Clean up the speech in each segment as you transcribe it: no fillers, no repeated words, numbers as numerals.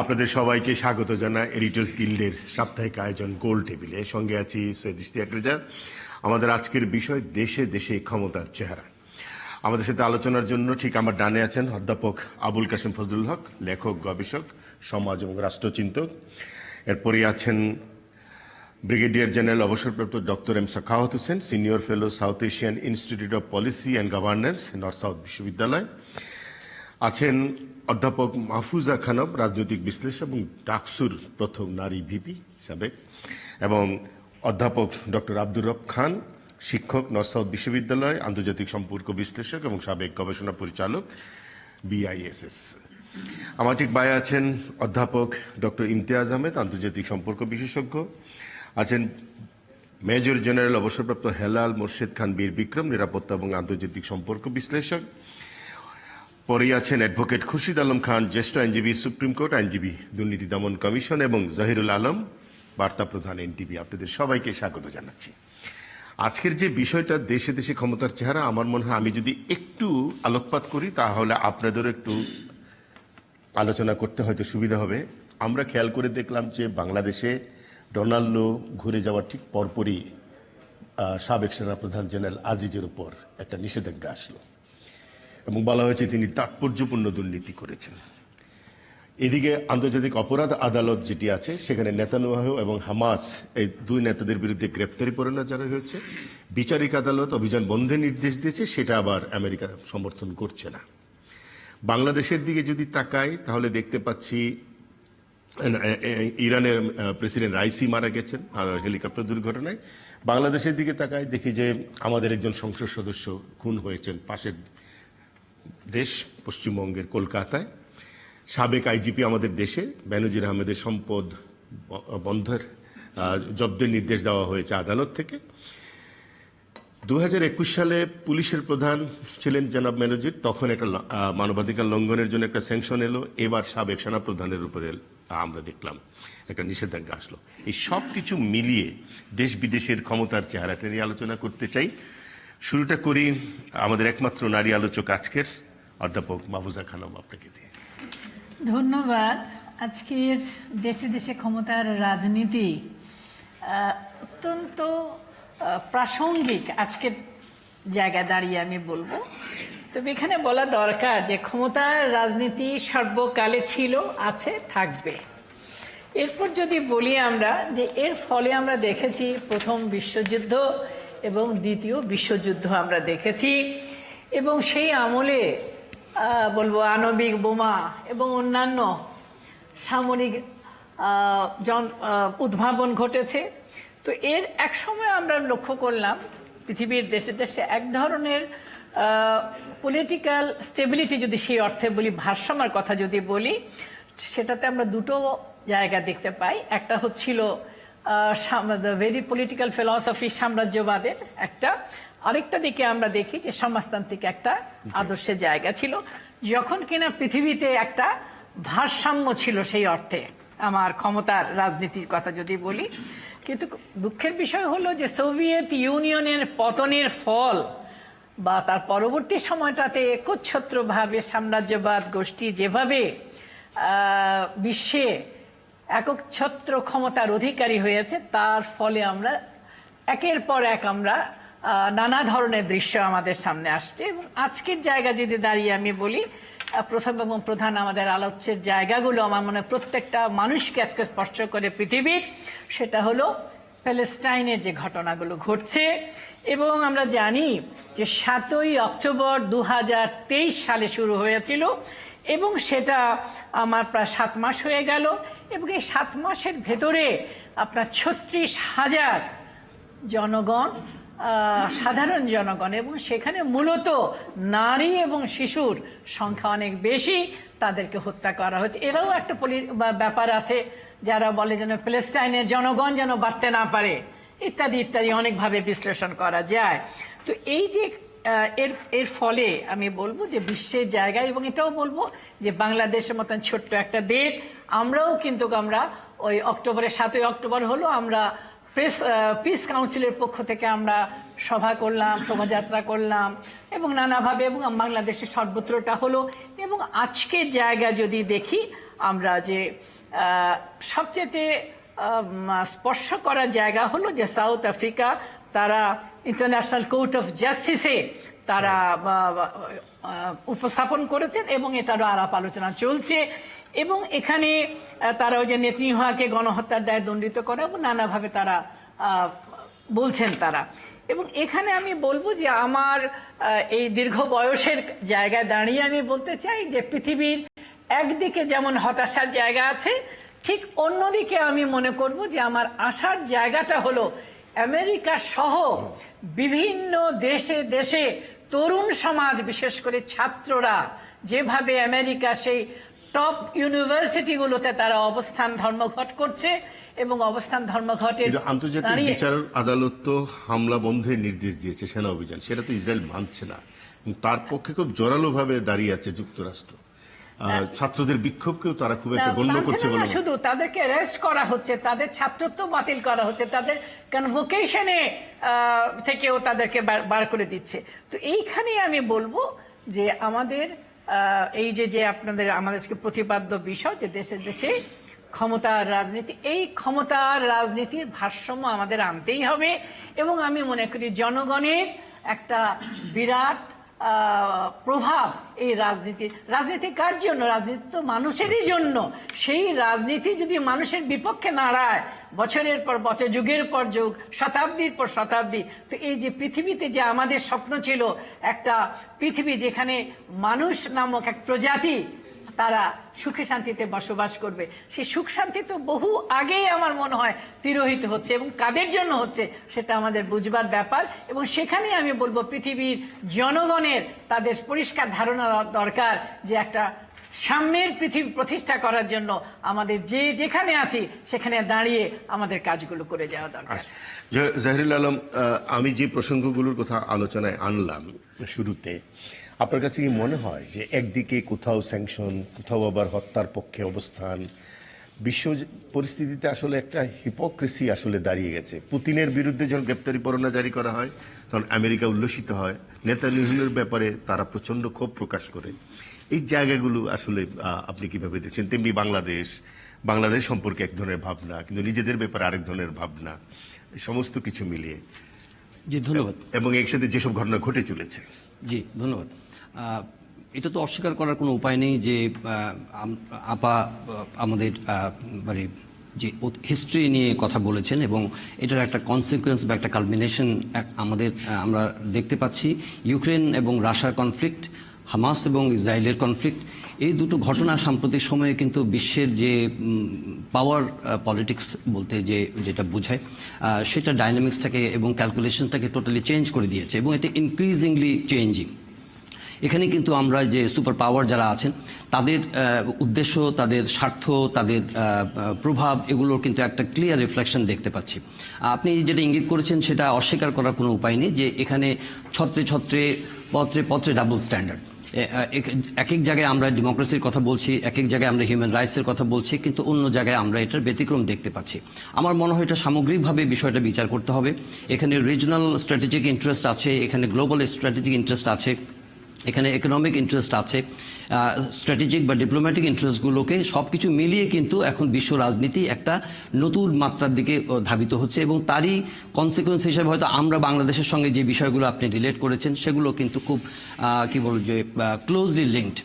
আপনাদের সবাইকে স্বাগত জানাই এডিটর্স গিল্ডের সাপ্তাহিক আয়োজন গোল টেবিলে। সঙ্গে আছি সৈয়দ ইশতিয়াক রেজা। আমাদের আজকের বিষয় দেশে দেশে ক্ষমতার চেহারা। আমাদের সাথে আলোচনার জন্য ঠিক আমার ডানে আছেন অধ্যাপক আবুল কাশেম ফজলুল হক, লেখক, গবেষক, সমাজ এবং রাষ্ট্রচিন্তক। এরপরই আছেন ব্রিগেডিয়ার জেনারেল অবসরপ্রাপ্ত doctor M Sakhawat Hossain, senior fellow, South Asian Institute of Policy and Governance, North South বিশ্ববিদ্যালয়। আছেন অধ্যাপক মাহফুজা খানম, রাজনৈতিক বিশ্লেষক এবং ডাকসুর প্রথম নারী ভিপি সাবেক, এবং অধ্যাপক ডক্টর আব্দুর রব খান, শিক্ষক, নর্থ সাউথ বিশ্ববিদ্যালয়, আন্তর্জাতিক সম্পর্ক বিশ্লেষক এবং সাবেক গবেষণা পরিচালক, BISS। আমার ঠিক বাইরে আছেন অধ্যাপক ডক্টর ইমতিয়াজ আহমেদ, আন্তর্জাতিক সম্পর্ক বিশেষজ্ঞ। আছেন মেজর জেনারেল অবসরপ্রাপ্ত হেলাল মোর্শেদ খান বীর বিক্রম, নিরাপত্তা এবং আন্তর্জাতিক সম্পর্ক বিশ্লেষক। পরেই আছেন অ্যাডভোকেট খুরশিদ আলম খান, জ্যেষ্ঠ আইনজীবী, সুপ্রিম কোর্ট আইনজীবী, দুর্নীতি দমন কমিশন, এবং জহিরুল আলম, বার্তা প্রধান, NTV। আপনাদের সবাইকে স্বাগত জানাচ্ছি। আজকের যে বিষয়টা দেশে দেশে ক্ষমতার চেহারা, আমার মনে হয় আমি যদি একটু আলোকপাত করি তাহলে আপনাদেরও একটু আলোচনা করতে হয়তো সুবিধা হবে। আমরা খেয়াল করে দেখলাম যে বাংলাদেশে ডোনাল্ডো ঘুরে যাওয়ার ঠিক পরপরই সাবেক সেনাপ্রধান জেনারেল আজিজের উপর একটা নিষেধাজ্ঞা আসলো এবং বলা হয়েছে তিনি তাৎপর্যপূর্ণ দুর্নীতি করেছেন। এদিকে আন্তর্জাতিক অপরাধ আদালত যেটি আছে সেখানে নেতানিয়াহু এবং হামাস এই দুই নেতাদের বিরুদ্ধে গ্রেপ্তারি পরোয়ানা জারি হয়েছে। বিচারিক আদালত অভিযান বন্ধের নির্দেশ দিয়েছে, সেটা আবার আমেরিকা সমর্থন করছে না। বাংলাদেশের দিকে যদি তাকাই তাহলে দেখতে পাচ্ছি ইরানের প্রেসিডেন্ট রাইসি মারা গেছেন হেলিকপ্টার দুর্ঘটনায়। বাংলাদেশের দিকে তাকাই দেখি যে আমাদের একজন সংসদ সদস্য খুন হয়েছেন পাশের দেশ পশ্চিমবঙ্গের কলকাতায়। সাবেক IGP আমাদের দেশে বেনজির আহমেদের সম্পদ বন্ধের জব্দের নির্দেশ দেওয়া হয়েছে আদালত থেকে। 2021 সালে পুলিশের প্রধান ছিলেন জনাব বেনজির, তখন একটা মানবাধিকার লঙ্ঘনের জন্য একটা স্যাংশন এলো। এবার সাবেক সেনাপ্রধানের উপরে আমরা দেখলাম একটা নিষেধাজ্ঞা আসলো। এই সব কিছু মিলিয়ে দেশ বিদেশের ক্ষমতার চেহারাটা নিয়ে আলোচনা করতে চাই। শুরুটা করি আমাদের একমাত্র নারী আলোচক আজকের অধ্যাপক মাহফুজা খানম, আপনাকে দিয়ে। ধন্যবাদ। আজকের দেশে দেশে ক্ষমতার রাজনীতি অত্যন্ত প্রাসঙ্গিক আজকের জায়গায় দাঁড়িয়ে আমি বলবো। তবে এখানে বলা দরকার যে ক্ষমতার রাজনীতি সর্বকালে ছিল, আছে, থাকবে। এরপর যদি বলি আমরা যে এর ফলে আমরা দেখেছি প্রথম বিশ্বযুদ্ধ এবং দ্বিতীয় বিশ্বযুদ্ধ আমরা দেখেছি, এবং সেই আমলে বলবো আণবিক বোমা এবং অন্যান্য সামরিক উদ্ভাবন ঘটেছে। তো এর এক সময় আমরা লক্ষ্য করলাম পৃথিবীর দেশে দেশে এক ধরনের পলিটিক্যাল স্টেবিলিটি, যদি সেই অর্থে বলি, ভারসাম্যের কথা যদি বলি, সেটাতে আমরা দুটো জায়গা দেখতে পাই। একটা হচ্ছিল ভেরি পলিটিক্যাল ফিলসফি, সাম্রাজ্যবাদের একটা, আরেকটা দিকে আমরা দেখি যে সমাজতান্ত্রিক একটা আদর্শের জায়গা ছিল, যখন কিনা পৃথিবীতে একটা ভারসাম্য ছিল সেই অর্থে আমার ক্ষমতার রাজনীতির কথা যদি বলি। কিন্তু দুঃখের বিষয় হলো যে সোভিয়েত ইউনিয়নের পতনের ফল বা তার পরবর্তী সময়টাতে একচ্ছত্রভাবে সাম্রাজ্যবাদ গোষ্ঠী যেভাবে বিশ্বে একচ্ছত্র ক্ষমতার অধিকারী হয়েছে, তার ফলে আমরা একের পর এক আমরা নানা ধরনের দৃশ্য আমাদের সামনে আসছে। এবং আজকের জায়গা যদি দাঁড়িয়ে আমি বলি, প্রথম এবং প্রধান আমাদের আলোচ্যের জায়গাগুলো আমার মনে হয় প্রত্যেকটা মানুষকে আজকে স্পর্শ করে পৃথিবীর, সেটা হলো প্যালেস্টাইনের যে ঘটনাগুলো ঘটছে। এবং আমরা জানি যে 7ই অক্টোবর 2023 সালে শুরু হয়েছিল এবং সেটা আমার প্রায় 7 মাস হয়ে গেল। এবং এই 7 মাসের ভেতরে আপনার 36,000 জনগণ, সাধারণ জনগণ, এবং সেখানে মূলত নারী এবং শিশুর সংখ্যা অনেক বেশি, তাদেরকে হত্যা করা হচ্ছে। এরাও একটা ব্যাপার আছে, যারা বলে যেন প্যালেস্টাইনের জনগণ যেন বাড়তে না পারে, ইত্যাদি ইত্যাদি অনেকভাবে বিশ্লেষণ করা যায়। তো এই যে এর ফলে আমি বলবো যে বিশ্বের জায়গায়, এবং এটাও বলবো যে বাংলাদেশের মতন ছোট্ট একটা দেশ, আমরাও কিন্তু আমরা ওই 7ই অক্টোবর হলো, আমরা পিস কাউন্সিলের পক্ষ থেকে আমরা সভা করলাম, শোভাযাত্রা করলাম এবং নানাভাবে, এবং বাংলাদেশের সর্বত্রটা হলো। এবং আজকের জায়গা যদি দেখি আমরা যে সবচেয়ে স্পর্শ করার জায়গা হলো যে সাউথ আফ্রিকা তারা ইন্টারন্যাশনাল কোর্ট অফ জাস্টিসে তারা উপস্থাপন করেছেন এবং এটারও আলাপ আলোচনা চলছে এবং এখানে তারা ওই যে নেতনিয়াহুকে গণহত্যার দায়ে দণ্ডিত করে এবং নানাভাবে তারা বলছেন তারা। এবং এখানে আমি বলবো যে আমার এই দীর্ঘ বয়সের জায়গায় দাঁড়িয়ে আমি বলতে চাই যে পৃথিবীর একদিকে যেমন হতাশার জায়গা আছে, ঠিক অন্যদিকে আমি মনে করব যে আমার আশার জায়গাটা হলো আমেরিকা সহ বিভিন্ন দেশে দেশে তরুণ সমাজ, বিশেষ করে ছাত্ররা যেভাবে আমেরিকা সেই টপ ইউনিভার্সিটিগুলোতে তারা অবস্থান ধর্মঘট করছে এবং অবস্থান ধর্মঘটের আন্তর্জাতিক বিচার আদালত তো হামলা বন্ধের নির্দেশ দিয়েছে, সেনা অভিযান, সেটা তো ইসরায়েল মানছে না। তার পক্ষে খুব জোরালো ভাবে দাঁড়িয়ে আছে যুক্তরাষ্ট্র। ছাত্রদের বিক্ষোভকেও তারা খুব একটা গণ্য করছে বলে, শুধু তাদেরকে অ্যারেস্ট করা হচ্ছে, তাদের ছাত্রত্ব বাতিল করা হচ্ছে, তাদের কনভোকেশনে থেকেও তাদেরকে বার করে দিচ্ছে। তো এইখানে আমি বলবো যে আমাদের এই যে আপনাদের আমাদের প্রতিপাদ্য বিষয় যে দেশে দেশে ক্ষমতার রাজনীতি, এই ক্ষমতার রাজনীতির ভারসাম্য আমাদের আনতেই হবে এবং আমি মনে করি জনগণের একটা বিরাট প্রভাব এই রাজনীতি কার জন্য? রাজনীতি তো মানুষেরই জন্য। সেই রাজনীতি যদি মানুষের বিপক্ষে দাঁড়ায় বছরের পর বছর, যুগের পর যুগ, শতাব্দীর পর শতাব্দী, তো এই যে পৃথিবীতে যে আমাদের স্বপ্ন ছিল একটা পৃথিবী যেখানে মানুষ নামক এক প্রজাতি তারা সুখে শান্তিতে বসবাস করবে, সেই সুখ শান্তি তো বহু আগেই আমার মনে হয় তিরোহিত হচ্ছে এবং কাদের জন্য হচ্ছে সেটা আমাদের বুঝবার ব্যাপার। এবং সেখানে আমি বলবো পৃথিবীর জনগণের তাদের পরিষ্কার ধারণা দরকার যে একটা সাম্যের পৃথিবী প্রতিষ্ঠা করার জন্য আমাদের যেখানে আছি সেখানে দাঁড়িয়ে আমাদের কাজগুলো করে যাওয়া দরকার। জাহিরুল আলম, আমি যে প্রসঙ্গগুলোর কথা আলোচনায় আনলাম শুরুতে, আপনার কাছে কি মনে হয় যে একদিকে কোথাও স্যাংশন, কোথাও আবার হত্যার পক্ষে অবস্থান, বিশ্ব পরিস্থিতিতে আসলে একটা হিপোক্রেসি আসলে দাঁড়িয়ে গেছে? পুতিনের বিরুদ্ধে যখন গ্রেপ্তারি পরোয়ানা জারি করা হয় তখন আমেরিকা উল্লসিত হয়, নেতানিয়াহুর ব্যাপারে তারা প্রচন্ড ক্ষোভ প্রকাশ করে। এই জায়গাগুলো আসলে আপনি কিভাবে দেখছেন? তেমনি বাংলাদেশ সম্পর্কে এক ধরনের ভাবনা, কিন্তু নিজেদের ব্যাপারে আরেক ধরনের ভাবনা, সমস্ত কিছু মিলিয়ে। জি ধন্যবাদ। এবং এর সাথে যেসব ঘটনা ঘটে চলেছে। জি ধন্যবাদ। এটা তো অস্বীকার করার কোনো উপায় নেই যে আপা আমাদের মানে যে হিস্ট্রি নিয়ে কথা বলেছেন এবং এটার একটা কনসিকুয়েন্স বা একটা কালমিনেশন আমরা দেখতে পাচ্ছি। ইউক্রেন এবং রাশিয়ার কনফ্লিক্ট, হামাস এবং ইসরায়েলের কনফ্লিক্ট, এই দুটো ঘটনা সাম্প্রতিক সময়ে কিন্তু বিশ্বের যে পাওয়ার পলিটিক্স বলতে যেটা বোঝায় সেটা ডাইনামিক্সটাকে এবং ক্যালকুলেশনটাকে টোটালি চেঞ্জ করে দিয়েছে এবং এটা ইনক্রিজিংলি চেঞ্জিং। এখানে কিন্তু আমরা যে সুপার পাওয়ার যারা আছেন তাদের উদ্দেশ্য, তাদের স্বার্থ, তাদের প্রভাব, এগুলোর কিন্তু একটা ক্লিয়ার রিফ্লেকশন দেখতে পাচ্ছি। আপনি যেটা ইঙ্গিত করেছেন সেটা অস্বীকার করার কোনো উপায় নেই যে এখানে ছত্রে ছত্রে পত্রে পত্রে ডাবল স্ট্যান্ডার্ড। এক এক জায়গায় আমরা ডেমোক্রেসির কথা বলছি, এক এক জায়গায় আমরা হিউম্যান রাইটসের কথা বলছি, কিন্তু অন্য জায়গায় আমরা এটার ব্যতিক্রম দেখতে পাচ্ছি। আমার মনে হয় এটা সামগ্রিকভাবে বিষয়টা বিচার করতে হবে। এখানে রিজনাল স্ট্র্যাটেজিক ইন্টারেস্ট আছে, এখানে গ্লোবাল স্ট্র্যাটেজিক ইন্টারেস্ট আছে, এখানে ইকোনমিক ইন্টারেস্ট আছে, স্ট্র্যাটেজিক বা ডিপ্লোম্যাটিক ইন্টারেস্টগুলোকে সবকিছু মিলিয়ে কিন্তু এখন বিশ্ব রাজনীতি একটা নতুন মাত্রার দিকে ধাবিত হচ্ছে এবং তারই কনসিকুয়েন্স হিসেবে হয়তো আমরা বাংলাদেশের সঙ্গে যে বিষয়গুলো আপনি রিলেট করেছেন সেগুলো কিন্তু খুব কি বলব যে ক্লোজলি লিঙ্কড।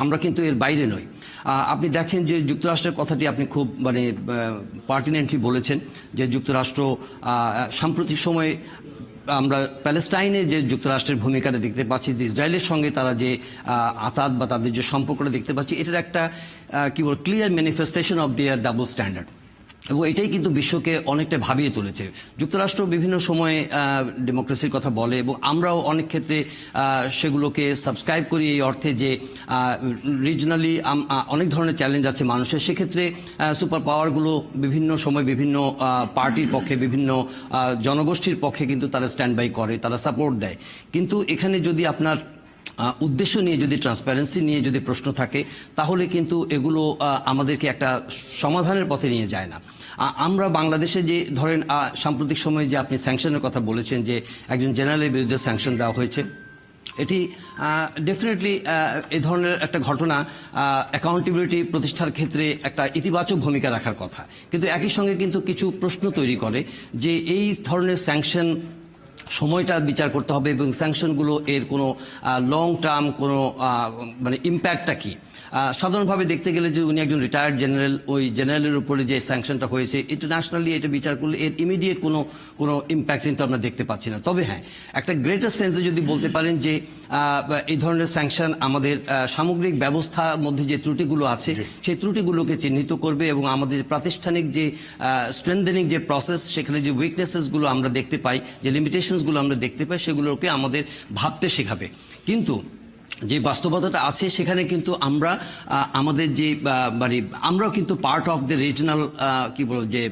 আমরা কিন্তু এর বাইরে নই। আপনি দেখেন যে যুক্তরাষ্ট্রের কথাটি আপনি খুব মানে পার্টিনেন্টলি বলেছেন যে যুক্তরাষ্ট্র সাম্প্রতিক সময়ে আমরা প্যালেস্টাইনে যে যুক্তরাষ্ট্রের ভূমিকাটা দেখতে পাচ্ছি, যে ইসরায়েলের সঙ্গে তারা যে আতাত বা তাদের যে সম্পর্কটা দেখতে পাচ্ছি, এটার একটা কি বল clear manifestation of their double standard এবং এটাই কিন্তু বিশ্বকে অনেকটা ভাবিয়ে তুলেছে। যুক্তরাষ্ট্র বিভিন্ন সময়ে ডেমোক্রেসির কথা বলে এবং আমরাও অনেক ক্ষেত্রে সেগুলোকে সাবস্ক্রাইব করি এই অর্থে যে রিজনালি অনেক ধরনের চ্যালেঞ্জ আছে মানুষের, সেক্ষেত্রে সুপার পাওয়ারগুলো বিভিন্ন সময় বিভিন্ন পার্টির পক্ষে, বিভিন্ন জনগোষ্ঠীর পক্ষে কিন্তু তারা স্ট্যান্ড বাই করে, তারা সাপোর্ট দেয়। কিন্তু এখানে যদি আপনার উদ্দেশ্য নিয়ে, যদি ট্রান্সপারেন্সি নিয়ে যদি প্রশ্ন থাকে, তাহলে কিন্তু এগুলো আমাদেরকে একটা সমাধানের পথে নিয়ে যায় না। আমরা বাংলাদেশে যে ধরেন সাম্প্রতিক সময়ে যে আপনি স্যাংশনের কথা বলেছেন যে একজন জেনারেলের বিরুদ্ধে স্যাংশন দেওয়া হয়েছে, এটি ডেফিনেটলি এই ধরনের একটা ঘটনা অ্যাকাউন্টেবিলিটি প্রতিষ্ঠার ক্ষেত্রে একটা ইতিবাচক ভূমিকা রাখার কথা, কিন্তু একই সঙ্গে কিন্তু কিছু প্রশ্ন তৈরি করে যে এই ধরনের স্যাংশন সময়টা বিচার করতে হবে এবং স্যাংশনগুলো এর কোনো লং টার্ম কোনো মানে ইম্প্যাক্টটা কি। সাধারণভাবে দেখতে গেলে যে উনি একজন রিটায়ার্ড জেনারেল, ওই জেনারেলের উপরে যে স্যাংশনটা হয়েছে ইন্টারন্যাশনালি এটা বিচার করলে এর ইমিডিয়েট কোনো ইম্প্যাক্ট কিন্তু আমরা দেখতে পাচ্ছি না। তবে হ্যাঁ, একটা গ্রেটার সেন্সে যদি বলতে পারেন যে এই ধরনের স্যাংশন আমাদের সামগ্রিক ব্যবস্থার মধ্যে যে ত্রুটিগুলো আছে সেই ত্রুটিগুলোকে চিহ্নিত করবে এবং আমাদের প্রাতিষ্ঠানিক যে স্ট্রেংথেনিং যে প্রসেস, সেখানে যে উইকনেসেসগুলো আমরা দেখতে পাই, যে লিমিটেশনসগুলো আমরা দেখতে পাই, সেগুলোকে আমাদের ভাবতে শেখাবে। কিন্তু যে বাস্তবতাটা আছে সেখানে কিন্তু আমরা আমাদের যে মানে আমরাও কিন্তু পার্ট অফ দ্য রিজনাল কি বলবো যে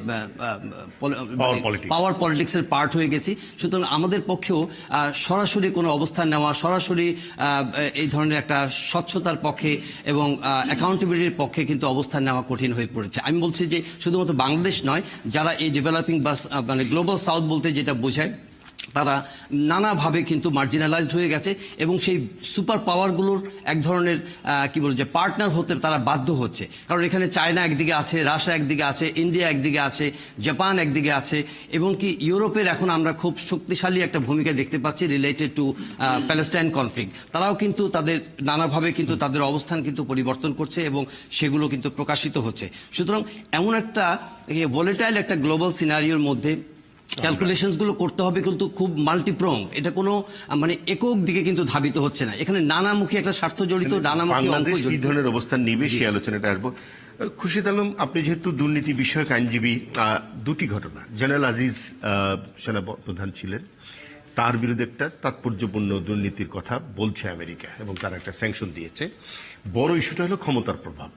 পাওয়ার পলিটিক্সের পার্ট হয়ে গেছি। সুতরাং আমাদের পক্ষেও সরাসরি কোনো অবস্থান নেওয়া, সরাসরি এই ধরনের একটা স্বচ্ছতার পক্ষে এবং অ্যাকাউন্টেবিলিটির পক্ষে কিন্তু অবস্থান নেওয়া কঠিন হয়ে পড়েছে। আমি বলছি যে শুধুমাত্র বাংলাদেশ নয়, যারা এই ডেভেলপিং বা মানে গ্লোবাল সাউথ বলতে যেটা বোঝায় তারা নানাভাবে কিন্তু মার্জিনালাইজড হয়ে গেছে এবং সেই সুপার পাওয়ারগুলোর এক ধরনের কি বলবো যে পার্টনার হতে তারা বাধ্য হচ্ছে। কারণ এখানে চায়না একদিকে আছে, রাশিয়া একদিকে আছে, ইন্ডিয়া একদিকে আছে, জাপান একদিকে আছে এবং কি ইউরোপের এখন আমরা খুব শক্তিশালী একটা ভূমিকা দেখতে পাচ্ছি রিলেটেড টু প্যালেস্টাইন কনফ্লিক্ট। তারাও কিন্তু তাদের নানাভাবে কিন্তু তাদের অবস্থান কিন্তু পরিবর্তন করছে এবং সেগুলো কিন্তু প্রকাশিত হচ্ছে। সুতরাং এমন একটা ভোলেটাইল একটা গ্লোবাল সিনারিওর মধ্যে ক্যালকুলেশনস গুলো করতে হবে কিন্তু খুব মাল্টিপ্রং, এটা কোনো মানে একক দিকে কিন্তু ধাবিত হচ্ছে না। এখানে নানামুখী একটা স্বার্থ জড়িত, নানামুখী অঙ্ক জড়িত। এই ধরনের অবস্থান নিবে সেই আলোচনাটা আসবো। খুরশিদ আলম, আপনি যেহেতু দুর্নীতি বিষয়ক আইনজীবী, দুটি ঘটনা, জেনারেল আজিজ সেনা প্রধান ছিলেন, তার বিরুদ্ধে একটা তাৎপর্যপূর্ণ দুর্নীতির কথা বলছে আমেরিকা এবং তার একটা স্যাংশন দিয়েছে। বড় ইস্যুটা হলো ক্ষমতার প্রভাব।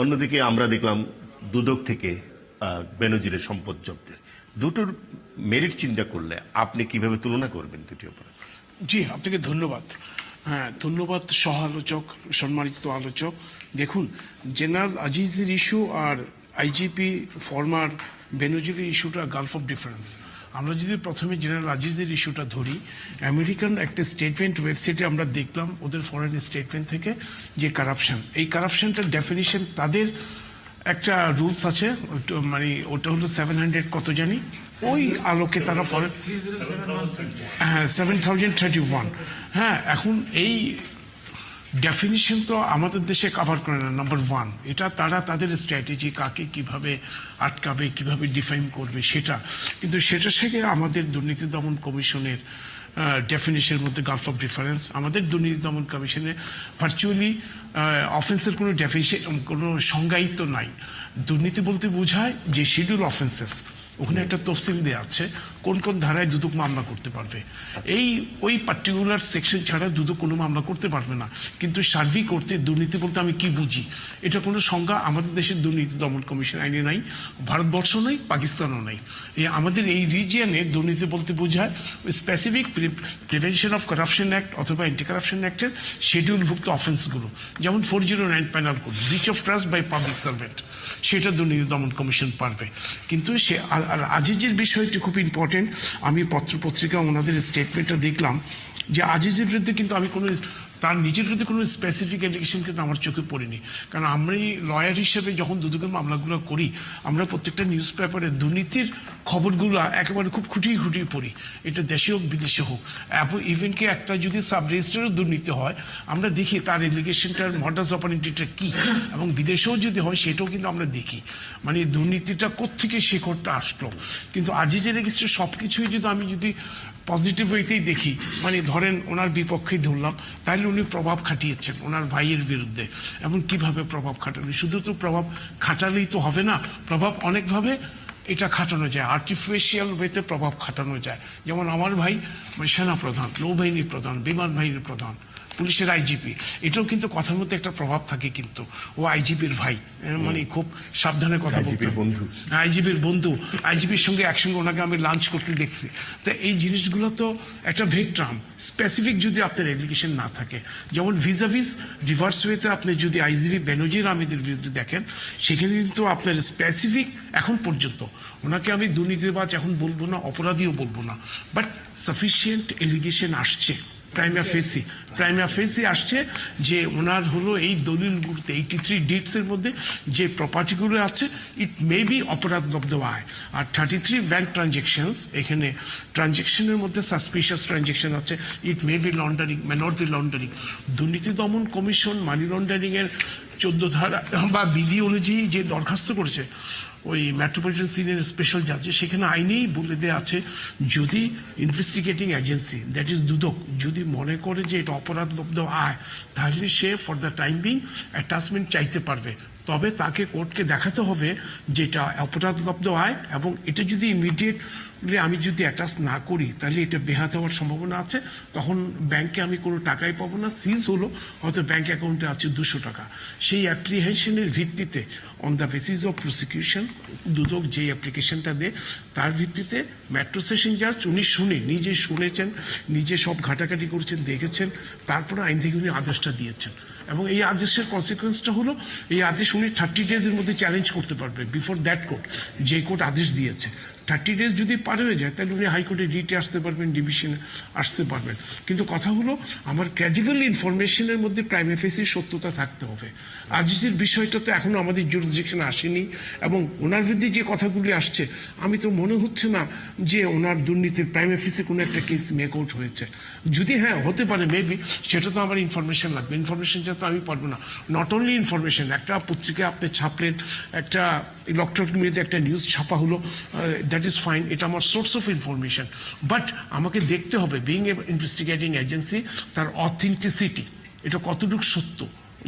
অন্যদিকে আমরা দেখলাম দুদক থেকে বেনজিরের সম্পদ জব্দের। দুটোর মেরিট চিন্তা করলে আপনি কিভাবে তুলনা করবেন দুটি অপরাধ? জি, আপনাকে ধন্যবাদ। হ্যাঁ, ধন্যবাদ সহ আলোচক, সম্মানিত আলোচক। দেখুন, জেনারেল আজিজের ইস্যু আর আইজিপি ফরমার বেনজিরের ইস্যুটা গালফ অফ ডিফারেন্স। আমরা যদি প্রথমে জেনারেল আজিজের ইস্যুটা ধরি, আমেরিকান একটা স্টেটমেন্ট ওয়েবসাইটে আমরা দেখলাম ওদের ফরেন স্টেটমেন্ট থেকে যে কারাপশন, এই কারাপশনটার ডেফিনিশন তাদের একটা রুলস আছে, মানে ওটা হলো 700 কত জানি, ওই আলোকে তারা ফরেন 7031। হ্যাঁ, এখন এই ডেফিনিশন তো আমাদের দেশে কভার করে না, নাম্বার ওয়ান। এটা তারা তাদের স্ট্র্যাটেজি, কাকে কিভাবে আটকাবে, কিভাবে ডিফাইন করবে সেটা, কিন্তু সেটা থেকে আমাদের দুর্নীতি দমন কমিশনের ডেফিনিশনের মধ্যে গালফ অফ ডিফারেন্স। আমাদের দুর্নীতি দমন কমিশনে ভার্চুয়ালি অফেন্সের কোনো ডেফিনিশন, কোনো সংজ্ঞায়িত নাই। দুর্নীতি বলতে বোঝায় যে শিডিউল অফেন্সেস, ওখানে একটা তফসিল দেওয়া আছে কোন কোন ধারায় দুদক মামলা করতে পারবে। ওই পার্টিকুলার সেকশন ছাড়া দুদক কোনো মামলা করতে পারবে না। কিন্তু সার্ভি করতে দুর্নীতি বলতে আমি কি বুঝি, এটা কোনো সংজ্ঞা আমাদের দেশের দুর্নীতি দমন কমিশন আইনে নাই, ভারতবর্ষ নাই, পাকিস্তানও নাই। আমাদের এই রিজিয়নে দুর্নীতি বলতে বোঝায় specific prevention of corruption act অথবা অ্যান্টি কারাপশন অ্যাক্টের শিডিউলভুক্ত অফেন্সগুলো, যেমন 409 penal code, breach of trust by public servant, সেটা দুর্নীতি দমন কমিশন পারবে। কিন্তু সে আর আজিজের বিষয়টি খুব ইম্পর্টেন্ট। আমি পত্রপত্রিকা ওনাদের স্টেটমেন্টটা দেখলাম যে আজিজের বিরুদ্ধে কিন্তু আমি কোনো তার নিজের বিরুদ্ধে কোনো স্পেসিফিক অ্যালিগেশন কিন্তু আমার চোখে পড়েনি। কারণ আমরা লয়ার হিসেবে যখন দুদকের মামলাগুলো করি, আমরা প্রত্যেকটা নিউজ পেপারে দুর্নীতির খবরগুলো একেবারে খুব খুঁটিয়ে খুঁটিয়ে পড়ি, এটা দেশে হোক বিদেশে হোক। ইভেন কি একটা যদি সাব রেজিস্ট্রারও দুর্নীতি হয়, আমরা দেখি তার অ্যালিগেশনটার মডাস অপারেন্ডিটা কি, এবং বিদেশেও যদি হয় সেটাও কিন্তু আমরা দেখি, মানে দুর্নীতিটা কোত্থেকে শেকড়টা আসলো। কিন্তু আজিজের এগেইনস্টে সব কিছুই আমি যদি পজিটিভ ওয়েতেই দেখি, মানে ধরেন ওনার বিপক্ষেই ধরলাম, তাহলে উনি প্রভাব খাটিয়েছেন ওনার ভাইয়ের বিরুদ্ধে। এবং কিভাবে প্রভাব খাটানো, শুধু তো প্রভাব খাটালেই তো হবে না, প্রভাব অনেকভাবে এটা খাটানো যায়, আর্টিফিশিয়াল ওয়েতে প্রভাব খাটানো যায়। যেমন আমার ভাই সেনা প্রধান, নৌবাহিনীর প্রধান, বিমান বাহিনীর প্রধান, পুলিশের আইজিপি, এটাও কিন্তু কথার মধ্যে একটা প্রভাব থাকে। কিন্তু ও আইজিপির ভাই, মানে খুব সাবধানে কথা বলতে, আইজিপির বন্ধু, আইজিপির সঙ্গে একসঙ্গে ওনাকে আমি লাঞ্চ করতে দেখছি। তো এই জিনিসগুলো তো একটা ভেগ টার্ম, স্পেসিফিক যদি আপনার অ্যাপ্লিকেশন না থাকে। যেমন ভিজাভিস রিভার্স ওয়েতে আপনি যদি আইজিপি বেনজির আহমেদের বিরুদ্ধে দেখেন, সেখানে কিন্তু আপনার স্পেসিফিক এখন পর্যন্ত ওনাকে আমি দুর্নীতিবাজ এখন বলবো না, অপরাধীও বলবো না, বাট সাফিসিয়েন্ট এলিগেশন আসছে প্রাইমা ফেসি আসছে যে ওনার হলো এই দলিলগুলোতে 83 ডিটসের মধ্যে যে প্রপার্টিগুলো আছে ইট মে বি অপরাধলব্ধ আয়। আর 33 ব্যাংক ট্রানজেকশনস, এখানে ট্রানজেকশনের মধ্যে সাসপিশিয়াস ট্রানজেকশন আছে, it may be laundering, may not be laundering. দুর্নীতি দমন কমিশন মানি লন্ডারিং এর 14 ধারা বা বিধি অনুযায়ী যে দরখাস্ত করেছে ওই মেট্রোপলিটন সিনিয়র স্পেশাল জাজে, সেখানে আইনেই বলে দেওয়া আছে যদি investigating agency that is Dudok যদি মনে করে যে এটা অপরাধলব্ধ আয়, তাহলে সে for the time being attachment চাইতে পারবে। তবে তাকে কোর্টকে দেখাতে হবে যেটা অপরাধলব্ধ আয়, এবং এটা যদি ইমিডিয়েটলি আমি যদি অ্যাটাচ না করি তাহলে এটা বেহাত হওয়ার সম্ভাবনা আছে। তখন ব্যাংকে আমি কোনো টাকাই পাবো না, সিজ হলো হয়তো ব্যাংক অ্যাকাউন্টে আছে 200 টাকা। সেই অ্যাপ্রিহেনশনের ভিত্তিতে on the basis of prosecution Dudok যে অ্যাপ্লিকেশনটা দেয় তার ভিত্তিতে মেট্রো সেশন জাজ উনি নিজে শুনেছেন, নিজে সব ঘাটাঘাটি করেছেন, দেখেছেন, তারপরে আইন থেকে উনি আদেশটা দিয়েছেন। এবং এই আদেশের কনসিকুয়েন্সটা হলো এই আদেশ উনি 30 ডেজের মধ্যে চ্যালেঞ্জ করতে পারবেন বিফোর দ্যাট কোর্ট, যে কোর্ট আদেশ দিয়েছে। 30 ডেজ যদি পার হয়ে যায় তাহলে উনি হাইকোর্টে রিটে আসতে পারবেন, ডিভিশনে আসতে পারবেন। কিন্তু কথা হলো আমার ক্রেডিবল ইনফরমেশনের মধ্যে প্রাইমা ফেসি সত্যতা থাকতে হবে। আজিজের বিষয়টা তো এখনো আমাদের জুরিসডিকশনে আসেনি, এবং ওনার বিরুদ্ধে যে কথাগুলি আসছে আমি তো মনে হচ্ছে না যে ওনার দুর্নীতির প্রাইমা ফেসি কোনো একটা কেস মেক আউট হয়েছে। যদি হ্যাঁ হতে পারে মেবি, সেটা তো আমার ইনফরমেশন লাগবে, ইনফরমেশনটা তো আমি পারবো না। নট অনলি ইনফরমেশন, একটা পত্রিকায় আপনি ছাপলেন, একটা ইলেকট্রনিক মিডিয়াতে একটা নিউজ ছাপা হলো, দ্যাট ইজ ফাইন, এটা আমার সোর্স অফ ইনফরমেশন। বাট আমাকে দেখতে হবে বিং এ ইনভেস্টিগেটিং এজেন্সি তার অথেন্টিসিটি, এটা কতটুকু সত্য,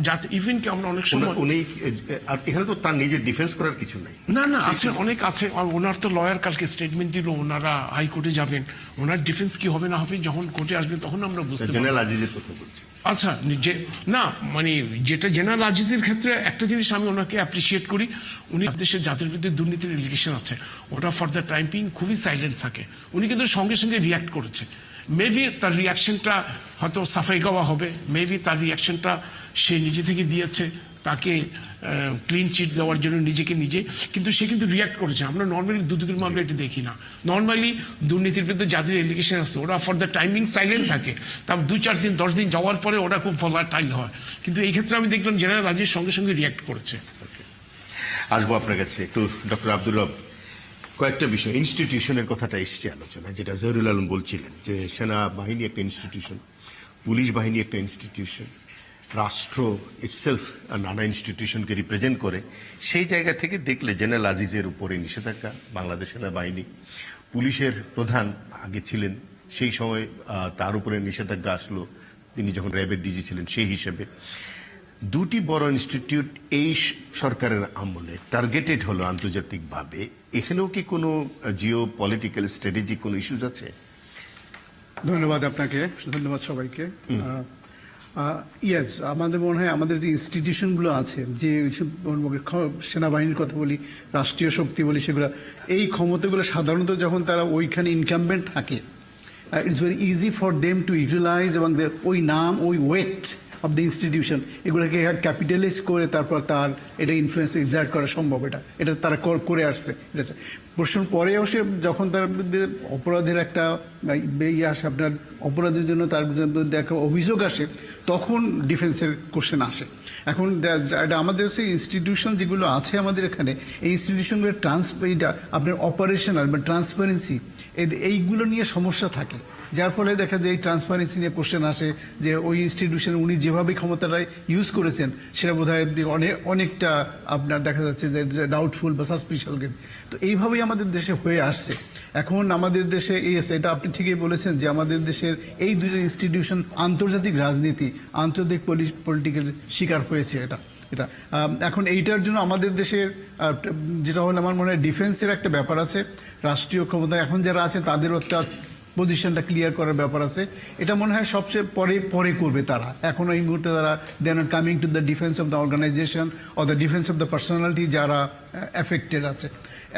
যাতে ইভেন কি আমরা অনেক সময় উনি আর এখানে তো তার নিজের ডিফেন্স করার কিছু নাই। না আছে, অনেক আছে। ওনার তো লয়ার কালকে স্টেটমেন্ট দিল, ওনারা হাইকোর্টে যাবেন, ওনার ডিফেন্স কি হবে না হবে যখন কোর্টে আসবেন তখন আমরা বুঝতে পারবো। জেনারেল আজিজের কথা বলছি। আচ্ছা, না মানে যেটা জেনারেল আজিজের ক্ষেত্রে একটা জিনিস আমি ওনাকে অ্যাপ্রিসিয়েট করি, উনি দেশের জাতির বিরুদ্ধে দুর্নীতির এলিগেশন আছে, ওটা ফর দ্য টাইম বিং খুবই সাইলেন্ট থাকে। উনি কিন্তু সঙ্গে সঙ্গে রিয়াক্ট করেছে। মেবি তার রিয়াকশনটা হয়তো সাফাই গাওয়া হবে, মেবি তার রিয়াকশনটা সে নিজে থেকে দিয়েছে তাকে ক্লিন চিট দেওয়ার জন্য নিজেকে নিজে, কিন্তু সে কিন্তু রিয়াক্ট করেছে। আমরা নর্মালি দুদকের মামলা এটা দেখি না। নর্মালি দুর্নীতির বিরুদ্ধে যাদের এলিগেশন আছে ওরা ফর দ্য টাইমিং সাইলেন্ট থাকে, তার 2-4 দিন 10 দিন যাওয়ার পরে ওরা খুব ভলাটাইল হয়। কিন্তু এই ক্ষেত্রে আমি দেখলাম জেনারেল আজিজ সঙ্গে সঙ্গে রিয়াক্ট করেছে। আসবো আপনার কাছে একটু, ডক্টর আব্দুর রব। কয়েকটা বিষয়, ইনস্টিটিউশনের কথাটা এসছে আলোচনা, যেটা জহিরুল আলম বলছিলেন যে সেনাবাহিনী একটা ইনস্টিটিউশন, পুলিশ বাহিনী একটা ইনস্টিটিউশন, রাষ্ট্র ইটসেলফ নানা ইনস্টিটিউশনকে রিপ্রেজেন্ট করে। সেই জায়গা থেকে দেখলে জেনারেল আজিজের উপরে নিষেধাজ্ঞা, বাংলাদেশ সেনাবাহিনী, পুলিশের প্রধান আগে ছিলেন, সেই সময় তার উপরে নিষেধাজ্ঞা আসলো, তিনি যখন র্যাবের ডিজি ছিলেন সেই হিসেবে। দুটি বড় ইনস্টিটিউট এই সরকারের আমলে টার্গেটেড হলো আন্তর্জাতিকভাবে। এখানেও কি কোনো জিও পলিটিক্যাল স্ট্র্যাটেজিক কোনো ইস্যুজ আছে? ধন্যবাদ আপনাকে, ধন্যবাদ সবাইকে। ইয়েস, আমাদের মনে হয় আমাদের যে ইনস্টিটিউশনগুলো আছে, যে সেনাবাহিনীর কথা বলি, রাষ্ট্রীয় শক্তি বলি, সেগুলো এই ক্ষমতাগুলো সাধারণত যখন তারা ওইখানে ইনকামবেন্ট থাকে, it's very easy for them to utilize, এবং ওই নাম, ওই ওয়েট অফ দ্য ইনস্টিটিউশন এগুলোকে ক্যাপিটালাইজ করে তারপর তার এটা ইনফ্লুয়েন্স এক্সার্ট করা সম্ভব। এটা তারা করে আসছে। ঠিক আছে, প্রশ্ন পরে আসে যখন তার বিরুদ্ধে অপরাধের একটা ইয়ে আসে, আপনার অপরাধের জন্য তার বিরুদ্ধে একটা অভিযোগ আসে, তখন ডিফেন্সের কোশ্চেন আসে। এখন এটা আমাদের সেই ইনস্টিটিউশন যেগুলো আছে আমাদের এখানে, এই ইনস্টিটিউশনগুলো আপনার অপারেশনাল বা ট্রান্সপারেন্সি এইগুলো নিয়ে সমস্যা থাকে, যার ফলে দেখা যায় এই ট্রান্সপারেন্সি নিয়ে কোশ্চেন আসে যে ওই ইনস্টিটিউশনে উনি যেভাবে ক্ষমতাটা ইউজ করেছেন সেটা বোধহয় অনেকটা আপনার দেখা যাচ্ছে যে ডাউটফুল বা সাসপিশাল। তো এইভাবেই আমাদের দেশে হয়ে আসছে। এখন আমাদের দেশে এটা আপনি ঠিকই বলেছেন যে আমাদের দেশের এই দুটো ইনস্টিটিউশন আন্তর্জাতিক রাজনীতি, আন্তর্জাতিক পলিটিক্যাল শিকার হয়েছে এটা। এখন এইটার জন্য আমাদের দেশের যেটা হলো আমার মনে হয় ডিফেন্সের একটা ব্যাপার আছে, রাষ্ট্রীয় ক্ষমতা এখন যারা আছে তাদেরও একটা পজিশনটা ক্লিয়ার করার ব্যাপার আছে। এটা মনে হয় সবচেয়ে পরে করবে তারা। এখন এই মুহূর্তে তারা they are not coming to the defence of the organization or the defence of the personality যারা এফেক্টেড আছে।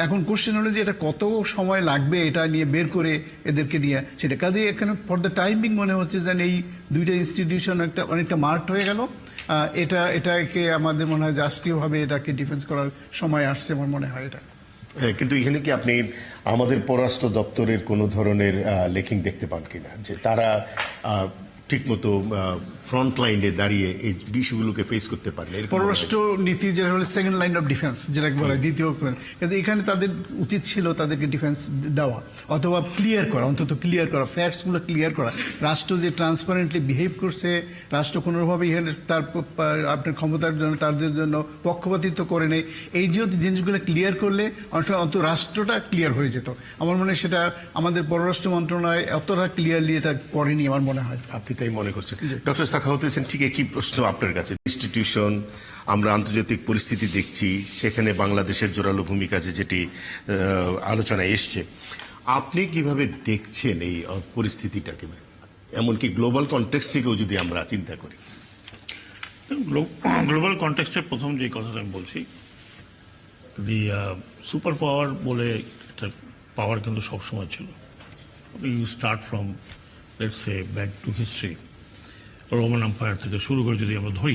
এখন কোশ্চেন হলো যে এটা কত সময় লাগবে এটা নিয়ে বের করে এদেরকে নিয়ে, সেটা কাজে এখানে ফর দ্য টাইমিং মনে হচ্ছে যেন এই দুইটা ইনস্টিটিউশন অনেকটা মার্কড হয়ে গেল। এটাকে আমাদের মনে হয় রাষ্ট্রীয়ভাবে এটাকে ডিফেন্স করার সময় আসছে আমার মনে হয় এটা। কিন্তু এখানে কি আপনি আমাদের পররাষ্ট্র দপ্তরের কোনো ধরনের লেকিং দেখতে পান কিনা, যে তারা ঠিকমতো ফ্রন্ট লাইনে দাঁড়িয়ে এই বিষয়গুলোকে ফেস করতে পারে না, এরকম পররাষ্ট্র নীতি যেটা হলো সেকেন্ড লাইন অফ ডিফেন্স, যেটাকে বলা হয় দ্বিতীয়, কিন্তু এখানে তাদের উচিত ছিল তাদেরকে ডিফেন্স দেওয়া অথবা ক্লিয়ার করা, অন্তত ক্লিয়ার করা, ফ্যাক্টসগুলো ক্লিয়ার করা। রাষ্ট্র যে ট্রান্সপারেন্টলি বিহেভ করছে, রাষ্ট্র কোনোভাবে এখানে তার আপনার ক্ষমতার জন্য তাদের জন্য পক্ষপাতিত্ব করে নেই, এই যে জিনিসগুলো ক্লিয়ার করলে অনেক সময় অন্তত রাষ্ট্রটা ক্লিয়ার হয়ে যেত। আমার মনে হয় সেটা আমাদের পররাষ্ট্র মন্ত্রণালয় অতটা ক্লিয়ারলি এটা করেনি আমার মনে হয়। আপনি তাই মনে করছেন? ডক্টর সাখাওয়াত হোসেন, ঠিক একই প্রশ্ন আপনার কাছে। ইনস্টিটিউশন, আমরা আন্তর্জাতিক পরিস্থিতি দেখছি, সেখানে বাংলাদেশের জোরালো ভূমিকা যেটি আলোচনায় এসছে, আপনি কিভাবে দেখছেন এই পরিস্থিতিটাকে, এমনকি গ্লোবাল কনটেক্সট থেকেও যদি আমরা চিন্তা করি? গ্লোবাল কনটেক্সটের প্রথম যে কথাটা আমি বলছি, দি সুপার পাওয়ার বলে একটা পাওয়ার কিন্তু সবসময় ছিল। You start from let's say back to history, Roman Empire থেকে শুরু করে যদি আমরা ধরি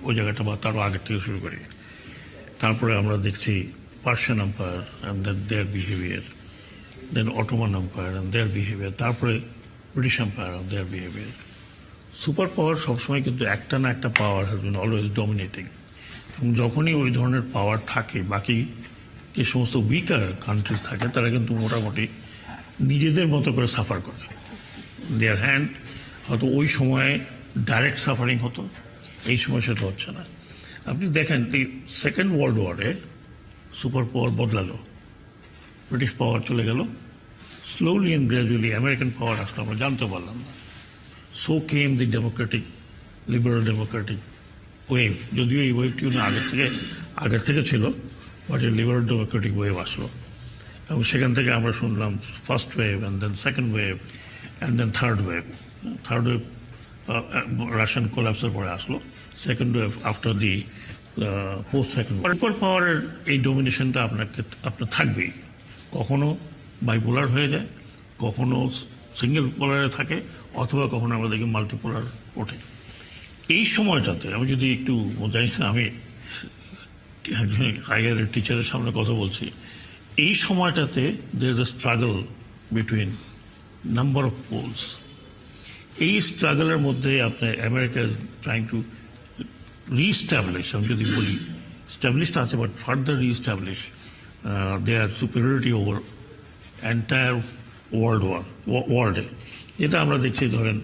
ওই জায়গাটা, বা তারও আগের থেকে শুরু করি, তারপরে আমরা দেখছি Persian empire and then their behaviour, then Ottoman empire and their behaviour, তারপরে British empire and their behaviour. Super power সবসময় কিন্তু একটা না একটা power has been always dominating, এবং যখনই ওই ধরনের পাওয়ার থাকে, বাকি যে সমস্ত উইকার কান্ট্রিজ থাকে তারা কিন্তু মোটামুটি নিজেদের মতো করে সাফার করে। দেয়ার হ্যান্ড হয়তো ওই সময়ে ডাইরেক্ট সাফারিং হতো, এই সময় সেটা হচ্ছে না। আপনি দেখেন এই সেকেন্ড ওয়ার্ল্ড ওয়ারে সুপার পাওয়ার বদলালো, ব্রিটিশ পাওয়ার চলে গেল, slowly and gradually American power আসলে আমরা জানতে পারলাম না। So came the democratic, liberal democratic wave, যদিও এই ওয়েভটি আগের থেকে ছিল, বাট এই লিবারাল ডেমোক্রেটিক ওয়েভ আসলো, এবং সেখান থেকে আমরা শুনলাম first wave and then second wave and then third wave. Third wave Russian কোলাপসের পরে আসলো, second wave after the post second. Super পাওয়ারের এই ডমিনেশনটা আপনার থাকবেই, কখনো বাইপোলার হয়ে যায়, কখনো সিঙ্গেল পোলারে থাকে, অথবা কখনো আমরা দেখি মাল্টিপোলার ওঠে। এই সময়টাতে আমি যদি একটু জানি না, আমি হায়ার টিচারের সামনে কথা বলছি, এই সময়টাতে there is a struggle between number of poles. এই স্ট্রাগলের মধ্যে আপনার America is trying to reestablish, আমি যদি বলি স্টাবলিশড আছে, but further reestablish their superiority over entire ওয়ার্ল্ডে। যেটা আমরা দেখছি, ধরেন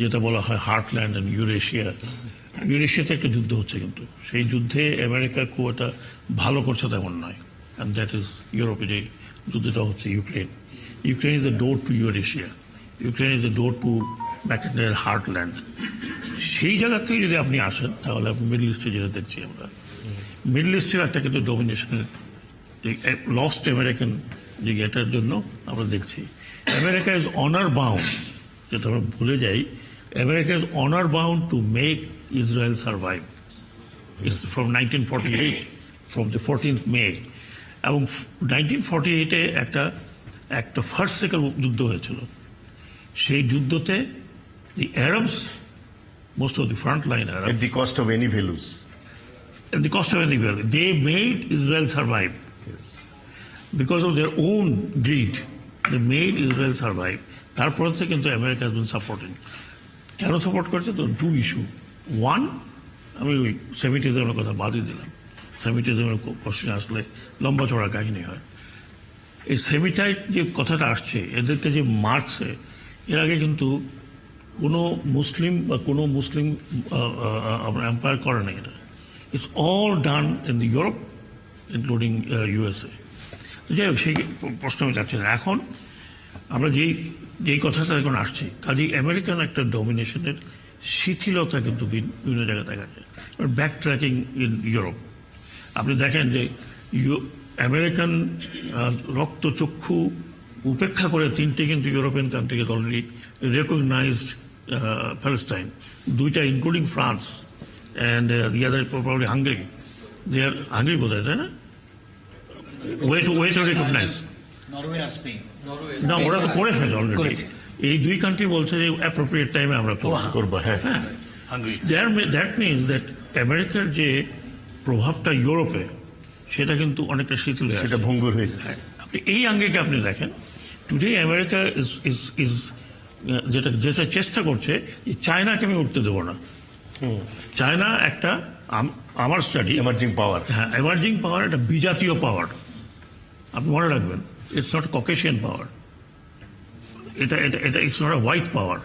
যেটা বলা হয় হার্টল্যান্ড অ্যান্ড ইউরেশিয়া, ইউরেশিয়াতে একটা যুদ্ধ হচ্ছে, কিন্তু সেই যুদ্ধে আমেরিকা খুব একটা ভালো করছে তেমন নয়, অ্যান্ড দ্যাট ইজ ইউরোপে যে যুদ্ধটা হচ্ছে Ukraine. Ukraine is the door to Eurasia, Ukraine is the door to Mackinder heartland. সেই জায়গা থেকে যদি আপনি আসেন, তাহলে আপনি মিডল ইস্টে যেটা দেখছি আমরা, মিডল ইস্টের একটা কিন্তু ডমিনেশনের লস্ট আমেরিকান যে এটার জন্য আমরা দেখছি। আমেরিকা ইজ অনার বাউন্ড, যেটা আমরা ভুলে যাই, America is honour bound to make Israel survive. From 1948, from the 14th May, এবং 1948-এ একটা ফার্স্ট সেকেন্ড যুদ্ধ হয়েছিল। সেই যুদ্ধতে দি Arabs, most of the frontline Arabs, At the cost of any values. at the cost of any value, they made Israel survive. Yes. Because of their own greed, they made Israel survive. তারপর থেকে কিন্তু America has been supporting. কেন support করছে? তো to issue. One, আমি ওই সেমিটিজমের কথা বাদই দিলাম, সেমিটিজমের কোশ্চেন আসলে লম্বা চড়া কাহিনী হয়। এই সেমিটাইট যে কথাটা আসছে, এদেরকে যে মারছে, এর আগে কিন্তু কোনো মুসলিম বা কোনো মুসলিম এম্পায়ার করে না এটা। It's all done in the Europe, including USA. যাই হোক, সেই প্রশ্ন আমি যাচ্ছি না। এখন আমরা যেই কথাটা এখন আসছি, কাজেই আমেরিকান একটা ডমিনেশনের শিথিলতা কিন্তু বিভিন্ন জায়গায় দেখা যায়। ব্যাক ট্র্যাকিং ইন ইউরোপ, আপনি দেখেন যে আমেরিকান রক্তচক্ষু উপেক্ষা করে তিনটে কিন্তু ইউরোপিয়ান কান্ট্রিকে অলরেডি রেকগনাইজড প্যালেস্টাইন, দুইটা including France and the other probably Hungary. They are Hungary বোধ হয়, তাই না? ওয়ে টু রেকগনাইজ না, ওরা তো করে ফেলে অলরেডি। এই দুই কান্ট্রি বলছে যে অ্যাপ্রোপ্রিয়েট টাইমে আমরা করবো। হ্যাঁ, দ্যাট মিনস দ্যাট আমেরিকার যে প্রভাবটা ইউরোপে, সেটা কিন্তু অনেকটা শিথিল হয়ে সেটা ভঙ্গুর হয়ে যায়। আপনি এই আঙ্গিকে আপনি দেখেন, টুডে আমেরিকা ইজ যেটা যেটা চেষ্টা করছে যে চায়নাকে আমি উঠতে দেবো না। চায়না একটা আমার স্টাডি এমার্জিং পাওয়ার। হ্যাঁ, এমার্জিং পাওয়ার একটা বিজাতীয় পাওয়ার। আপনি মনে রাখবেন, ইটস নট ককেশিয়ান পাওয়ার, এটা এটা এটা it's not a white power.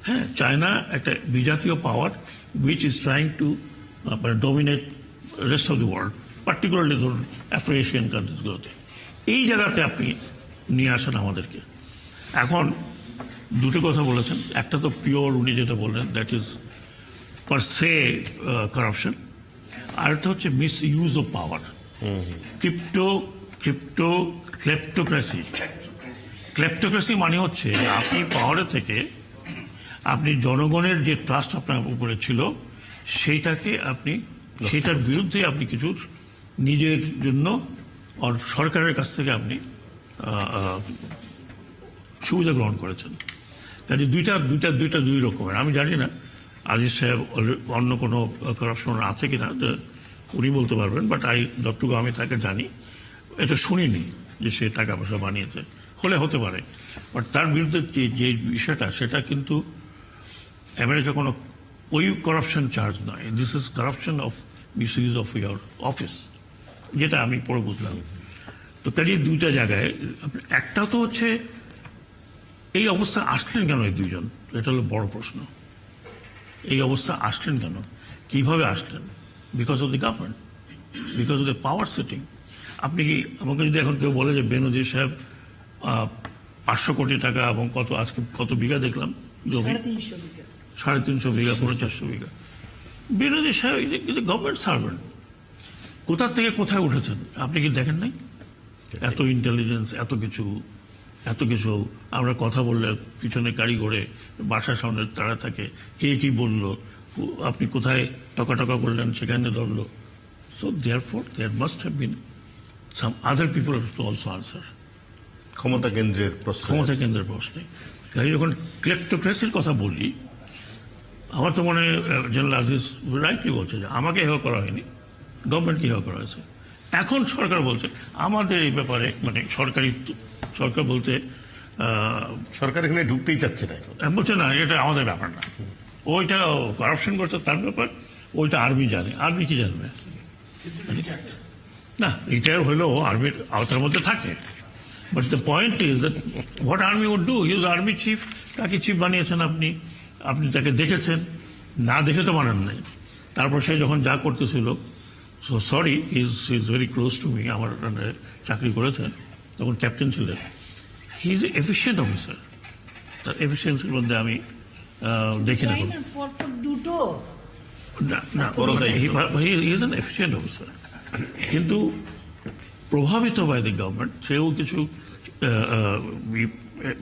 হ্যাঁ, চায়না একটা বিজাতীয় power which is trying to dominate rest of the world, particularly ধরুন আফ্রিকান কান্ট্রিজগুলোতে। এই জায়গাতে আপনি নিয়ে আসেন আমাদেরকে। এখন দুটো কথা বলেছেন, একটা তো পিওর উনি যেটা বললেন that is per say corruption, আরেকটা হচ্ছে miss use of power, kleptocracy মানে হচ্ছে আপনি পাওয়ারে থেকে আপনি জনগণের যে ট্রাস্ট আপনার উপরে ছিল সেইটাকে আপনি সেটার বিরুদ্ধে আপনি কিছু নিজের জন্য আর সরকারের কাছ থেকে আপনি সুবিধা গ্রহণ করেছেন। কাজে দুই রকমের। আমি জানি না আজিজ সাহেব অন্য কোনো করাপশন আছে কিনা, উনি বলতে পারবেন, বাট যতটুকু আমি তাকে জানি, এটা শুনিনি যে সে টাকা পয়সা বানিয়েছে, হলে হতে পারে, বাট তার বিরুদ্ধে যে বিষয়টা সেটা কিন্তু আমেরিকা কোনো ওই করাপশন চার্জ নয়। This is corruption of miss use of year office, যেটা আমি পরে বুঝলাম। তো কাজে দুইটা জায়গায়, একটা তো হচ্ছে এই অবস্থা আসলেন কেন এই দুইজন, এটা হলো বড় প্রশ্ন। এই অবস্থা আসলেন কেন, কিভাবে আসলেন? Because of the government, because of the power setting. আপনি কি আমাকে যদি এখন কেউ বলে যে বেনজির সাহেব 500 কোটি টাকা এবং আজকে কত বিঘা দেখলাম জমি, 350 বিঘা, 450 বিঘা, বেনজির সাহেব গভর্নমেন্ট সার্ভেন্ট, কোথা থেকে কোথায় উঠেছেন আপনি কি দেখেন নাই? এত ইন্টেলিজেন্স, এত কিছু আমরা কথা বললে পিছনে গাড়ি ঘোড়ে বাসার সামনে তারা থাকে, কে কি বললো, আপনি কোথায় টকা করলেন সেখানে ধরলো। So therefore there must have been some other people to also answer. ক্ষমতা কেন্দ্রের প্রশ্নে যখন ক্লেপ্টোক্রেসির কথা বলি, আমার তো মনে হয় জেনারেল আজিজ রাইটলি বলছে যে আমাকে হেয় করা হয়নি, গভর্নমেন্টকে হেয় করা হয়েছে। এখন সরকার বলছে আমাদের এই ব্যাপারে, মানে সরকার বলতে সরকার এখানে ঢুকতেই চাচ্ছে না, বলছে না এটা আমাদের ব্যাপার না, ওইটা করাপশন করছে তার ব্যাপার, ওইটা আর্মি জানে। আর্মি কি জানবে? না, রিটায়ার হলেও আর্মির আওতার মধ্যে থাকে। But the point is that what army would do, is army chief, তাকে চিফ বানিয়েছেন আপনি তাকে দেখেছেন, না দেখে তো মানেন নাই। তারপর সে যখন যা করতেছিল, so sorry, is very close to me, আমার চাকরি করেছেন, তখন ক্যাপ্টেন ছিলেন। হি ইজ এফিসিয়েন্ট অফিসার, তার এফিসিয়েন্সির মধ্যে আমি দেখি না দুটো না, he is an efficient officer, কিন্তু প্রভাবিত বাই দ্য গভর্নমেন্ট, সেও কিছু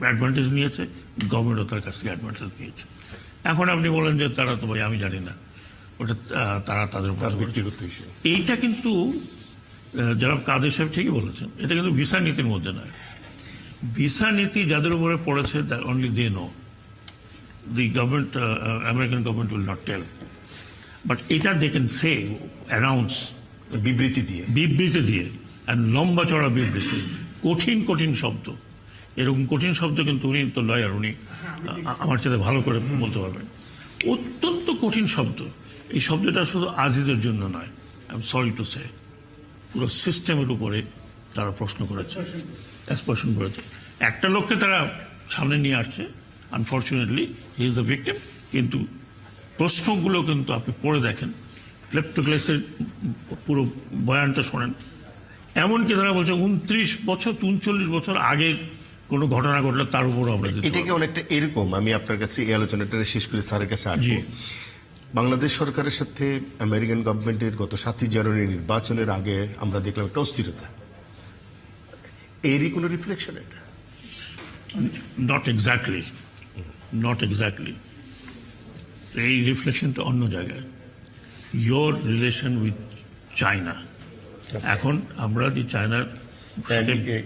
অ্যাডভান্টেজ নিয়েছে, গভর্নমেন্টও তার কাছ থেকে অ্যাডভান্টেজ নিয়েছে। এখন আপনি বলেন যে তারা তো ভাই আমি জানি না, ওটা তারা তাদের ব্যক্তিগত ইস্যু। এইটা কিন্তু যারা কাদের সাহেব ঠিকই বলেছেন, এটা কিন্তু ভিসা নীতির মধ্যে নয়। ভিসা নীতি যাদের উপরে পড়েছে only they know, the government, American government will not tell, but এটা দে ক্যান সে অ্যানাউন্স, বিবৃতি দিয়ে, আর লম্বা চড়া বিবৃতি, কঠিন শব্দ, এরকম কঠিন শব্দ কিন্তু উনি তো লয়ার, উনি আমার সাথে ভালো করে বলতে পারবেন। অত্যন্ত কঠিন শব্দ। এই শব্দটা শুধু আজিজের জন্য নয়, I am sorry to say, পুরো সিস্টেমের উপরে তারা প্রশ্ন করেছে, এক্সপ্রেশন করেছে। একটা লোককে তারা সামনে নিয়ে আসছে, unfortunately he is the victim, কিন্তু প্রশ্নগুলো কিন্তু আপনি পড়ে দেখেন, ক্লেপ্টোক্রেসির পুরো বয়ানটা শোনেন। এমনকি তারা বলছে 39 বছর আগের কোনো ঘটনা ঘটলে তার উপরও আমরা এটাকে অনেকটা এরকম। আমি আপনার কাছে এই আলোচনাটা শেষ করে স্যারের কাছে আসবো। বাংলাদেশ সরকারের সাথে আমেরিকান গভর্নমেন্টের গত 7 জানুয়ারি নির্বাচনের আগে আমরা দেখলাম একটা অস্থিরতা, এরই কোনো রিফ্লেকশন এটা? Not exactly. এই রিফ্লেকশনটা অন্য জায়গায়। ইয়োর রিলেশন উইথ চায়না, এখন আমরা যে চায়নার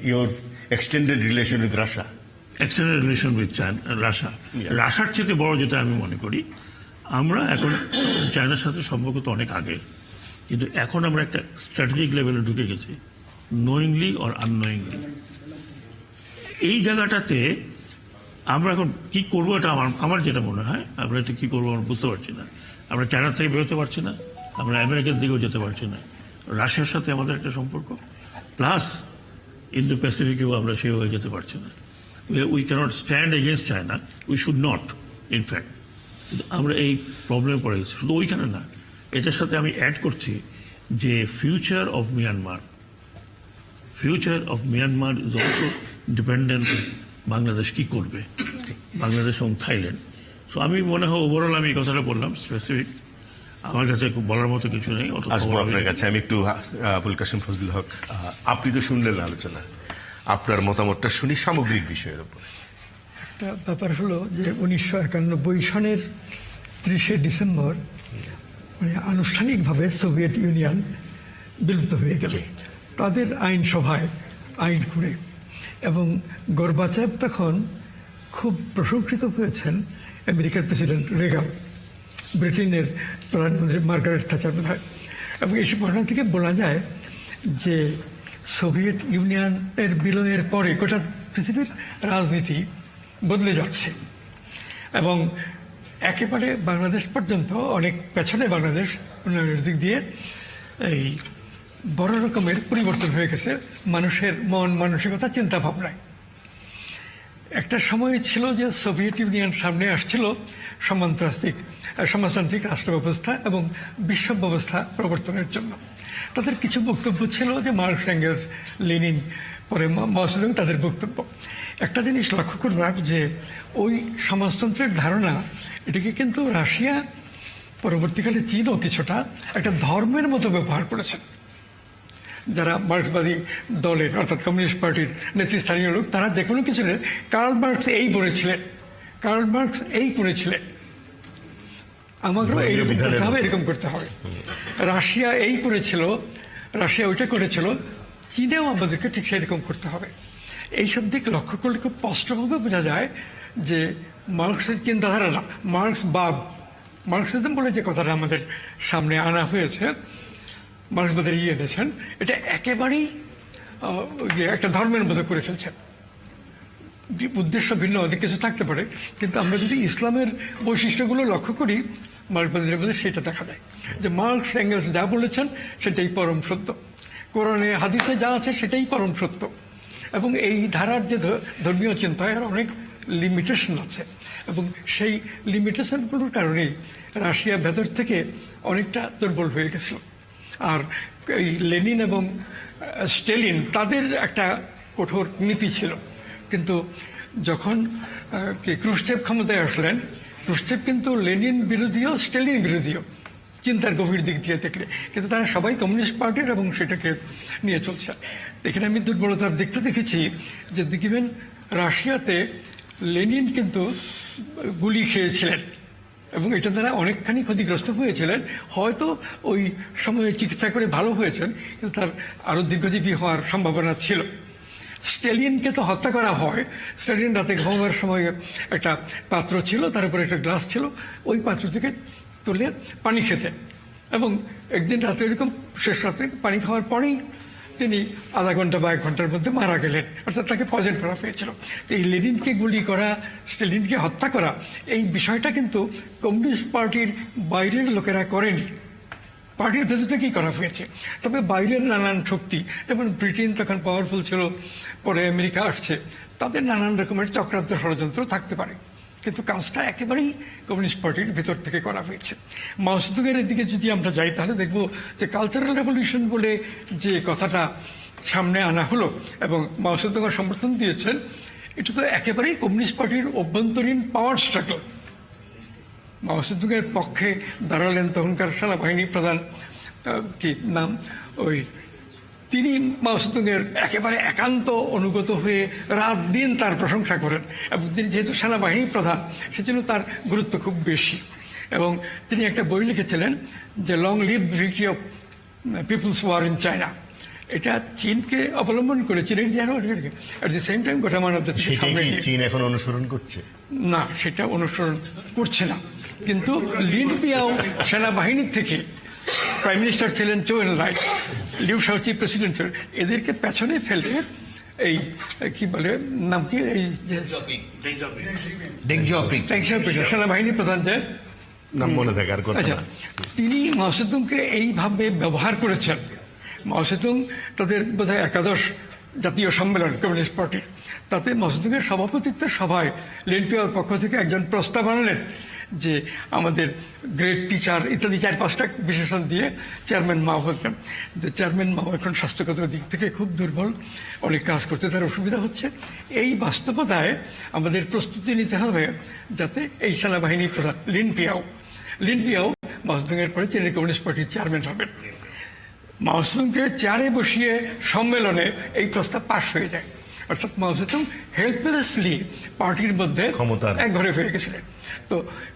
your extended relation with Russia, রাশিয়ার চেয়ে বড় যেটা আমি মনে করি, আমরা এখন চায়নার সাথে সম্পর্ক তো অনেক আগের, কিন্তু এখন আমরা একটা স্ট্র্যাটেজিক লেভেলে ঢুকে গেছি, নোয়িংলি অর আননোয়িংলি। এই জায়গাটাতে আমরা এখন কি করবো, এটা আমার যেটা মনে হয়, আমরা এটা কি করবো আমরা বুঝতে পারছি না। আমরা চায়না থেকে বেরোতে পারছি না, আমরা আমেরিকার দিকেও যেতে পারছি না। রাশিয়ার সাথে আমাদের একটা সম্পর্ক, প্লাস ইন্দো প্যাসিফিকেও আমরা সেভাবে যেতে পারছি না। We can't stand against China, we should not in fact. কিন্তু আমরা এই প্রবলেমে পড়ে গেছি। শুধু ওইখানে না, এটার সাথে আমি অ্যাড করছি যে future of Myanmar is also dependent Bangladesh কি করবে, বাংলাদেশ এবং থাইল্যান্ড। সো আমি মনে হয় ওভারঅল আমি এই কথাটা বললাম, স্পেসিফিক আমার কাছে বলার মতো কিছু নেই। আসবো আপনার কাছে। আমি একটু আবুল কাশেম ফজলুল হক, আপনি তো শুনলেন আলোচনা, আপনার মতামতটা শুনি সামগ্রিক বিষয়ের উপর। একটা ব্যাপার হলো যে 1991 সনের 30শে ডিসেম্বর মানে আনুষ্ঠানিকভাবে সোভিয়েত ইউনিয়ন বিলুপ্ত হয়ে গেল তাদের আইনসভায় আইন করে, এবং গর্বাচেভ তখন খুব প্রশংসিত হয়েছেন আমেরিকার প্রেসিডেন্ট রেগান, ব্রিটেনের প্রধানমন্ত্রী মার্গারেট থাচার বোধহয়। এবং এইসব ঘটনা থেকে বলা যায় যে সোভিয়েত ইউনিয়নের বিলয়ের পরে গোটা পৃথিবীর রাজনীতি বদলে যাচ্ছে, এবং একেবারে বাংলাদেশ পর্যন্ত অনেক পেছনে বাংলাদেশ উন্নয়নের দিক দিয়ে এই বড় রকমের পরিবর্তন হয়ে গেছে মানুষের মন মানসিকতা চিন্তা ভাবনায়। একটা সময় ছিল যে সোভিয়েত ইউনিয়ন সামনে আসছিল সমাজতান্ত্রিক রাষ্ট্র ব্যবস্থা এবং বিশ্ব ব্যবস্থা প্রবর্তনের জন্য। তাদের কিছু বক্তব্য ছিল যে মার্কস এঙ্গেলস লেনিন পরে মাও সেতুং তাদের বক্তব্য। একটা জিনিস লক্ষ্য করলাম যে ওই সমাজতন্ত্রের ধারণা এটাকে কিন্তু রাশিয়া, পরবর্তীকালে চীনও কিছুটা একটা ধর্মের মতো ব্যবহার করেছেন। যারা মার্ক্সবাদী দলের অর্থাৎ কমিউনিস্ট পার্টির নেতৃস্থানীয় লোক, তারা যে কোনো কিছু নেই, কার্ল মার্কস এই করেছিলেন, আমাকেও এইরকম করতে হবে, এরকম করতে হবে। রাশিয়া এই করেছিল, রাশিয়া ওইটা করেছিল, চীনেও আমাদেরকে ঠিক সেরকম করতে হবে। এইসব দিক লক্ষ্য করলে খুব স্পষ্টভাবে বোঝা যায় যে মার্কসের চিন্তাধারা না, মার্কসিজম বলে যে কথাটা আমাদের সামনে আনা হয়েছে, মার্ক্সবাদের এনেছেন, এটা একেবারেই একটা ধর্মের মতো করে ফেলছেন। উদ্দেশ্য ভিন্ন অনেক কিছু থাকতে পারে, কিন্তু আমরা যদি ইসলামের বৈশিষ্ট্যগুলো লক্ষ্য করি মার্ক্সবাদের মধ্যে সেটা দেখা যায় যে মার্কস এঙ্গেলস যা বলেছেন সেটাই পরম সত্য, কোরআনে হাদিসে যা আছে সেটাই পরম সত্য। এবং এই ধারার যে ধর্মীয় চিন্তায় অনেক লিমিটেশন আছে, এবং সেই লিমিটেশনগুলোর কারণেই রাশিয়া ভেতর থেকে অনেকটা দুর্বল হয়ে গেছিল। আর এই লেনিন এবং স্টেলিন তাদের একটা কঠোর নীতি ছিল, কিন্তু যখন ক্রুশ্চেভ ক্ষমতায় আসলেন, ক্রুশ্চেভ কিন্তু লেনিন বিরোধীও স্টেলিন বিরোধীও চিন্তার গভীর দিক দিয়ে দেখলে, কিন্তু তারা সবাই কমিউনিস্ট পার্টির এবং সেটাকে নিয়ে চলছে। এখানে আমি দুর্বলতার দিকটা দেখেছি যে দেখবেন রাশিয়াতে লেনিন কিন্তু গুলি খেয়েছিলেন এবং এটা দ্বারা অনেকখানি ক্ষতিগ্রস্ত হয়েছিলেন। হয়তো ওই সময়ে চিকিৎসা করে ভালো হয়েছেন, কিন্তু তার আরও দীর্ঘজীবী হওয়ার সম্ভাবনা ছিল। স্টেলিনকে তো হত্যা করা হয়। স্টেলিন রাতে ঘুমাবার সময় একটা পাত্র ছিল, তার উপরে একটা গ্লাস ছিল, ওই পাত্র থেকে তুলে পানি খেতেন, এবং একদিন রাত্রে এরকম শেষ রাত্রে পানি খাওয়ার পরেই তিনি আধা ঘন্টা বা 1 ঘন্টার মধ্যে মারা গেলেন, অর্থাৎ তাকে পয়জন করা হয়েছিল। তো এই লেনিনকে গুলি করা, স্টেলিনকে হত্যা করা, এই বিষয়টা কিন্তু কমিউনিস্ট পার্টির বাইরের লোকেরা করেনি, পার্টির ভেতর থেকেই করা হয়েছে। তবে বাইরের নানান শক্তি, যেমন ব্রিটেন তখন পাওয়ারফুল ছিল, পরে আমেরিকা আসছে, তাদের নানান রকমের চক্রান্ত ষড়যন্ত্র থাকতে পারে, কিন্তু কাজটা একেবারেই কমিউনিস্ট পার্টির ভেতর থেকে করা হয়েছে। মাও সেতুংয়ের দিকে যদি আমরা যাই তাহলে দেখব যে কালচারাল রেভলিউশন বলে যে কথাটা সামনে আনা হলো এবং মাও সেতুংয়ের সমর্থন দিয়েছেন, এটা তো একেবারেই কমিউনিস্ট পার্টির অভ্যন্তরীণ পাওয়ার স্ট্রাগল। মাও সেতুংয়ের পক্ষে দাঁড়ালেন তখনকার সেনাবাহিনী প্রধান, কি নাম, ওই তিনি মাও সেতুংয়ের একেবারে একান্ত অনুগত হয়ে রাত দিন তার প্রশংসা করেন, এবং তিনি যেহেতু সেনাবাহিনী প্রধান সেজন্য তার গুরুত্ব খুব বেশি। এবং তিনি একটা বই লিখেছিলেন যে long live victory of people's war in China. এটা চীনকে অবলম্বন করে, চীনের যেন অ্যাট দি সেম টাইম গোটা মানব জাতিকে সামনে নিয়ে। চীন এখন অনুসরণ করছে না, সেটা অনুসরণ করছে না, কিন্তু লিন পিয়াও সেনাবাহিনীর থেকে, প্রাইম মিনিস্টার ছিলেন চৌ এন লাই, লিউ শাও চিফ প্রেসিডেন্ট ছিলেন, এদেরকে পেছনে ফেলে এই কি বলে নাম কি, এই যে ডেং জিয়াওপিং সেনাবাহিনী প্রধান যে, নাম মনে থাকে আর কথা আচ্ছা, না। তিনি মাও সেতুংকে এইভাবে ব্যবহার করেছেন। মাও সেতুং তাদের বোধহয় 11শ জাতীয় সম্মেলন কমিউনিস্ট পার্টির, তাতে মাও সেতুংয়ের সভাপতিত্বের সভায় লিন পিয়াওর পক্ষ থেকে একজন প্রস্তাব আনলেন যে আমাদের গ্রেট টিচার ইত্যাদি 4-5টা বিশেষণ দিয়ে চেয়ারম্যান মাও হতেন। চেয়ারম্যান মাও এখন স্বাস্থ্যগত দিক থেকে খুব দুর্বল, অনেক কাজ করতে তার অসুবিধা হচ্ছে। এই বাস্তবতায় আমাদের প্রস্তুতি নিতে হবে যাতে এই সেনাবাহিনী প্রধান লিন পিয়াও মাও সেতুংয়ের পরে চীনের কমিউনিস্ট পার্টির চেয়ারম্যান হবেন। মাও সেতুংকে চেয়ারে বসিয়ে সম্মেলনে এই প্রস্তাব পাশ হয়ে যায়, অর্থাৎ মাও সেতুং হেল্পলেসলি পার্টির মধ্যে ক্ষমতার একঘরে হয়ে গেছিলেন। তো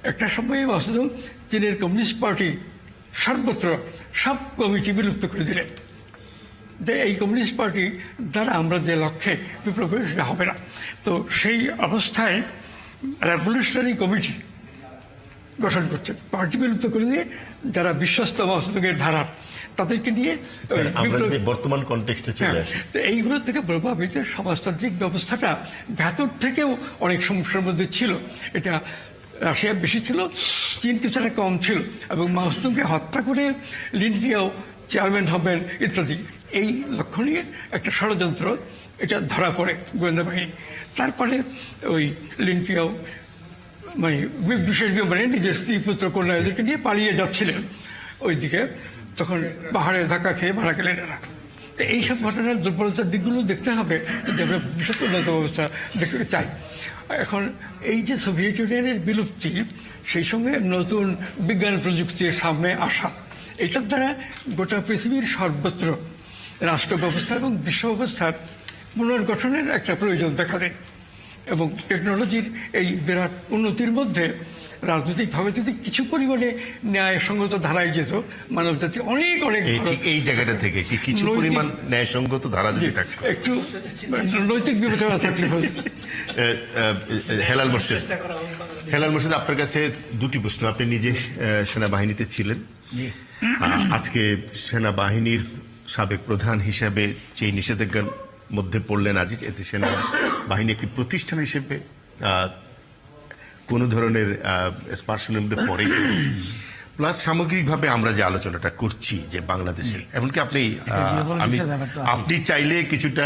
একটা সময়ে মাও সেতুং চীনের কমিউনিস্ট পার্টি সর্বত্র সব কমিটি বিলুপ্ত করে দিলেন, যে এই কমিউনিস্ট পার্টি দ্বারা আমরা যে লক্ষ্যে বিপ্লব করি সেটা হবে না। তো সেই অবস্থায় রেভলিউশনারি কমিটি গঠন করছেন, পার্টি বিলুপ্ত করে দিয়ে যারা বিশ্বস্ত মাও সেতুংয়ের ধারা তাদেরকে নিয়ে স্যার, আমরা যদি বর্তমান কনটেক্সটে চলে আসি, তো এইগুলো থেকে প্রভাবিত সমাজতান্ত্রিক ব্যবস্থাটা ভেতর থেকেও অনেক সমস্যার মধ্যে ছিল। এটা রাশিয়া বেশি ছিল, চীন কিছুটা কম ছিল, এবং মাও সেতুংকে হত্যা করে লিন পিয়াও চেয়ারম্যান হবেন ইত্যাদি এই লক্ষ্য নিয়ে একটা ষড়যন্ত্র এটা ধরা পড়ে গোয়েন্দা বাহিনী। তারপরে ওই লিন পিয়াও মানে বিশেষ বিমানে নিজের স্ত্রী পুত্র কন্যা এদেরকে নিয়ে পালিয়ে যাচ্ছিলেন ওইদিকে, তখন পাহাড়ে ধাক্কা খেয়ে মারা গেলেন এরা। এইসব ঘটনার দুর্বলতার দিকগুলো দেখতে হবে যদি আমরা ভবিষ্যৎ উন্নত ব্যবস্থা দেখতে চাই। এখন এই যে সোভিয়েত ইউনিয়নের বিলুপ্তি, সেই সঙ্গে নতুন বিজ্ঞান প্রযুক্তির সামনে আসা, এটার দ্বারা গোটা পৃথিবীর সর্বত্র রাষ্ট্র ব্যবস্থা এবং বিশ্ব ব্যবস্থার পুনর্গঠনের একটা প্রয়োজন দেখা দেয়। এবং টেকনোলজির এই বিরাট উন্নতির মধ্যে রাজনৈতিকভাবে যদি কিছু পরিমাণে ন্যায়সঙ্গত ধারায় যেত, মানবজাতি অনেক অনেক ঠিক এই জায়গাটা থেকে কি কিছু পরিমাণ ন্যায়সঙ্গত ধারা যদি থাকে, একটু নৈতিক বিবেচনা থাকলে হেলাল মোর্শেদ, আপনার কাছে দুটি প্রশ্ন। আপনি নিজে সেনাবাহিনীতে ছিলেন, আজকে সেনাবাহিনীর সাবেক প্রধান হিসাবে যে নিষেধাজ্ঞার মধ্যে পড়লেন আজিজ, এতে সেনাবাহিনী একটি প্রতিষ্ঠান হিসেবে কোন ধরনের স্পার্শনের মধ্যে পড়ে, প্লাস সামগ্রিকভাবে আমরা যে আলোচনাটা করছি যে বাংলাদেশে, এমনকি আপনি চাইলে কিছুটা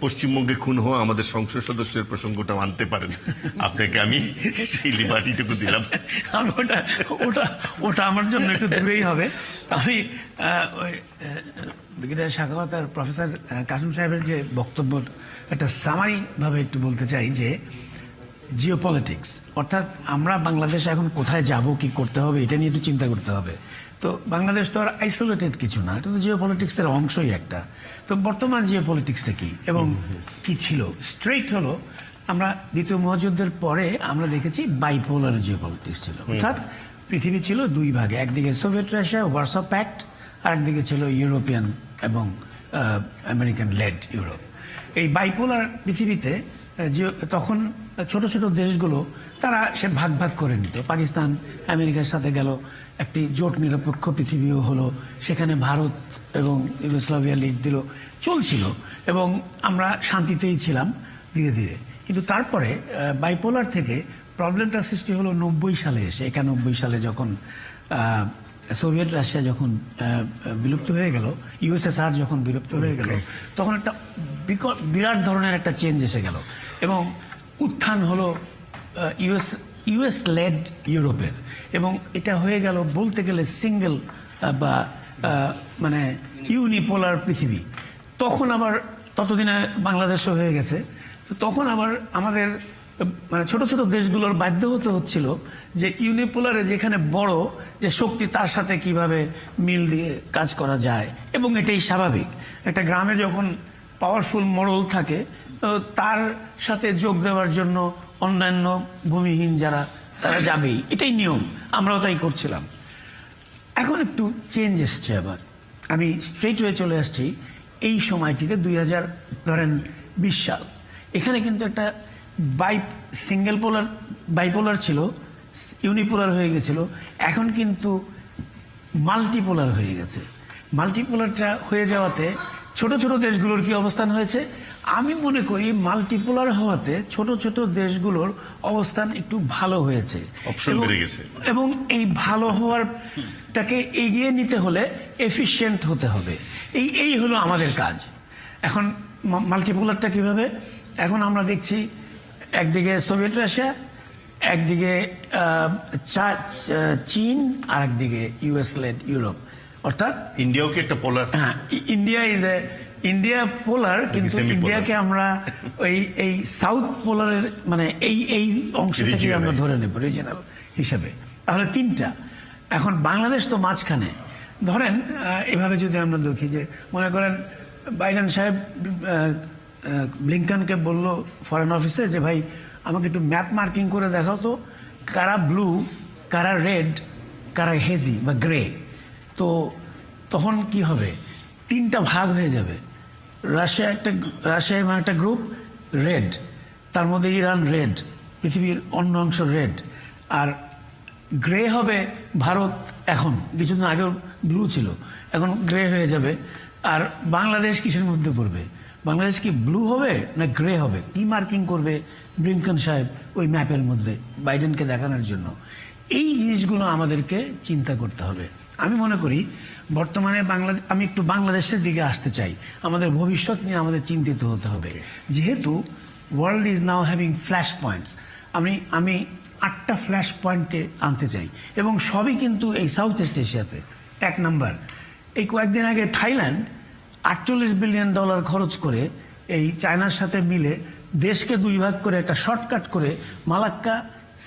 পশ্চিমবঙ্গে খুন হওয়া আমাদের সংসদ সদস্যের প্রসঙ্গটা আনতে পারেন, আপনাকে আমি সেই লিবার্টিটুকু দিলাম। ওটা আমার জন্য একটু দূরেই হবে। আমি ব্রিগেডিয়ার সাখাওয়াত আর প্রফেসর কাসিম সাহেবের যে বক্তব্য একটা সামারি ভাবে একটু বলতে চাই যে জিওপলিটিক্স, অর্থাৎ আমরা বাংলাদেশে এখন কোথায় যাব, কি করতে হবে, এটা নিয়ে একটু চিন্তা করতে হবে। তো বাংলাদেশ তো আর আইসোলেটেড কিছু না, এটা তো জিওপলিটিক্সের অংশই একটা। তো বর্তমান জিওপলিটিক্সটা কি এবং কি ছিল, স্ট্রেইট হলো আমরা দ্বিতীয় মহাযুদ্ধের পরে আমরা দেখেছি বাইপোলার জিওপলিটিক্স ছিল, অর্থাৎ পৃথিবী ছিল দুই ভাগে, একদিকে সোভিয়েত রাশিয়া ওয়ারসো প্যাক্ট, আর একদিকে ছিল ইউরোপিয়ান এবং আমেরিকান লেড ইউরোপ। এই বাইপোলার পৃথিবীতে তখন ছোট ছোট দেশগুলো তারা সে ভাগ ভাগ করে নিত। পাকিস্তান আমেরিকার সাথে গেল, একটি জোট নিরপেক্ষ পৃথিবীও হলো, সেখানে ভারত এবং ইউগোস্লাভিয়া লিড দিল, চলছিল এবং আমরা শান্তিতেই ছিলাম ধীরে ধীরে। কিন্তু তারপরে বাইপোলার থেকে প্রবলেমটা সৃষ্টি হলো 90 সালে এসে। 91 সালে যখন সোভিয়েত রাশিয়া যখন বিলুপ্ত হয়ে গেল, ইউএসএসআর যখন বিলুপ্ত হয়ে গেল, তখন একটা বিরাট ধরনের একটা চেঞ্জ এসে গেল এবং উত্থান হলো ইউএস লেড ইউরোপের, এবং এটা হয়ে গেল বলতে গেলে সিঙ্গেল বা মানে ইউনিপোলার পৃথিবী। তখন আবার ততদিনে বাংলাদেশও হয়ে গেছে, তখন আবার আমাদের মানে ছোট ছোট দেশগুলোর বাধ্য হতে হচ্ছিল যে ইউনিপোলারে যেখানে বড় যে শক্তি তার সাথে কিভাবে মিল দিয়ে কাজ করা যায়, এবং এটাই স্বাভাবিক। একটা গ্রামে যখন পাওয়ারফুল মোড়ল থাকে, তো তার সাথে যোগ দেওয়ার জন্য অন্যান্য ভূমিহীন যারা তারা যাবেই, এটাই নিয়ম, আমরাও তাই করছিলাম। এখন একটু চেঞ্জ এসছে, আবার আমি স্ট্রেট হয়ে চলে আসছি এই সময়টিতে 2020 সাল। এখানে কিন্তু একটা সিঙ্গেল পোলার বাইপোলার ছিল, ইউনিপোলার হয়ে গেছিল, এখন কিন্তু মাল্টিপোলার হয়ে গেছে। মাল্টিপোলারটা হয়ে যাওয়াতে ছোট ছোট দেশগুলোর কি অবস্থান হয়েছে, আমি মনে করি মাল্টিপোলার হওয়াতে ছোট ছোট দেশগুলোর অবস্থান একটু ভালো হয়েছে, অপশন বেড়ে গেছে। এবং এই ভালো হওয়ারটাকে এগিয়ে নিতে হলে এফিশিয়েন্ট হতে হবে। এই হলো আমাদের কাজ। এখন মাল্টিপোলারটা কিভাবে? এখন আমরা দেখছি একদিকে সোভিয়েত রাশিয়া, একদিকে চীন, আর একদিকে ইউএস লেড ইউরোপ, অর্থাৎ ইন্ডিয়াও কি একটা পোলার? হ্যাঁ, ইন্ডিয়া পোলার, কিন্তু semi-polar? ইন্ডিয়াকে আমরা এই সাউথ পোলারের মানে এই অংশটাকে আমরা ধরে নেব রিজিনাল হিসাবে। তাহলে তিনটা। এখন বাংলাদেশ তো মাঝখানে। ধরেন এভাবে যদি আমরা দেখি যে মনে করেন বাইডেন সাহেব ব্লিংকনকে বলল ফরেন অফিসে যে ভাই আমাকে একটু ম্যাপ মার্কিং করে দেখাও তো, কারা ব্লু, কারা রেড, কারা হেজি বা গ্রে। তো তখন কি হবে? তিনটা ভাগ হয়ে যাবে। রাশিয়া এবং একটা গ্রুপ রেড, তার মধ্যে ইরান রেড, পৃথিবীর অন্য অংশ রেড, আর গ্রে হবে ভারত। এখন কিছুদিন আগেও ব্লু ছিল, এখন গ্রে হয়ে যাবে। আর বাংলাদেশ কিসের মধ্যে পড়বে? বাংলাদেশ কি ব্লু হবে না গ্রে হবে? কি মার্কিং করবে ব্লিংকন সাহেব ওই ম্যাপের মধ্যে বাইডেনকে দেখানোর জন্য? এই জিনিসগুলো আমাদেরকে চিন্তা করতে হবে। আমি মনে করি বর্তমানে আমি একটু বাংলাদেশের দিকে আসতে চাই। আমাদের ভবিষ্যৎ নিয়ে আমাদের চিন্তিত হতে হবে, যেহেতু world is now having flash points. আমি 8টা ফ্ল্যাশ পয়েন্টকে আনতে চাই, এবং সবই কিন্তু এই সাউথ ইস্ট এশিয়াতে। 1 নাম্বার, এই কয়েকদিন আগে থাইল্যান্ড $48 বিলিয়ন খরচ করে এই চায়নার সাথে মিলে দেশকে 2 ভাগ করে একটা শর্টকাট করে মালাক্কা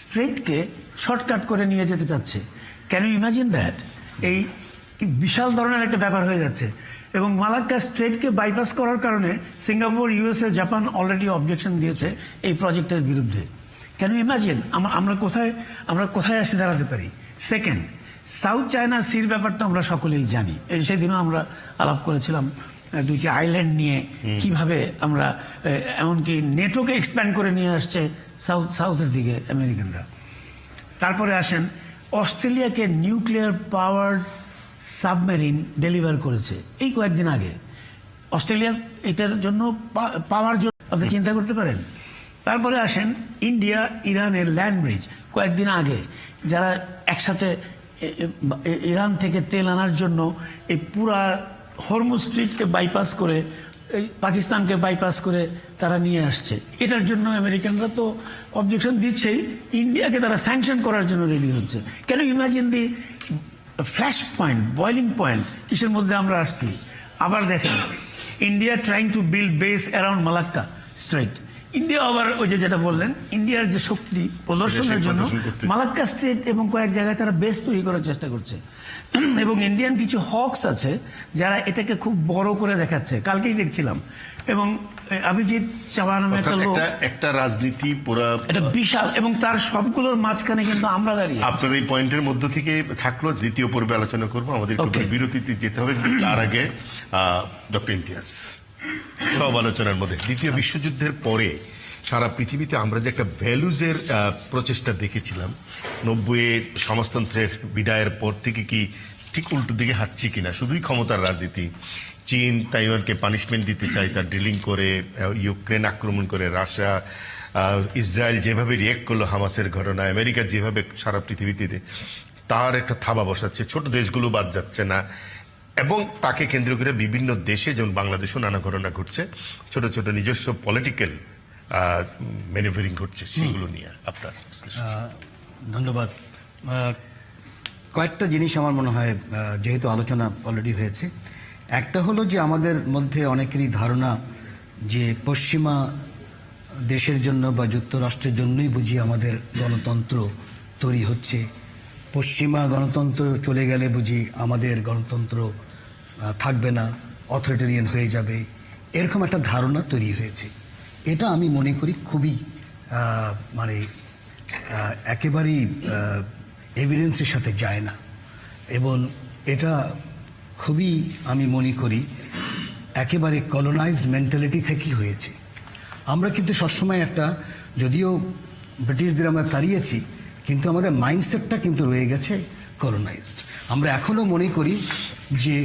স্ট্রেটকে শর্টকাট করে নিয়ে যেতে চাচ্ছে। Can you imagine that? এই বিশাল ধরনের একটা ব্যাপার হয়ে যাচ্ছে। এবং মালাক্কা স্ট্রেটকে বাইপাস করার কারণে Singapore, USA, Japan already objection দিয়েছে এই প্রজেক্টের বিরুদ্ধে। ক্যান ইউ ইমাজিন আমরা কোথায় এসে দাঁড়াতে পারি? সেকেন্ড, সাউথ চায়না সির ব্যাপারটা আমরা সকলেই জানি। সেদিনও আমরা আলাপ করেছিলাম 2টি আইল্যান্ড নিয়ে, কিভাবে আমরা এমনকি নেটোকে এক্সপ্যান্ড করে নিয়ে আসছে সাউথের দিকে আমেরিকানরা। তারপরে আসেন, অস্ট্রেলিয়াকে নিউক্লিয়ার পাওয়ার্ড সাবমেরিন ডেলিভার করেছে এই কয়েকদিন আগে। অস্ট্রেলিয়া এটার জন্য পাওয়ার জন্য আপনি চিন্তা করতে পারেন। তারপরে আসেন ইন্ডিয়া ইরানের ল্যান্ড ব্রিজ কয়েকদিন আগে, যারা একসাথে ইরান থেকে তেল আনার জন্য এই পুরা হরমুজ স্ট্রিটকে বাইপাস করে এই পাকিস্তানকে বাইপাস করে তারা নিয়ে আসছে। এটার জন্য আমেরিকানরা তো অবজেকশন দিচ্ছেই, ইন্ডিয়াকে তারা স্যাংশন করার জন্য রেডি হচ্ছে। কেন ইমাজিন দি ফ্ল্যাশ পয়েন্ট, বয়লিং পয়েন্ট, কিসের মধ্যে আমরা আসছি। আবার দেখেন, India trying to build base around Malacca straight. India আবার ওই যেটা বললেন, ইন্ডিয়ার যে শক্তি প্রদর্শনের জন্য মালাক্কা স্ট্রেট এবং কয়েক জায়গায় তারা বেস তৈরি করার চেষ্টা করছে। এবং ইন্ডিয়ান কিছু হকস আছে যারা এটাকে খুব বড় করে দেখাচ্ছে। কালকেই দেখছিলাম। এবং অভিজিৎ চাওয়া নামে একটা লোক, একটা রাজনীতি পুরা এটা বিশাল, এবং তার সবগুলোর মাঝখানে কিন্তু আমরা দাঁড়িয়ে। আপনার এই পয়েন্টের মধ্য থেকে থাকলো, দ্বিতীয় পর্বে আলোচনা করবো। আমাদের বিরতিতে যেতে হবে। তার আগে ডক্টর ইমতিয়াজ, সব আলোচনার মধ্যে দ্বিতীয় বিশ্বযুদ্ধের পরে সারা পৃথিবীতে আমরা যে একটা ভ্যালুজের প্রচেষ্টা দেখেছিলাম, 90-এ সমাজতন্ত্রের বিদায়ের পর থেকে কি ঠিক উল্টো দিকে হাঁটছি কিনা? শুধুই ক্ষমতার রাজনীতি। চীন তাইওয়ানকে পানিশমেন্ট দিতে চায়, তার ড্রিলিং করে, ইউক্রেন আক্রমণ করে, রাশিয়া, ইসরায়েল যেভাবে রিয়েক্ট করলো হামাসের ঘটনা, আমেরিকা যেভাবে সারা পৃথিবীতে তার একটা থাবা বসাচ্ছে, ছোট দেশগুলো বাদ যাচ্ছে না। এবং তাকে কেন্দ্র করে বিভিন্ন দেশে, যেমন বাংলাদেশেও নানা ঘটনা ঘটছে, ছোট ছোট নিজস্ব পলিটিক্যাল ম্যানুভারিং ঘটছে। সেগুলো নিয়ে আপনার ধন্যবাদ। কয়েকটা জিনিস আমার মনে হয়, যেহেতু আলোচনা অলরেডি হয়েছে, একটা হলো যে আমাদের মধ্যে অনেকেরই ধারণা যে পশ্চিমা দেশের জন্য বা যুক্তরাষ্ট্রের জন্যই বুঝি আমাদের গণতন্ত্র তৈরি হচ্ছে, পশ্চিমা গণতন্ত্র চলে গেলে বুঝি আমাদের গণতন্ত্র থাকবে না, অথরিটেরিয়ান হয়ে যাবে, এরকম একটা ধারণা তৈরি হয়েছে। এটা আমি মনে করি খুবই মানে একেবারেই এভিডেন্সের সাথে যায় না, এবং এটা খুবই আমি মনে করি একেবারে কলোনাইজড মেন্টালিটি থেকেই হয়েছে। আমরা কিন্তু সবসময় একটা, যদিও ব্রিটিশদের আমরা তাড়িয়েছি, কিন্তু আমাদের মাইন্ডসেটটা কিন্তু রয়ে গেছে কলোনাইজড। আমরা এখনও মনে করি যে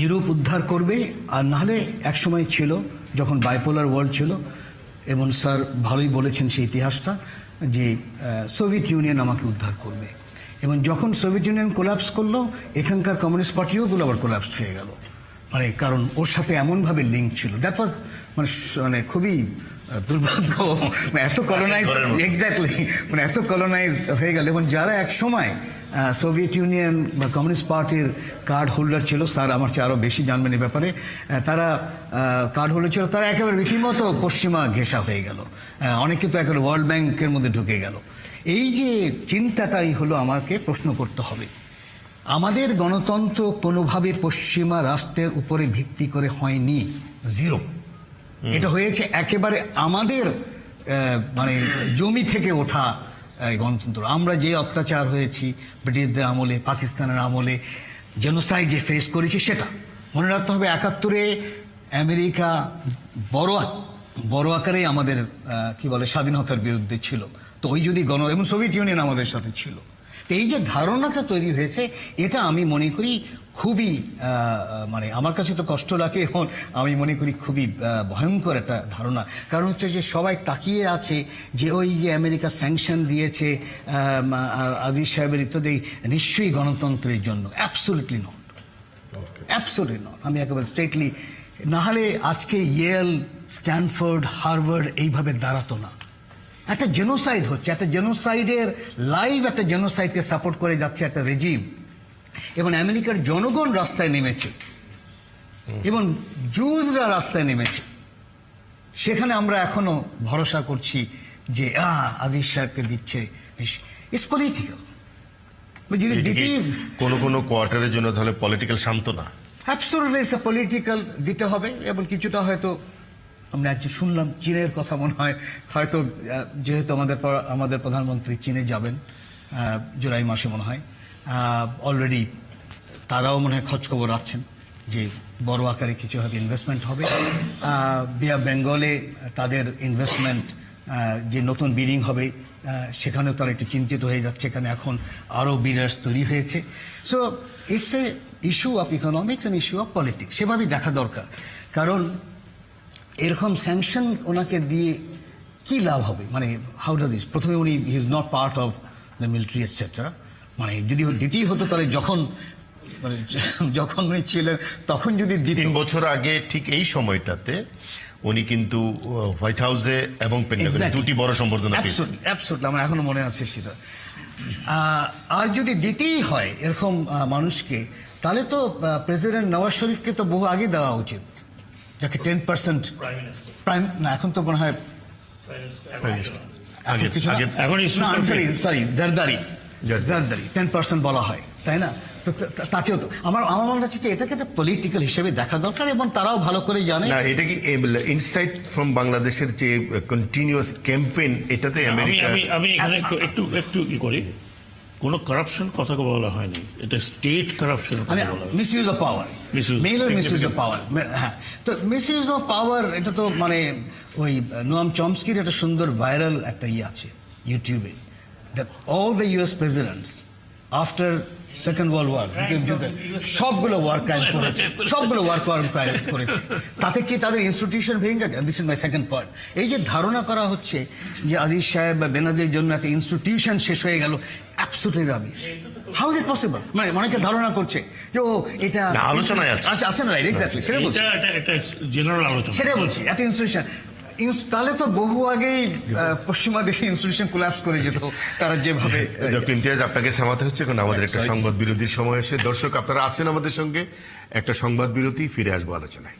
ইউরোপ উদ্ধার করবে, আর নাহলে একসময় ছিল যখন বাইপোলার ওয়ার্ল্ড ছিল, এবং স্যার ভালোই বলেছেন সেই ইতিহাসটা, যে সোভিয়েত ইউনিয়ন আমাকে উদ্ধার করবে। এবং যখন সোভিয়েত ইউনিয়ন কোলাপস করলো, এখানকার কমিউনিস্ট পার্টিওগুলো আবার কোলাপস হয়ে গেল, মানে কারণ ওর সাথে এমনভাবে লিঙ্ক ছিল। দ্যাট ওয়াজ মানে খুবই দুর্ভাগ্য, এত কলোনাইজ, এক্স্যাক্টলি, মানে এত কলোনাইজড হয়ে গেল। এবং যারা এক সময় সোভিয়েত ইউনিয়ন বা কমিউনিস্ট পার্টির কার্ড হোল্ডার ছিল, স্যার আমার চেয়ে আরও বেশি জানবেন এই ব্যাপারে, তারা কার্ড হোল্ডার ছিল, তারা একেবারে রীতিমতো পশ্চিমা ঘেঁষা হয়ে গেল, অনেকে তো একেবারে ওয়ার্ল্ড ব্যাংকের মধ্যে ঢুকে গেল। এই যে চিন্তাটাই হলো আমাকে প্রশ্ন করতে হবে, আমাদের গণতন্ত্র কোনোভাবে পশ্চিমা রাষ্ট্রের উপরে ভিত্তি করে হয়নি, জিরো। এটা হয়েছে একেবারে আমাদের মানে জমি থেকে ওঠা গণতন্ত্র। আমরা যে অত্যাচার হয়েছি ব্রিটিশদের আমলে, পাকিস্তানের আমলে, জেনোসাইড যে ফেস করেছি, সেটা মনে রাখতে হবে। 71-এ আমেরিকা বড় আকারে আমাদের কি বলে স্বাধীনতার বিরুদ্ধে ছিল, তো ওই যদি এবং সোভিয়েত ইউনিয়ন আমাদের সাথে ছিল। তো এই যে ধারণাটা তৈরি হয়েছে, এটা আমি মনে করি খুবই মানে আমার কাছে তো কষ্ট লাগে, এবং আমি মনে করি খুবই ভয়ঙ্কর একটা ধারণা। কারণ হচ্ছে যে সবাই তাকিয়ে আছে যে ওই যে আমেরিকা স্যাংশন দিয়েছে আজিজ সাহেবের ইত্যাদি, নিশ্চয়ই গণতন্ত্রের জন্য। Absolutely not, absolutely not. আমি একেবারে স্ট্রেটলি, নাহলে আজকে ইয়েল, স্ট্যানফোর্ড, হার্ভার্ড এইভাবে দাঁড়াতো না। একটা জেনোসাইড হচ্ছে, একটা জেনোসাইডের লাইভ একটা জেনোসাইডকে সাপোর্ট করে যাচ্ছে একটা রেজিম, এবং আমেরিকার জনগণ রাস্তায় নেমেছে এবং জুজরা রাস্তায় নেমেছে। সেখানে আমরা এখনো ভরসা করছি যে আজিজ সাহেবকে দিচ্ছে। It's political. যদি কোনো কোয়ার্টারের জন্য তাহলে পলিটিক্যাল সান্ত্বনা, অ্যাবসলিউটলি ইটস পলিটিক্যাল দিতে হবে। এবং কিছুটা হয়তো আমরা একটু শুনলাম চীনের কথা, মনে হয় হয়তো যেহেতু আমাদের প্রধানমন্ত্রী চীনে যাবেন জুলাই মাসে, মনে হয় অলরেডি তারাও মনে হয় খোঁজখবর রাখছেন যে বড় আকারে কিছু হয়তো ইনভেস্টমেন্ট হবে। বিয়া বেঙ্গলে তাদের ইনভেস্টমেন্ট যে নতুন বিল্ডিং হবে, সেখানেও তারা একটু চিন্তিত হয়ে যাচ্ছে, এখানে এখন আরও বিডার্স তৈরি হয়েছে। So it's a issue of economics and issue of politics, সেভাবেই দেখা দরকার। কারণ এরকম স্যাংশন ওনাকে দিয়ে কি লাভ হবে, মানে হাউ ডাজ দিস, প্রথমে উনি he is not part of the military etcetera, মানে যদি দিতেই হতো তাহলে যখন উনি ছিলেন তখন যদি 3 বছর আগে ঠিক এই সময়টাতে উনি কিন্তু হোয়াইট হাউসে এবং পেন্টাগনে দুটি বড় সম্বর্ধনা পেয়েছেন। অ্যাবসলিউটলি, আমার এখনো মনে আছে সেটা। আর যদি দিতেই হয় এরকম মানুষকে, তাহলে তো প্রেসিডেন্ট নওয়াজ শরীফকে তো বহু আগে দেওয়া উচিত, যাকে 10% প্রাইম, না এখন তো মনে হয় জারদারি 10% বলা হয়, তাই না? তো তাকেও তো আমার মনে হচ্ছে যে এটাকে একটা পলিটিক্যাল হিসেবে দেখা দরকার, এবং তারাও ভালো করে জানে। না, এটা কি ইনসাইট ফ্রম বাংলাদেশের যে কন্টিনিউয়াস ক্যাম্পেইন, এটাতে আমেরিকা, আমি এখানে একটু কি করি, কোনো কারাপশন কথা বলা হয়নি, এটা স্টেট কারাপশন কথা বলা হয়। Misuse of power, main misuse of power. হ্যাঁ, তো মিসইউজ অফ পাওয়ার, এটা তো মানে ওই নোয়াম চমস্কির একটা সুন্দর ভাইরাল একটা আছে ইউটিউবে, that all the US presidents after second world war সবগুলো ওয়ার ক্রাইম করেছে। তাতে কি তাদের ইনস্টিটিউশন ভেঙে গেছে? This is my second point. এই যে ধারণা করা হচ্ছে যে আজিজ সাহেব বা বেনাজির জন্য একটা ইনস্টিটিউশন শেষ হয়ে গেল, absolutely rubbish. How is it possible? মানে অনেকে ধারণা করছে যে ও এটা আলোচনায় আছে। আচ্ছা, আছে না, রাইট, এক্স্যাক্টলি, সেটা বলছি, সেটা বলছি, একটা ইনস্টিটিউশন। তাহলে তো বহু আগেই পশ্চিমা দেশে ইনস্টিটিউশন কোলাপস করে যেত, তারা যেভাবে। ডক্টর ইমতিয়াজ, আপনাকে থামাতে হচ্ছে, কারণ আমাদের একটা সংবাদ বিরতির সময় এসে। দর্শক, আপনারা আছেন আমাদের সঙ্গে, একটা সংবাদ বিরতি, ফিরে আসবো আলোচনায়।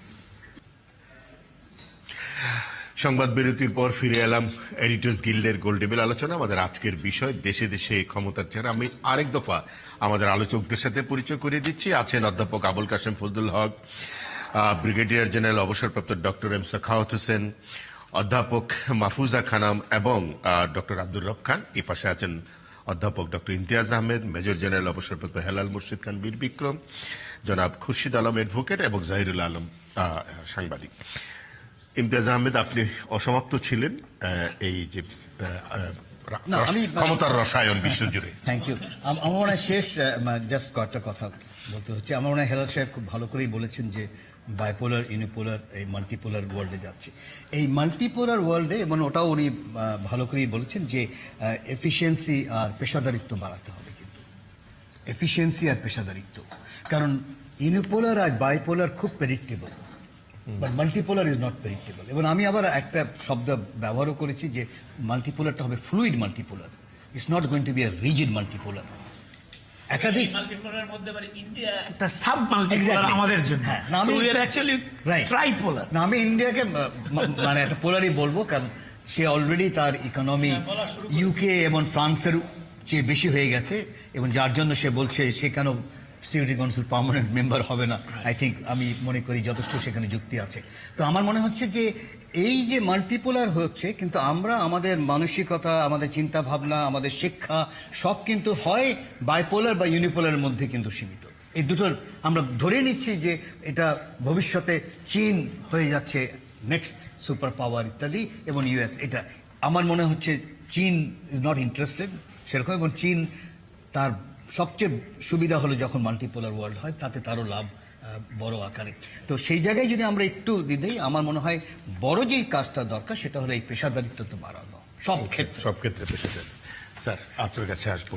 সংবাদ বিরতির পর ফিরে এলাম এডিটর্স গিল্ডের গোল টেবিল আলোচনা। আমাদের আজকের বিষয় দেশে দেশে ক্ষমতার চেহারা। আমি আরেক দফা আমাদের আলোচকদের সাথে পরিচয় করিয়ে দিচ্ছি। আছেন অধ্যাপক আবুল কাশেম ফজলুল হক, ব্রিগেডিয়ার জেনারেল অবসরপ্রাপ্ত ডক্টর এম সাখাওয়াত হোসেন, অধ্যাপক মাহফুজা খানম এবং ডক্টর আব্দুর রব খান। এই পাশে আছেন অধ্যাপক doctor Imtiaz Ahmed, major general অবসরপ্রাপ্ত হেলাল মুর্শিদ খান বীর বিক্রম, জনাব খুরশিদ আলম অ্যাডভোকেট এবং জাহিরুল আলম সাংবাদিক। ইমতিয়াজ আহমেদ, আপনি অসমাপ্ত ছিলেন এই যে ক্ষমতার রসায়ন বিশ্বজুড়ে। Thank you. আমার মনে হয় শেষ জাস্ট কয়েকটা কথা বলতে হচ্ছে। আমার মনে হয় হেলাল সাহেব খুব ভালো করেই বলেছেন যে বাইপোলার, ইউনিপোলার, এই মাল্টিপোলার ওয়ার্ল্ডে যাচ্ছি। এই মাল্টিপোলার ওয়ার্ল্ডে, এবং ওটাও উনি ভালো করেই বলেছেন যে এফিসিয়েন্সি আর পেশাদারিত্ব বাড়াতে হবে, কিন্তু এফিসিয়েন্সি আর পেশাদারিত্ব। কারণ ইউনিপোলার আর বাইপোলার খুব predictable, but multipolar is not predictable. এবং আমি আবার একটা শব্দ ব্যবহারও করেছি যে মাল্টিপোলারটা হবে fluid multipolar, it's not going to be a rigid multipolar. একাধিক মাল্টিপোলারের মধ্যে আবার ইন্ডিয়া একটা সাব মাল্টিপোলার Exactly. আমাদের জন্য। হ্যাঁ, না, আমি- So we are actually Right. tripolar. না, আমি ইন্ডিয়াকে মানে একটা পোলারই বলবো, কারণ সে অলরেডি তার ইকোনমি ইউকে এবং ফ্রান্সের চেয়ে বেশি হয়ে গেছে, এবং যার জন্য সে বলছে সে কেন সিকিউরিটি কাউন্সিল পার্মানেন্ট মেম্বার হবে না। আই থিঙ্ক, আমি মনে করি যথেষ্ট সেখানে যুক্তি আছে। তো আমার মনে হচ্ছে যে এই যে মাল্টিপোলার হচ্ছে, কিন্তু আমরা আমাদের মানসিকতা, আমাদের চিন্তা ভাবনা, আমাদের শিক্ষা সব কিন্তু হয় বাইপোলার বা ইউনিপোলারের মধ্যে কিন্তু সীমিত। এই দুটোর আমরা ধরে নিচ্ছি যে এটা ভবিষ্যতে চীন হয়ে যাচ্ছে নেক্সট সুপার পাওয়ার ইত্যাদি, এবং ইউএস। এটা আমার মনে হচ্ছে চীন ইজ নট ইন্টারেস্টেড সেরকম, এবং চীন তার সবচেয়ে সুবিধা হলো যখন মাল্টিপোলার ওয়ার্ল্ড হয়, তাতে তারও লাভ বড় আকারে। তো সেই জায়গায় যদি আমরা একটু দিই, আমার মনে হয় বড় যে কাজটা দরকার সেটা হলো এই পেশাদারিত্ব তো বাড়ানো সব ক্ষেত্রে। সব ক্ষেত্রে পেশাদার। স্যার, আপনার কাছে আসবো।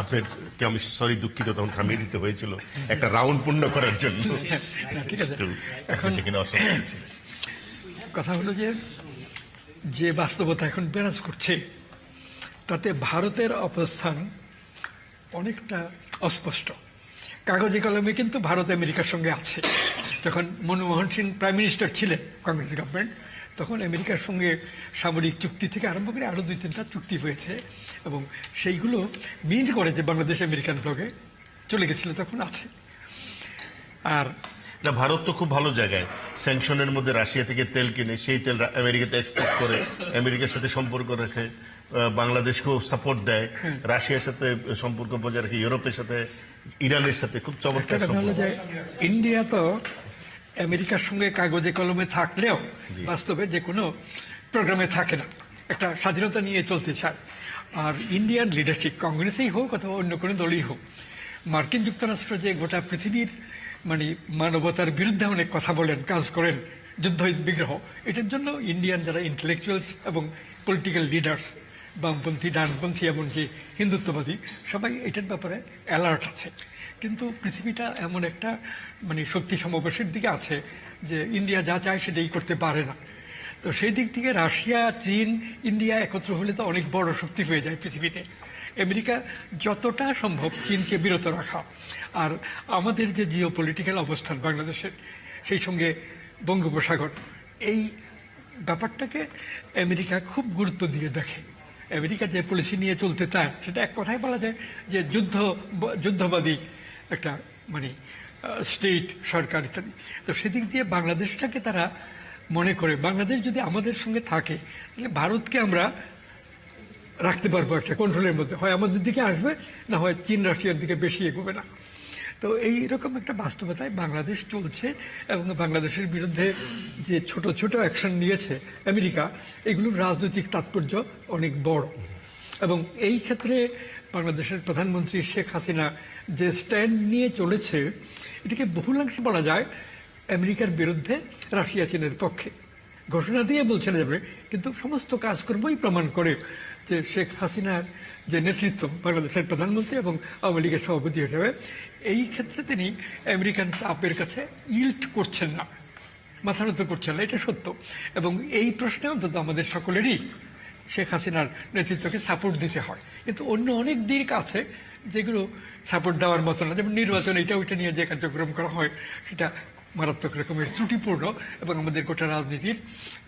আপনাকে আমি দুঃখিত, তখন থামিয়ে দিতে হয়েছিল একটা রাউন্ড পূর্ণ করার জন্য। ঠিক আছে, তো এখন কিনা অসম্ভব ছিল। কথা হলো যে যে বাস্তবতা এখন বিরাজ করছে তাতে ভারতের অবস্থান অনেকটা অস্পষ্ট। কাগজে কলমে কিন্তু ভারত আমেরিকার সঙ্গে আছে। যখন মনমোহন সিং প্রাইম মিনিস্টার ছিলেন, কংগ্রেস গভর্নমেন্ট, তখন আমেরিকার সঙ্গে সামরিক চুক্তি থেকে আরম্ভ করে আরও 2-3টা চুক্তি হয়েছে, এবং সেইগুলো মিন করে যে বাংলাদেশ আমেরিকান ব্লকে চলে গেছিল তখন আছে। আর না, ভারত তো খুব ভালো জায়গায়, স্যাংশনের মধ্যে রাশিয়া থেকে তেল কিনে সেই তেল আমেরিকাতে এক্সপোর্ট করে, আমেরিকার সাথে সম্পর্ক রাখে, বাংলাদেশকেও সাপোর্ট দেয়, রাশিয়ার সাথে সম্পর্ক বজায় রাখে, ইউরোপের সাথে, ইরানের সাথে খুব চমৎকার একটা কথা হলো সম্পর্ক। যে ইন্ডিয়া তো আমেরিকার সঙ্গে কাগজে কলমে থাকলেও বাস্তবে যে কোনো প্রোগ্রামে থাকে না, একটা স্বাধীনতা নিয়ে চলতে চায়। আর ইন্ডিয়ান লিডারশিপ, কংগ্রেসেই হোক অথবা অন্য কোনো দলই হোক, মার্কিন যুক্তরাষ্ট্র যে গোটা পৃথিবীর মানে মানবতার বিরুদ্ধে অনেক কথা বলেন, কাজ করেন, যুদ্ধ বিগ্রহ, এটার জন্য ইন্ডিয়ান যারা ইন্টেলেকচুয়ালস এবং পলিটিক্যাল লিডার্স, বামপন্থী, ডানপন্থী এবং যে হিন্দুত্ববাদী, সবাই এটার ব্যাপারে অ্যালার্ট আছে। কিন্তু পৃথিবীটা এমন একটা মানে শক্তি সমাবেশের দিকে আছে যে ইন্ডিয়া যা চায় সেটাই করতে পারে না। তো সেই দিক থেকে রাশিয়া, চীন, ইন্ডিয়া একত্র হলে তো অনেক বড় শক্তি হয়ে যায় পৃথিবীতে। আমেরিকা যতটা সম্ভব চীনকে বিরত রাখা, আর আমাদের যে জিও পলিটিক্যাল অবস্থান বাংলাদেশের, সেই সঙ্গে বঙ্গোপসাগর, এই ব্যাপারটাকে আমেরিকা খুব গুরুত্ব দিয়ে দেখে। আমেরিকা যে পলিসি নিয়ে চলতে চায় সেটা এক কথায় বলা যায় যে যুদ্ধবাদী একটা মানে স্টেট সরকার ইত্যাদি। তো সেদিক দিয়ে বাংলাদেশটাকে তারা মনে করে বাংলাদেশ যদি আমাদের সঙ্গে থাকে তাহলে ভারতকে আমরা রাখতে পারবো একটা কন্ট্রোলের মধ্যে, হয় আমাদের দিকে আসবে, না হয় চীন রাশিয়ার দিকে বেশি এগোবে না। তো এইরকম একটা বাস্তবতায় বাংলাদেশ চলছে, এবং বাংলাদেশের বিরুদ্ধে যে ছোট ছোট অ্যাকশন নিয়েছে আমেরিকা, এগুলোর রাজনৈতিক তাৎপর্য অনেক বড়। এবং এই ক্ষেত্রে বাংলাদেশের প্রধানমন্ত্রী শেখ হাসিনা যে স্ট্যান্ড নিয়ে চলেছে, এটাকে বহুলাংশে বলা যায় আমেরিকার বিরুদ্ধে, রাশিয়া চীনের পক্ষে। ঘোষণা দিয়ে বলছে না যাবে, কিন্তু সমস্ত কাজকর্মই প্রমাণ করে যে শেখ হাসিনার যে নেতৃত্ব, বাংলাদেশের প্রধানমন্ত্রী এবং আওয়ামী লীগের সভাপতি হিসেবে, এই ক্ষেত্রে তিনি আমেরিকান চাপের কাছে ইল্ট করছেন না, মাথা নত করছেন না, এটা সত্য। এবং এই প্রশ্নে অন্তত আমাদের সকলেরই শেখ হাসিনার নেতৃত্বকে সাপোর্ট দিতে হয়। কিন্তু অন্য অনেক দিক আছে যেগুলো সাপোর্ট দেওয়ার মতো না, যেমন নির্বাচন, এটা ওইটা নিয়ে যে কার্যক্রম করা হয় সেটা মারাত্মক রকমের ত্রুটিপূর্ণ এবং আমাদের গোটা রাজনীতির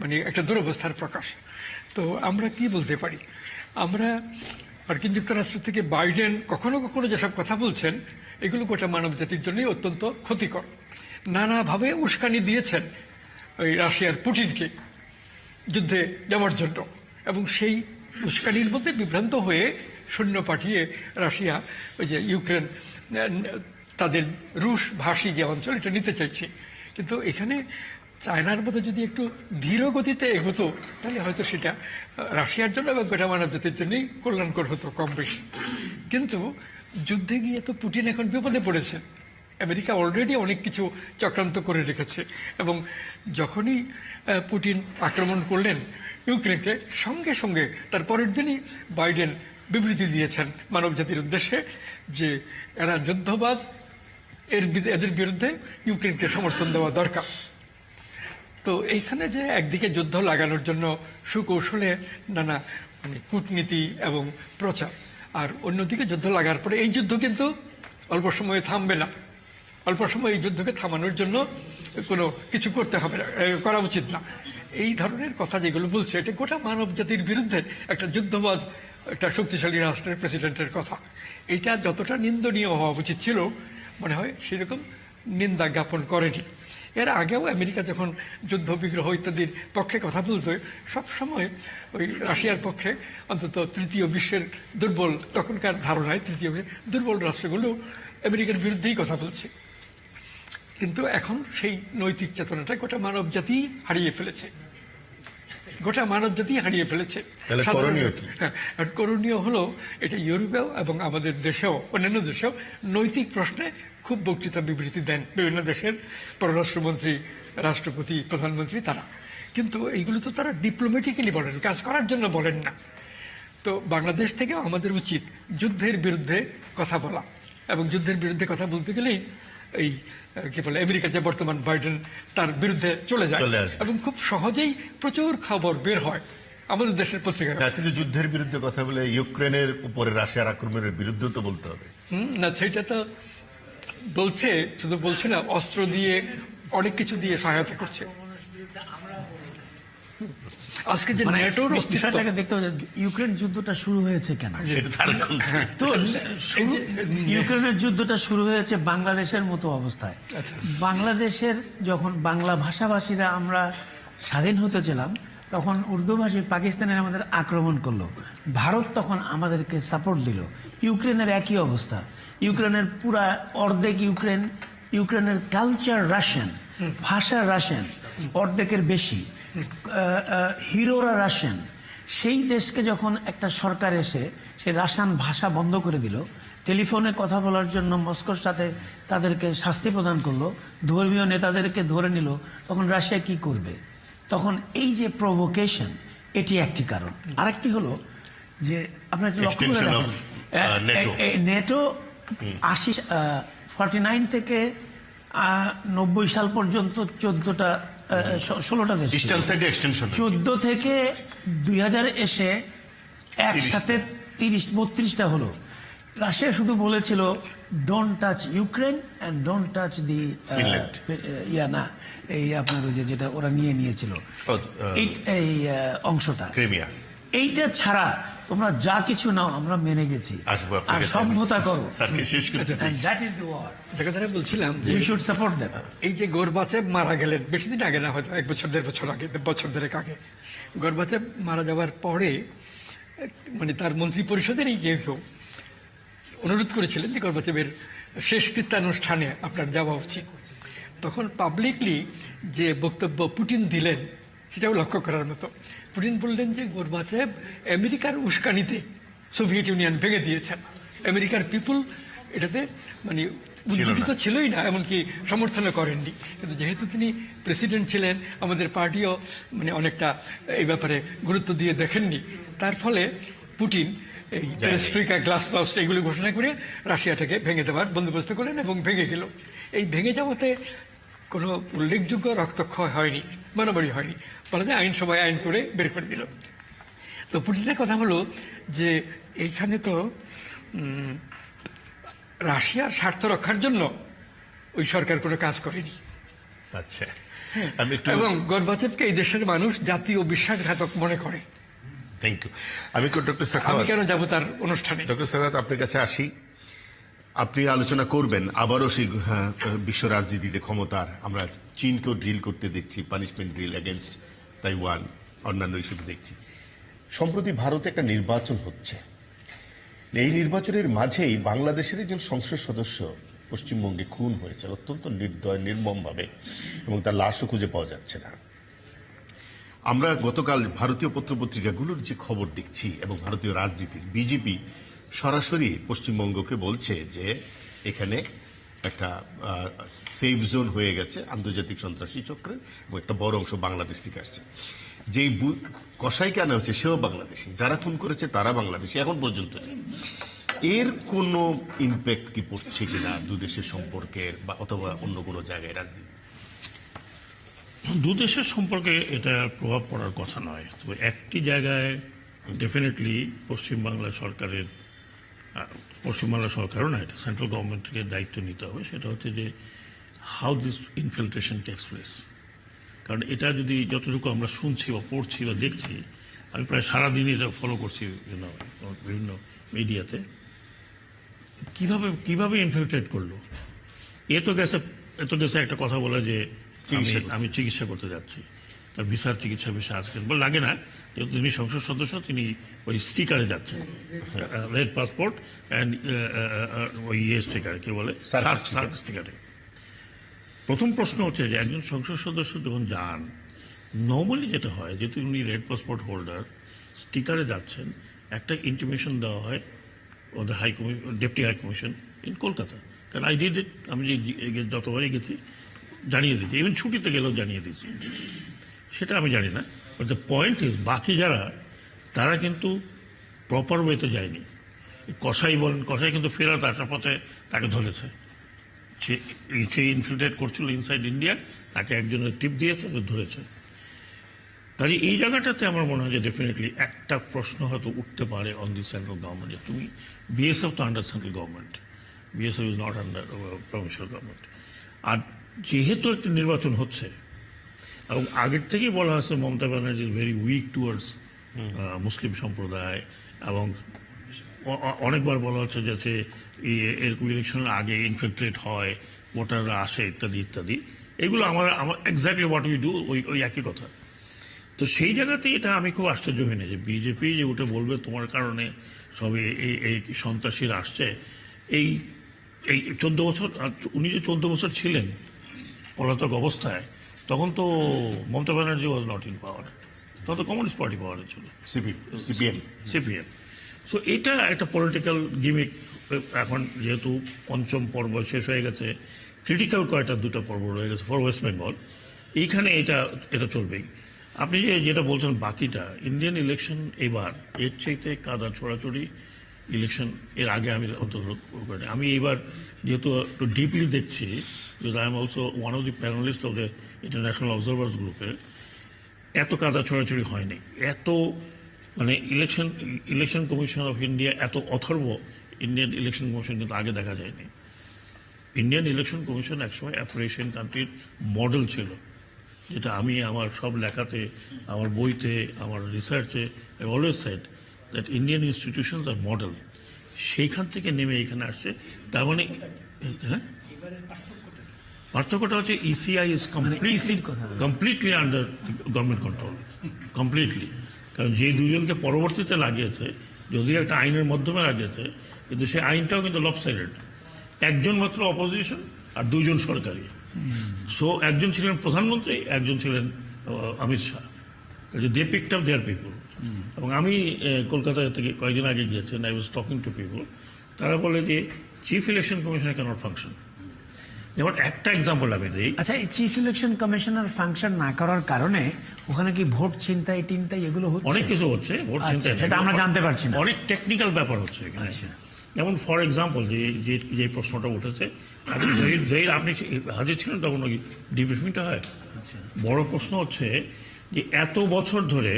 মানে একটা দুরবস্থার প্রকাশ। তো আমরা কি বলতে পারি, আমরা মার্কিন যুক্তরাষ্ট্র থেকে বাইডেন কখনো কখনো যেসব কথা বলছেন, এগুলো গোটা মানব জাতির জন্যই অত্যন্ত ক্ষতিকর। নানাভাবে উস্কানি দিয়েছেন ওই রাশিয়ার পুটিনকে যুদ্ধে যাওয়ার জন্য, এবং সেই উস্কানির মধ্যে বিভ্রান্ত হয়ে সৈন্য পাঠিয়ে রাশিয়া ওই যে ইউক্রেন, তাদের রুশ ভাষী যে অঞ্চল, এটা নিতে চাইছে। কিন্তু এখানে চায়নার মতো যদি একটু ধীর গতিতে এগোতো তাহলে হয়তো সেটা রাশিয়ার জন্য এবং গোটা মানব জাতির জন্যই কল্যাণকর হতো কম বেশি। কিন্তু যুদ্ধে গিয়ে তো পুটিন এখন বিপদে পড়েছেন, আমেরিকা অলরেডি অনেক কিছু চক্রান্ত করে রেখেছে এবং যখনই পুতিন আক্রমণ করলেন ইউক্রেনকে, সঙ্গে সঙ্গে তার পরের দিনই বাইডেন বিবৃতি দিয়েছেন মানব জাতির উদ্দেশ্যে যে এরা যুদ্ধবাজ, এদের বিরুদ্ধে ইউক্রেনকে সমর্থন দেওয়া দরকার। তো এইখানে যে একদিকে যুদ্ধ লাগানোর জন্য সুকৌশলে নানা কূটনীতি এবং প্রচার, আর অন্যদিকে যুদ্ধ লাগার পরে এই যুদ্ধ কিন্তু অল্প সময়ে থামবে না, অল্প সময় এই যুদ্ধকে থামানোর জন্য কোনো কিছু করতে হবে না, করা উচিত না, এই ধরনের কথা যেগুলো বলছে এটা গোটা মানব জাতির বিরুদ্ধে একটা যুদ্ধবাজ, একটা শক্তিশালী রাষ্ট্রের প্রেসিডেন্টের কথা। এটা যতটা নিন্দনীয় হওয়া উচিত ছিল মনে হয় সেরকম নিন্দা জ্ঞাপন করেনি। এর আগেও আমেরিকা যখন যুদ্ধ বিগ্রহ ইত্যাদির পক্ষে কথা বলছে, সবসময় ওই রাশিয়ার পক্ষে, অন্তত তৃতীয় বিশ্বের দুর্বল, তখনকার ধারণায় তৃতীয় দুর্বল রাষ্ট্রগুলো আমেরিকার বিরুদ্ধেই কথা বলছে। কিন্তু এখন সেই নৈতিক চেতনাটা গোটা মানব জাতি হারিয়ে ফেলেছে, গোটা মানব জাতি হারিয়ে ফেলেছে। তাহলে করণীয় কি? হ্যাঁ, আর করণীয় হলো এটা ইউরোপেও এবং আমাদের দেশেও, অন্যান্য দেশেও নৈতিক প্রশ্নে খুব বক্তৃতা বিবৃতি দেন বিভিন্ন দেশের পররাষ্ট্রমন্ত্রী, রাষ্ট্রপতি, প্রধানমন্ত্রী, তারা কিন্তু এইগুলো তো তারা ডিপ্লোম্যাটিক্যালি বলেন, কাজ করার জন্য বলেন না। তো বাংলাদেশ থেকেও আমাদের উচিত যুদ্ধের বিরুদ্ধে কথা বলা, এবং যুদ্ধের বিরুদ্ধে কথা বলতে গেলেই এই কি বলে আমেরিকা যে বর্তমান বাইডেন, তার বিরুদ্ধে চলে যায় এবং খুব সহজেই প্রচুর খবর বের হয় আমাদের দেশের পত্রিকায়। কিন্তু যুদ্ধের বিরুদ্ধে কথা বলে ইউক্রেনের উপরে রাশিয়ার আক্রমণের বিরুদ্ধে তো বলতে হবে। না, সেটা তো বলছে, শুধু বলছে না, অস্ত্র দিয়ে অনেক কিছু দিয়ে সহায়তা করছে। আজকে যে ন্যাটোর বিষয়টাকে দেখতে হবে, ইউক্রেন যুদ্ধটা শুরু হয়েছে কেন? তো ইউক্রেনের যুদ্ধটা শুরু হয়েছে বাংলাদেশের মতো অবস্থায়। বাংলাদেশের যখন বাংলা ভাষাভাষীরা আমরা স্বাধীন হতেছিলাম, তখন উর্দুভাষী পাকিস্তানের আমাদের আক্রমণ করলো, ভারত তখন আমাদেরকে সাপোর্ট দিল। ইউক্রেনের একই অবস্থা, ইউক্রেনের পুরা অর্ধেক ইউক্রেনের কালচার রাশিয়ান, ভাষা রাশিয়ান, অর্ধেকের বেশি, হিরোরা রাশিয়ান। সেই দেশকে যখন একটা সরকার এসে সেই রাশিয়ান ভাষা বন্ধ করে দিল, টেলিফোনে কথা বলার জন্য মস্কোর সাথে তাদেরকে শাস্তি প্রদান করলো, ধর্মীয় নেতাদেরকে ধরে নিল, তখন রাশিয়া কি করবে? তখন এই যে প্রভোকেশন, এটি একটি কারণ। আরেকটি হলো যে আপনার লক্ষ্য করে দেখেন, নেটো 49 থেকে 90 সাল পর্যন্ত 16টা দেশ, 14 থেকে 2000 এসে একসাথে 32টা হলো। রাশিয়া শুধু বলেছিল don't touch Ukraine and don't touch the না, এই আপনার ওই যেটা ওরা নিয়েছিল এই অংশটা, এইটা ছাড়া তোমরা যা কিছু নাও আমরা মেনে গেছি, আর সভ্যতা করো। বলছিলাম এই যে গোরবাচেভ মারা গেলেন বেশি দিন আগে না, হয়তো 1 বছর 1.5 বছর আগে, বছর দেড়েক আগে। গোরবাচেভ মারা যাওয়ার পরে মানে তার মন্ত্রী পরিষদেরই কেউ অনুরোধ করেছিলেন যে গোরবাচেভের শেষ কৃত্যানুষ্ঠানে আপনার যাওয়া উচিত। তখন পাবলিকলি যে বক্তব্য পুতিন দিলেন সেটাও লক্ষ্য করার মতো। পুতিন বললেন যে গোরবাচেভ আমেরিকার উস্কানিতে সোভিয়েত ইউনিয়ন ভেঙে দিয়েছেন, আমেরিকার পিপুল এটাতে মানে উদ্যোগিত ছিলই না, এমনকি সমর্থনও করেননি। কিন্তু যেহেতু তিনি প্রেসিডেন্ট ছিলেন, আমাদের পার্টিও মানে অনেকটা এই ব্যাপারে গুরুত্ব দিয়ে দেখেননি, তার ফলে পুতিন এই পেরেস্ট্রোইকা, গ্লাসnost এইগুলো ঘোষণা করে রাশিয়াটাকে ভেঙে দেওয়ার বন্দোবস্ত করলেন এবং ভেঙে গেল। এই ভেঙে যাওয়াতে কোনো উল্লেখযোগ্য রক্তক্ষয় হয়নি, মারামারি হয়নি, বলা যায় আইনসভায় আইন করে বের করে দিল। তো পুতিনের কথা হলো যে এইখানে তো রাশিয়ার স্বার্থ রক্ষার জন্য ওই সরকার কোনো কাজ করেনি। আচ্ছা, এবং গোরবাচেভকে এই দেশের মানুষ জাতীয় বিশ্বাসঘাতক মনে করে। Thank you. আমি ডক্টর সাখাওয়াত, আমি কেন যাবো তার অনুষ্ঠানে? ডক্টর সাখাওয়াত, আপনার কাছে আসি। আপনি আলোচনা করবেন আবারও সেই বিশ্ব রাজনীতিতে ক্ষমতার, আমরা চীনকেও ড্রিল করতে দেখছি, পানিশমেন্ট ড্রিল এগেনস্ট তাইওয়ান, অন্যান্য ইস্যুতে দেখছি। সম্প্রতি ভারতে একটা নির্বাচন হচ্ছে, এই নির্বাচনের মাঝেই বাংলাদেশের একজন সংসদ সদস্য পশ্চিমবঙ্গে খুন হয়েছে অত্যন্ত নির্দয়, নির্মমভাবে, এবং তার লাশও খুঁজে পাওয়া যাচ্ছে না। আমরা গতকাল ভারতীয় পত্রপত্রিকাগুলোর যে খবর দেখছি এবং ভারতীয় রাজনীতির, বিজেপি সরাসরি পশ্চিমবঙ্গকে বলছে যে এখানে একটা সেফ জোন হয়ে গেছে আন্তর্জাতিক সন্ত্রাসী চক্রের, এবং একটা বড় অংশ বাংলাদেশ থেকে আসছে। যেই কসাইকে আনা হচ্ছে সেও বাংলাদেশি, যারা খুন করেছে তারা বাংলাদেশি এখন পর্যন্ত। এর কোনো ইম্প্যাক্ট কি পড়ছে কিনা দু দেশের সম্পর্কের, বা অথবা অন্য কোনো জায়গায় রাজনীতি? দু দেশের সম্পর্কে এটা প্রভাব পড়ার কথা নয়, তবে একটি জায়গায় ডেফিনেটলি পশ্চিমবাংলা সরকারও না, এটা সেন্ট্রাল গভর্নমেন্টকে দায়িত্ব নিতে হবে। সেটা হচ্ছে যে how this infiltration takes place. কারণ এটা যদি যতটুকু আমরা শুনছি বা পড়ছি বা দেখছি, আমি প্রায় সারাদিনই এটা ফলো করছি বিভিন্ন মিডিয়াতে, কিভাবে ইনফিলট্রেট করলো। এ তো গেছে একটা কথা বলে যে আমি চিকিৎসা করতে যাচ্ছি, তার ভিসার চিকিৎসা আসছেন বলে লাগে না, যেহেতু তিনি সংসদ সদস্য, তিনি ওই স্টিকারে যাচ্ছেন, রেড পাসপোর্ট অ্যান্ড ওই স্টিকার কি বলে সার্ক স্টিকারে। প্রথম প্রশ্ন হচ্ছে যে একজন সংসদ সদস্য যখন যান, নর্মালি যেটা হয়, যেহেতু উনি রেড পাসপোর্ট হোল্ডার, স্টিকারে যাচ্ছেন, একটা ইন্টিমেশন দেওয়া হয় ওদের deputy high commission in Kolkata. কারণ আই ডিড ইট, আমি যে যতবারই গেছি জানিয়ে দিচ্ছি, ইভেন ছুটিতে গেলেও জানিয়ে দিচ্ছি। সেটা আমি জানি না, বাট দ্য পয়েন্ট ইজ বাকি যারা, তারা কিন্তু প্রপার ওয়েতে যায়নি। কসাই কিন্তু ফেরত আসার পথে তাকে ধরেছে, সে ইনফিলট্রেট করছিল ইনসাইড ইন্ডিয়া, তাকে একজনের টিপ দিয়েছে, তো ধরেছে। কাজে এই জায়গাটাতে আমার মনে হয় যে ডেফিনেটলি একটা প্রশ্ন হয়তো উঠতে পারে অন দি সেন্ট্রাল গভর্নমেন্ট, যে তুমি বিএসএফ তো under central government, BSF is not under provincial government. আর যেহেতু একটি নির্বাচন হচ্ছে, এবং আগের থেকেই বলা হয়েছে Mamata Banerjee is very weak towards Muslim সম্প্রদায়, এবং অনেকবার বলা হচ্ছে যাতে এরকম ইলেকশনের আগে ইনফিলট্রেট হয়, ভোটাররা আসে, ইত্যাদি ইত্যাদি। এগুলো আমার এক্স্যাক্টলি হোয়াট উই ডু, ওই একই কথা। তো সেই জায়গাতেই এটা আমি খুব আশ্চর্য হই না যে বিজেপি যে উঠে বলবে তোমার কারণে সবে এই সন্ত্রাসীরা আসছে। এই 14 বছর, উনি যে 14 বছর ছিলেন পলাতক অবস্থায়, তখন তো Mamata Banerjee was not in পাওয়ার, তখন তো কমিউনিস্ট পার্টি পাওয়ারে ছিল, সিপিএম। সো এটা একটা পলিটিক্যাল গিমিক। এখন যেহেতু পঞ্চম পর্ব শেষ হয়ে গেছে, ক্রিটিক্যাল দুটো পর্ব রয়ে গেছে ফর ওয়েস্ট বেঙ্গল, এইখানে এটা চলবেই। আপনি যেটা বলছেন বাকিটা, ইন্ডিয়ান ইলেকশন এবার এর চাইতে কাদা ছড়াছড়ি ইলেকশন এর আগে আমি অন্তত করি। আমি এইবার যেহেতু একটু ডিপলি দেখছি, যে I am also one of the panelist of the international observers গ্রুপের, এত কাদা ছড়াছড়ি হয়নি, এত মানে ইলেকশন কমিশন অফ ইন্ডিয়া এত অথর্ব ইন্ডিয়ান ইলেকশন কমিশন কিন্তু আগে দেখা যায়নি। ইন্ডিয়ান ইলেকশন কমিশন একসময় এশিয়ান কান্ট্রির মডেল ছিল, যেটা আমি আমার সব লেখাতে, আমার বইতে, আমার রিসার্চে I always said that Indian institutions are model. সেইখান থেকে নেমে এখানে আসছে। তার মানে হ্যাঁ, পার্থক্যটা হচ্ছে ECI is completely under government control, completely. কারণ যে দুজনকে পরবর্তীতে লাগিয়েছে, যদিও একটা আইনের মাধ্যমে লাগিয়েছে, কিন্তু সেই আইনটাও কিন্তু লপসাইডেড। একজন মাত্র অপোজিশন আর দুজন সরকারি। সো একজন ছিলেন প্রধানমন্ত্রী, একজন ছিলেন Amit Shah. They picked up their people. এবং আমি কলকাতা থেকে কয়েকদিন আগে গিয়েছেন, I was talking to people, তারা বলে যে chief election commissioner cannot function. যেমন একটা এক্সাম্পল আমি দিই। আচ্ছা, এই চিফ ইলেকশন কমিশনার ফাংশন না করার কারণে ওখানে কি ভোট ছিনতাই টিনতাই এগুলো হচ্ছে? অনেক কিছু হচ্ছে, ভোট ছিনতাই সেটা আমরা জানতে পারছি না। অনেক টেকনিক্যাল ব্যাপার হচ্ছে এখানে। যেমন ফর এক্সাম্পল যে প্রশ্নটা উঠেছে, জহির আপনি হাজির ছিলেন তখন ওই ডিব্রিফিংটা হয়। বড় প্রশ্ন হচ্ছে যে এত বছর ধরে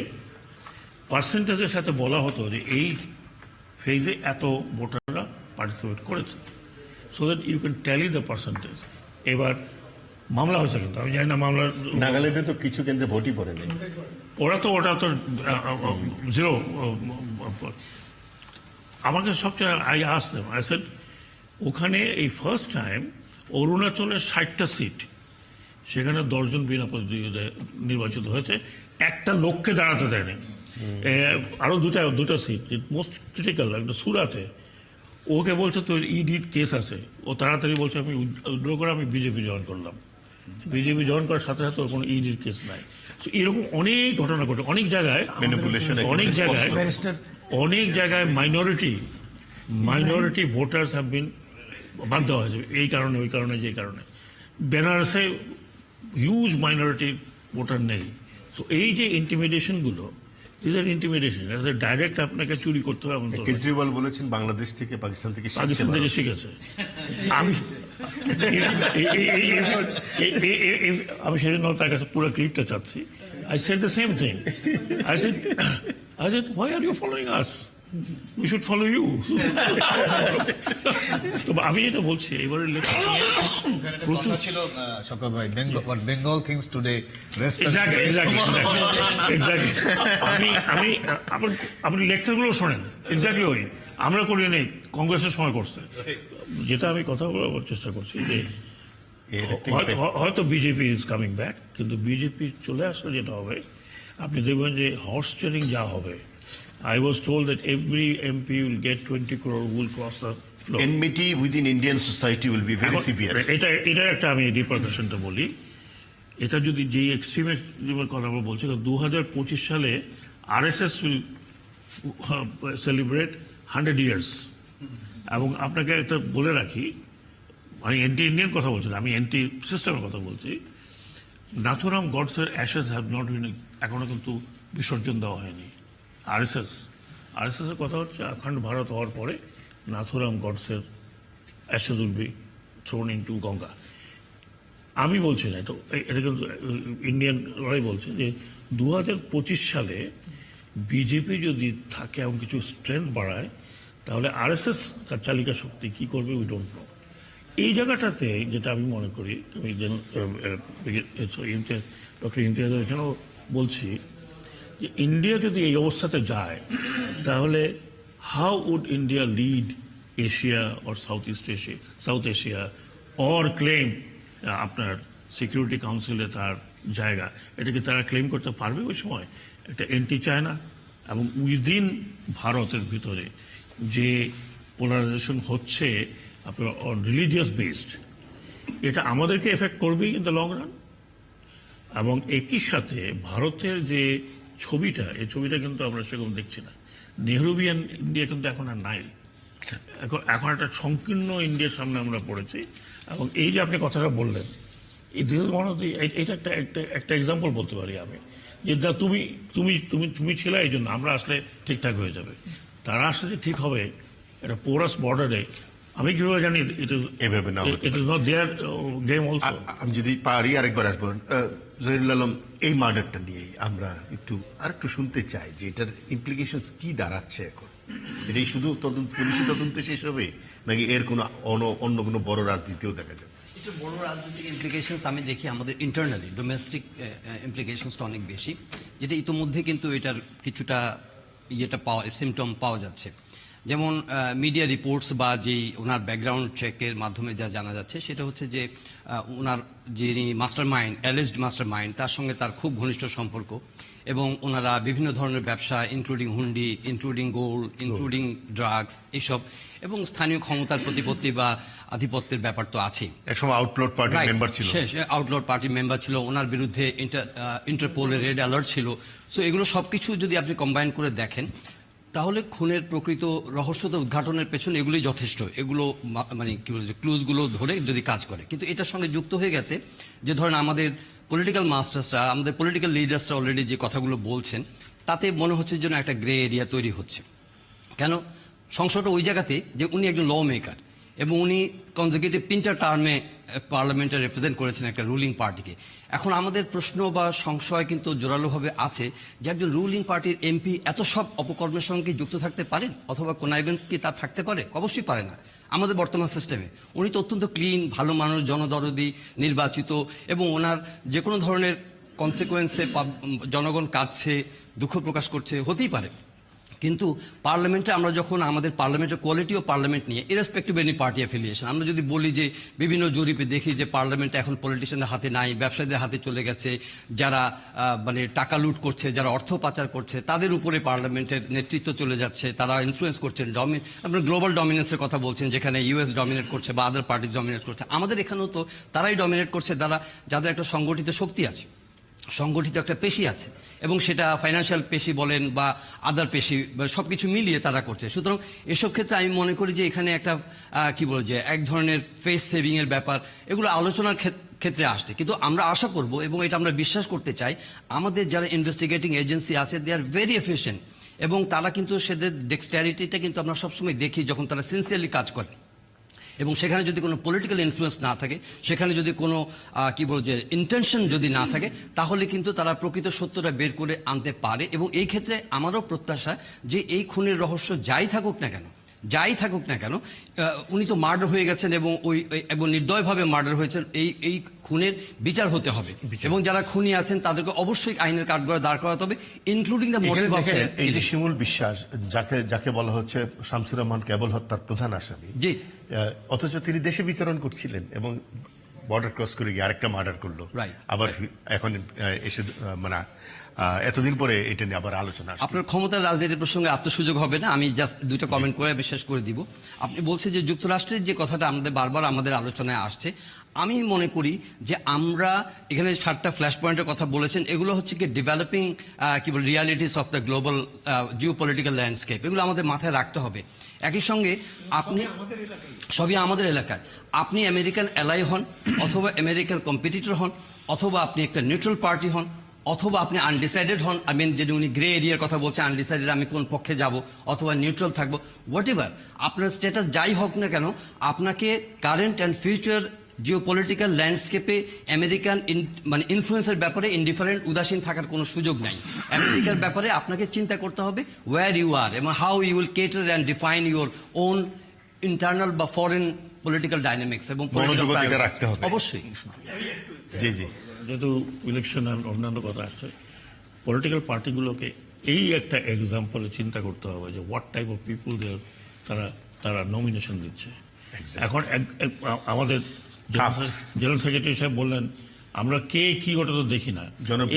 পার্সেন্টেজের সাথে বলা হতো যে এই ফেজে এত ভোটাররা পার্টিসিপেট করেছে, so that you can tally the percentage. এবার মামলা হয়েছে, কিন্তু আমি জানি না মামলার, নাগাল্যান্ডে তো কিছু কেন্দ্রে ভোটই পড়েনি, ওটা তো জিরো। আমাকে সবচেয়ে আই সেড ওখানে এই ফার্স্ট টাইম অরুণাচলের 60টা সিট, সেখানে 10 জন বিনা প্রতিদ্বন্দ্বী নির্বাচিত হয়েছে, একটা লোককে দাঁড়াতে দেয়নি। আরও দুটা সিট মোস্ট ক্রিটিক্যাল, একটা সুরাতে, ওকে বলছে তোর ইডির কেস আছে, ও তাড়াতাড়ি বলছে আমি উইথড্র করে আমি বিজেপি জয়েন করলাম। বিজেপি জয়েন করার সাথে সাথে ওর কোনো ইডির কেস নাই। এরকম অনেক ঘটনা ঘটে অনেক জায়গায়, অনেক জায়গায় মাইনরিটি ভোটার্স হ্যাভ বিন বাদ দেওয়া হয়ে যাবে এই কারণে ওই কারণে যে কারণে। বেনারসে হিউজ মাইনরিটি ভোটার নেই। তো এই যে ইন্টিমিডেশনগুলো, এদের ইন্টিমিডেশন ডাইরেক্ট আপনাকে চুরি করতে হবে এমন তো নয়। কেজরিওয়াল বলেছেন বাংলাদেশ থেকে পাকিস্তান থেকে শিখতে পাকিস্তান থেকে পারো। শিখেছে। আমি আমি সেজন্য তার কাছে পুরো ক্লিপটা চাচ্ছি। I said the same thing. I said, why are you following us? We should follow you. তো আমি যেটা বলছি এবারে প্রচুর ছিল শওকত ভাই, Bengal things today rest. Exactly আপনি লেকচারগুলো শোনেন, এক্স্যাক্টলি ওই আমরা করি নেই, কংগ্রেসের সময় করছে। যেটা আমি কথা বলার চেষ্টা করছি যে হয়তো বিজেপি ইজ কামিং ব্যাক, কিন্তু বিজেপি চলে আসলে যেটা হবে আপনি দেখবেন যে হর্স ট্রেডিং যা হবে। I was told that every MP will get 20 crore who will cross the floor. Enmity within Indian society will be very severe. এটা একটা আমি রিপারকাশনটা বলি। এটা যদি যে এক্সট্রিমের কথা আমরা বলছি, 2025 সালে RSS will celebrate 100 years, এবং আপনাকে একটা বলে রাখি, আমি অ্যান্টি ইন্ডিয়ান কথা বলছি না, আমি অ্যান্টি সিস্টেমের কথা বলছি। নাথুরাম গডসের অ্যাশেস হ্যাভ নট বিন, এখনো কিন্তু বিসর্জন দেওয়া হয়নি। RSS এর কথা হচ্ছে অখণ্ড ভারত হওয়ার পরে নাথুরাম গডসের ashes will be thrown into Ganga. আমি বলছি না, এটা কিন্তু ইন্ডিয়ান লড়াই বলছে যে 2025 সালে বিজেপি যদি থাকে এবং কিছু স্ট্রেংথ বাড়ায়, তাহলে RSS তার চালিকা শক্তি কি করবে উই ডোন্ট নো। এই জায়গাটাতে যেটা আমি মনে করি, আমি ডক্টর ইমতিয়াজ এখানেও বলছি যে ইন্ডিয়া যদি এই অবস্থাতে যায়, তাহলে how would India lead Asia or South Asia or claim আপনার সিকিউরিটি কাউন্সিলে তার জায়গা? এটা কি তারা ক্লেম করতে পারবে ওই সময়? এটা এন্টি চায়না এবং উইদিন ভারতের ভিতরে যে পোলারাইজেশন হচ্ছে আপনার রিলিজিয়াস বেসড, এটা আমাদেরকে এফেক্ট করবেই ইন দ্য লং রান। এবং একই সাথে ভারতের যে ছবিটা, এই ছবিটা কিন্তু আমরা সেরকম দেখছি না। নেহরুবিয়ান ইন্ডিয়া কিন্তু এখন আর নাই। এখন একটা সংকীর্ণ ইন্ডিয়ার সামনে আমরা পড়েছি। এবং এই যে আপনি কথাটা বললেন, এটা একটা এক্সাম্পল বলতে পারি আমি, যে তুমি তুমি তুমি তুমি ছিলে এই জন্য আমরা আসলে ঠিকঠাক হয়ে যাবে। তারা আসলে যে ঠিক হবে, এটা পোরাস বর্ডারে আমি কিভাবে জানি it is not their game also. আমি যদি পারি আরেকবার আসবো জহিরুল আলম, এই মার্ডারটা নিয়ে আমরা আরেকটু শুনতে চাই যে এটার ইমপ্লিকেশনস কি দাঁড়াচ্ছে এখন। এটাই শুধু পুলিশি তদন্তে শেষ হবে, নাকি এর কোনো অন্য কোনো বড় রাজনীতিও দেখা যাবে? এটা বড় রাজনৈতিক ইমপ্লিকেশনস আমি দেখি আমাদের ইন্টারনালি ডোমেস্টিক ইমপ্লিকেশনসটা অনেক বেশি, যেটা ইতোমধ্যে কিন্তু এটার কিছুটা সিমটম পাওয়া যাচ্ছে। যেমন মিডিয়া রিপোর্টস বা যেই ওনার ব্যাকগ্রাউন্ড চেকের মাধ্যমে যা জানা যাচ্ছে, সেটা হচ্ছে যে ওনার যিনি অ্যালিজড মাস্টার মাইন্ড, তার সঙ্গে তার খুব ঘনিষ্ঠ সম্পর্ক, এবং ওনারা বিভিন্ন ধরনের ব্যবসা ইনক্লুডিং হুন্ডি, ইনক্লুডিং গোল্ড, ইনক্লুডিং ড্রাগস, এসব, এবং স্থানীয় ক্ষমতার প্রতিপত্তি বা আধিপত্যের ব্যাপার তো আছেই। একসময় আউটলট পার্টির মেম্বার ছিল। আউটলট পার্টির মেম্বার ছিল, ওনার বিরুদ্ধে ইন্টারপোলের রেড অ্যালার্ট ছিল। সো এগুলো সবকিছু যদি আপনি কম্বাইন করে দেখেন, তাহলে খুনের প্রকৃত রহস্যতা উদ্ঘাটনের পেছনে এগুলোই যথেষ্ট। এগুলো মানে কি বলছে, ক্লুজগুলো ধরে যদি কাজ করে। কিন্তু এটার সঙ্গে যুক্ত হয়ে গেছে যে ধরেন আমাদের পলিটিক্যাল মাস্টার্সরা, আমাদের পলিটিক্যাল লিডার্সরা অলরেডি যে কথাগুলো বলছেন, তাতে মনে হচ্ছে যেন একটা গ্রে এরিয়া তৈরি হচ্ছে। কেন? সংশয়টা ওই জায়গাতে যে উনি একজন ল মেকার, এবং উনি কনজিকিউটিভ 3টা টার্মে পার্লামেন্টে রিপ্রেজেন্ট করেছেন একটা রুলিং পার্টিকে। এখন আমাদের প্রশ্ন বা সংশয় কিন্তু জোরালোভাবে আছে যে একজন রুলিং পার্টির এমপি এত সব অপকর্মের সঙ্গে যুক্ত থাকতে পারেন, অথবা কোনাইভেন্স কি তার থাকতে পারে? অবশ্যই পারে না। আমাদের বর্তমান সিস্টেমে উনি তো অত্যন্ত ক্লিন, ভালো মানুষ, জনদরদি, নির্বাচিত, এবং ওনার যে কোনো ধরনের কনসিকুয়েন্সে জনগণ কাঁদছে, দুঃখ প্রকাশ করছে, হতেই পারে। কিন্তু পার্লামেন্টে আমরা যখন আমাদের পার্লামেন্টের কোয়ালিটি অফ পার্লামেন্ট নিয়ে, ইরেসপেক্টিভ এনি পার্টি অ্যাফিলিয়েশন, আমরা যদি বলি যে বিভিন্ন জরিপে দেখি যে পার্লামেন্ট এখন পলিটিশিয়ানের হাতে নাই, ব্যবসায়ীদের হাতে চলে গেছে, যারা মানে টাকা লুট করছে, যারা অর্থ পাচার করছে, তাদের উপরে পার্লামেন্টের নেতৃত্ব চলে যাচ্ছে, তারা ইনফ্লুয়েন্স করছেন। আপনার গ্লোবাল ডমিনেন্সের কথা বলছেন, যেখানে ইউএস ডমিনেট করছে বা আদার পার্টিজ ডমিনেট করছে। আমাদের এখানেও তো তারাই ডমিনেট করছে, যাদের একটা সংগঠিত শক্তি আছে। সংগঠিত একটা পেশি আছে, এবং সেটা ফাইন্যান্সিয়াল পেশি বলেন বা আদার পেশি, সবকিছু মিলিয়ে তারা করছে। সুতরাং এসব ক্ষেত্রে আমি মনে করি যে এখানে একটা কি বলে যে এক ধরনের ফেস সেভিং এর ব্যাপার, এগুলো আলোচনার ক্ষেত্রে আসছে। কিন্তু আমরা আশা করব এবং এটা আমরা বিশ্বাস করতে চাই, আমাদের যারা ইনভেস্টিগেটিং এজেন্সি আছে দে আর ভেরি এফিশিয়েন্ট, এবং তারা কিন্তু সেদের ডেক্সটারিটিটা কিন্তু আমরা সবসময় দেখি যখন তারা সিনসিয়ারলি কাজ করে, এবং সেখানে যদি কোনো পলিটিক্যাল ইনফ্লুয়েন্স না থাকে, সেখানে যদি কোনো কি বলবো যে ইন্টেনশন যদি না থাকে, তাহলে কিন্তু তারা প্রকৃত সত্যটা বের করে আনতে পারে। এবং এই ক্ষেত্রে আমারও প্রত্যাশা যে এই খুনের রহস্য যাই থাকুক না কেন, উনি তো মার্ডার হয়ে গেছেন এবং নির্দয়ভাবে মার্ডার হয়েছেন, এই খুনের বিচার হতে হবে, এবং যারা খুনি আছেন তাদেরকে অবশ্যই আইনের কাঠগড়ায় দাঁড় করাতে হবে, including the motive of death. এই যে শিমুল বিশ্বাস, যাকে বলা হচ্ছে শামসুর রহমান কেবল হত্যার প্রধান আসামি, জি, অথচ তিনি দেশে বিচরণ করছিলেন এবং বর্ডার ক্রস করে গিয়ে আরেকটা মার্ডার করলো, আবার এখন এসে মানে এতদিন পরে এটা নিয়ে আবার আলোচনা। আপনার ক্ষমতার রাজনীতির প্রসঙ্গে আত্মসুযোগ হবে না, আমি জাস্ট দুইটা কমেন্ট করে আমি শেষ করে দিব। আপনি বলছেন যে যুক্তরাষ্ট্রের যে কথাটা আমাদের বারবার আমাদের আলোচনায় আসছে, আমি মনে করি যে আমরা এখানে 7টা ফ্ল্যাশ পয়েন্টের কথা বলেছেন, এগুলো হচ্ছে কি ডেভেলপিং কি বল realities of the global geopolitical landscape, এগুলো আমাদের মাথায় রাখতে হবে। একই সঙ্গে আপনি সবই আমাদের এলাকায়, আপনি আমেরিকান অ্যালাই হন, অথবা আমেরিকান কম্পিটিটর হন, অথবা আপনি একটা নিউট্রাল পার্টি হন, অথবা আপনি আনডিসাইডেড হন, যদি উনি গ্রে এরিয়ার কথা বলছেন, আনডিসাইডেড আমি কোন পক্ষে যাব, অথবা নিউট্রাল থাকবো, হোয়াট এভার আপনার স্ট্যাটাস যাই হোক না কেন, আপনাকে কারেন্ট অ্যান্ড ফিউচার জিওপলিটিক্যাল ল্যান্ডস্কেপে আমেরিকান মানে ইনফ্লুয়েন্সের ব্যাপারে ইনডিফারেন্ট উদাসীন থাকার কোনো সুযোগ নাই। আমেরিকার ব্যাপারে আপনাকে চিন্তা করতে হবে ওয়্যার ইউ আর এবং how you will cater and define your own internal বা ফরেন পলিটিক্যাল ডাইনামিক্স এবং রাখতে হবে অবশ্যই। জি জি, যেহেতু ইলেকশন আর অন্যান্য কথা আসছে, পলিটিক্যাল পার্টিগুলোকে এই একটা এক্সাম্পলে চিন্তা করতে হবে যে হোয়াট টাইপ অফ পিপুল তারা নমিনেশন দিচ্ছে। এখন আমাদের জেনারেল সেক্রেটারি সাহেব বললেন আমরা কে কি ওটা তো দেখি না,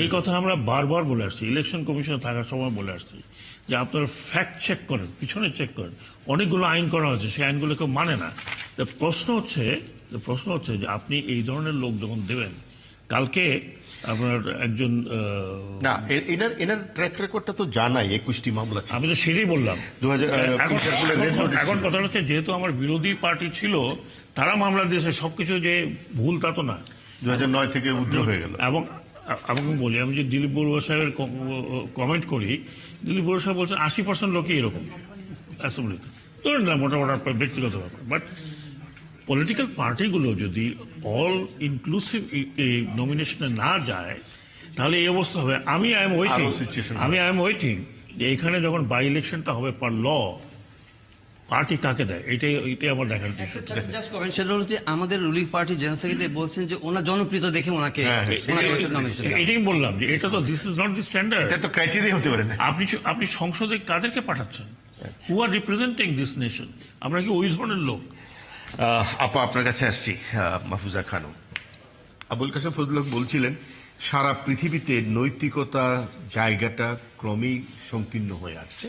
এই কথা আমরা বারবার বলে আসছি, ইলেকশন কমিশনে থাকার সময় বলে আসছি যে আপনারা ফ্যাক্ট চেক করেন, পিছনে চেক করেন। অনেকগুলো আইন করা হচ্ছে, সেই আইনগুলো কেউ মানে না। প্রশ্ন হচ্ছে যে আপনি এই ধরনের লোক যখন দেবেন, কালকে আপনার একজন না এনার ট্র্যাক রেকর্ডটা তো জানাই, 21টি মামলা, আমি তো সেটাই বললাম। এখন কথা হচ্ছে যেহেতু আমার বিরোধী পার্টি ছিল, তারা মামলা দিয়েছে, সবকিছু যে ভুল তা তো না, 2009 থেকে উদ্র হয়ে গেল। এবং আমাকে বলি, আমি যে দিলীপ বড়ুয়া সাহেবের কমেন্ট করি, দিলীপ বড়ুয়া সাহেব বলছেন 80% লোকই এরকম অ্যাসেম্বলিতে, ধরেন না মোটামোটা ব্যক্তিগত ব্যাপার। বাট পলিটিক্যাল পার্টিগুলো যদি অল ইনক্লুসিভ নমিনেশনে না যায়, তাহলে এই অবস্থা হবে। আমি আই এম ওয়েটিং যে এখানে যখন বাই ইলেকশনটা হবে পার ল, পার্টি কাকে দেয়, এটাই আমার দেখার বিষয়। সেটা হচ্ছে আমাদের রুলিং পার্টি জেনারেল সেক্রেটারি বলছেন যে ওনার জনপ্রিয়তা দেখে ওনাকে এটাই বললাম যে এটা তো this is not the standard, এটা তো ক্রাইটেরিয়া হতে পারে না। আপনি সংসদে কাদেরকে পাঠাচ্ছেন, হু আর রিপ্রেজেন্টিং দিস নেশন? আমরা কি ওই ধরনের লোক? আপা আপনার কাছে আসছি, মাহফুজা খানম। আবুল কাসেম ফজল বলছিলেন সারা পৃথিবীতে নৈতিকতা জায়গাটা ক্রমেই সংকীর্ণ হয়ে আসছে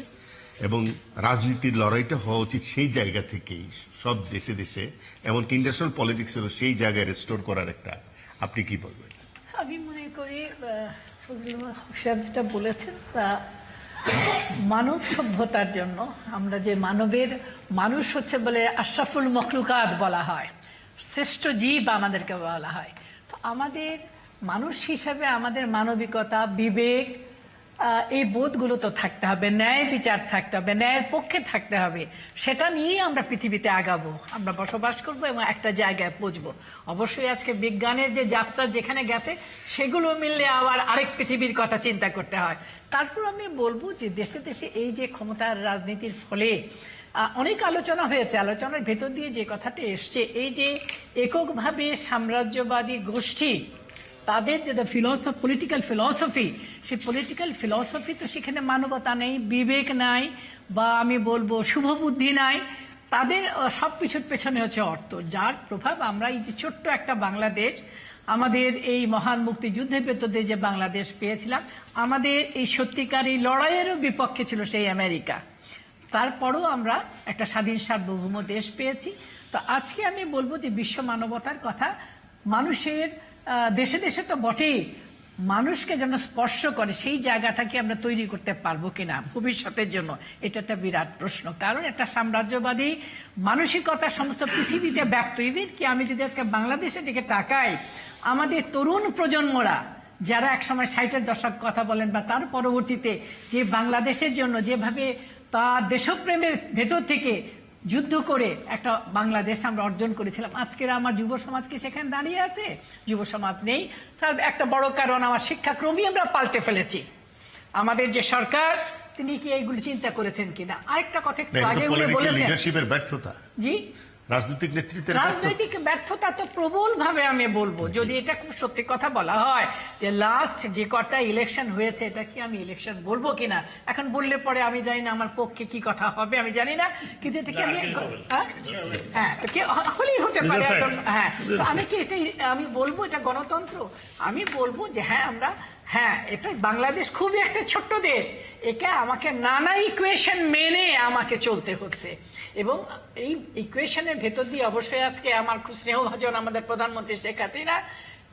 এবং রাজনীতির লড়াইটা হওয়া উচিত সেই জায়গা থেকেই, সব দেশে দেশে, এমনকি ইন্টারন্যাশনাল পলিটিক্সেরও সেই জায়গায় রেস্টোর করার একটা, আপনি কি বলবেন? আমি মনে করি ফজলুল সাহেব যেটা বলেছেন তা মানব সভ্যতার জন্য, আমরা যে মানুষ হচ্ছে বলে আশরাফুল মখলুকাত বলা হয়, শ্রেষ্ঠ জীব আমাদেরকে বলা হয়, তো আমাদের মানুষ হিসাবে আমাদের মানবিকতা, বিবেক, এই বোধগুলো তো থাকতে হবে, ন্যায় বিচার থাকতে হবে, ন্যায়ের পক্ষে থাকতে হবে। সেটা নিয়েই আমরা পৃথিবীতে আগাবো, আমরা বসবাস করব এবং একটা জায়গায় পৌঁছবো। অবশ্যই আজকে বিজ্ঞানের যে যাত্রা যেখানে গেছে সেগুলো মিললে আবার আরেক পৃথিবীর কথা চিন্তা করতে হয়। তারপর আমি বলবো যে দেশে দেশে এই যে ক্ষমতার রাজনীতির ফলে অনেক আলোচনা হয়েছে, আলোচনার ভেতর দিয়ে যে কথাটা এসছে, এই যে এককভাবে সাম্রাজ্যবাদী গোষ্ঠী, তাদের যে পলিটিক্যাল ফিলসফি, সেই পলিটিক্যাল ফিলসফি তো সেখানে মানবতা নেই, বিবেক নাই, বা আমি বলবো শুভবুদ্ধি নাই, তাদের সব কিছুর পেছনে হচ্ছে অর্থ, যার প্রভাব আমরা এই যে ছোট্ট একটা বাংলাদেশ, আমাদের এই মহান মুক্তিযুদ্ধের ভেতর দিয়ে যে বাংলাদেশ পেয়েছিলাম, আমাদের এই সত্যিকার এই লড়াইয়েরও বিপক্ষে ছিল সেই আমেরিকা, তারপরও আমরা একটা স্বাধীন সার্বভৌম দেশ পেয়েছি। তো আজকে আমি বলবো যে বিশ্ব মানবতার কথা মানুষের দেশে দেশে তো বটেই, মানুষকে যেন স্পর্শ করে সেই জায়গাটাকে আমরা তৈরি করতে পারবো কিনা ভবিষ্যতের জন্য, এটা একটা বিরাট প্রশ্ন। কারণ একটা সাম্রাজ্যবাদী মানসিকতা সমস্ত পৃথিবীতে ব্যপ্ত। ইভেন কি আমি যদি আজকে বাংলাদেশের দিকে তাকাই, আমাদের তরুণ প্রজন্মরা যারা একসময় 60-এর দশক কথা বলেন বা তার পরবর্তীতে যে বাংলাদেশের জন্য যেভাবে তার দেশপ্রেমের ভেতর থেকে যুদ্ধ করে একটা বাংলাদেশ আমরা অর্জন করেছিলাম, আজকের আমার যুব সমাজ কি সেখানে দাঁড়িয়ে আছে? যুব সমাজ নেই। তার একটা বড় কারণ আমার শিক্ষাক্রমই আমরা পাল্টে ফেলেছি। আমাদের যে সরকার তিনি কি এইগুলো চিন্তা করেছেন কিনা? আরেকটা কথা একটু আগে উনি বলেছেন লিডারশিপের ব্যর্থতা, জি রাজনৈতিক নেতৃত্বের রাজনৈতিক ব্যর্থতা তো প্রবল ভাবে আমি বলবো, যদি এটা খুব সত্যি কথা বলা হয় যে লাস্ট যে কটা ইলেকশন হয়েছে এটা কি আমি ইলেকশন বলবো কিনা, এখন বললে পরে আমি জানি না আমার পক্ষে কি কথা হবে আমি জানি না, কিন্তু এটা কি আমি হ্যাঁ তো কি হলেই হতে পারে এখন। হ্যাঁ তো আমি কি এটাই আমি বলবো এটা গণতন্ত্র? আমি বলবো যে হ্যাঁ এটা বাংলাদেশ খুবই একটা ছোট্ট দেশ, একে আমাকে নানা ইকুয়েশন মেনে আমাকে চলতে হচ্ছে, এবং এই ইকুয়েশনের ভেতর দিয়ে অবশ্যই আজকে আমার খুব স্নেহভাজন আমাদের প্রধানমন্ত্রী শেখ হাসিনা,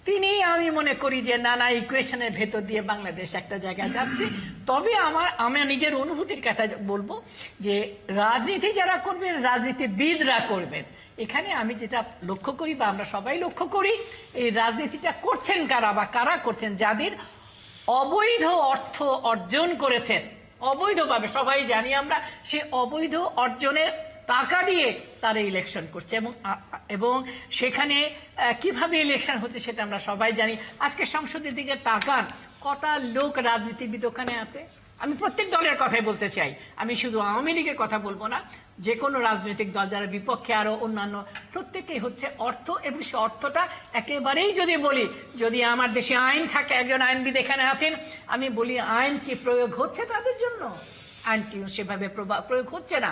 তিনি আমি মনে করি যে নানা ইকুয়েশনের ভেতর দিয়ে বাংলাদেশ একটা জায়গায় যাচ্ছে। তবে আমি নিজের অনুভূতির কথা বলবো যে রাজনীতি যারা করবেন রাজনীতিবিদরা করবেন। এখানে আমি যেটা লক্ষ্য করি বা আমরা সবাই লক্ষ্য করি, এই রাজনীতিটা করছেন কারা বা কারা করছেন, যাদের অবৈধ অর্থ অর্জন করেছেন অবৈধভাবে, সবাই জানি আমরা, সে অবৈধ অর্জনের টাকা দিয়ে তারা ইলেকশন করছে, এবং সেখানে কিভাবে ইলেকশন হচ্ছে সেটা আমরা সবাই জানি। আজকে সংসদের দিকে তাকান, কটা লোক রাজনীতিবিদ ওখানে আছে। আমি প্রত্যেক দলের কথাই বলতে চাই, আমি শুধু আওয়ামী লীগের কথা বলবো না, যে কোনো রাজনৈতিক দল যারা বিপক্ষে আরো অন্যান্য, প্রত্যেকেই হচ্ছে অর্থ, এবং সে অর্থটা একেবারেই যদি বলি, যদি আমার দেশে আইন থাকে, একজন আইনবিদ এখানে আছেন, আমি বলি আইন কি প্রয়োগ হচ্ছে তাদের জন্য? আইন কি সেভাবে প্রয়োগ হচ্ছে না।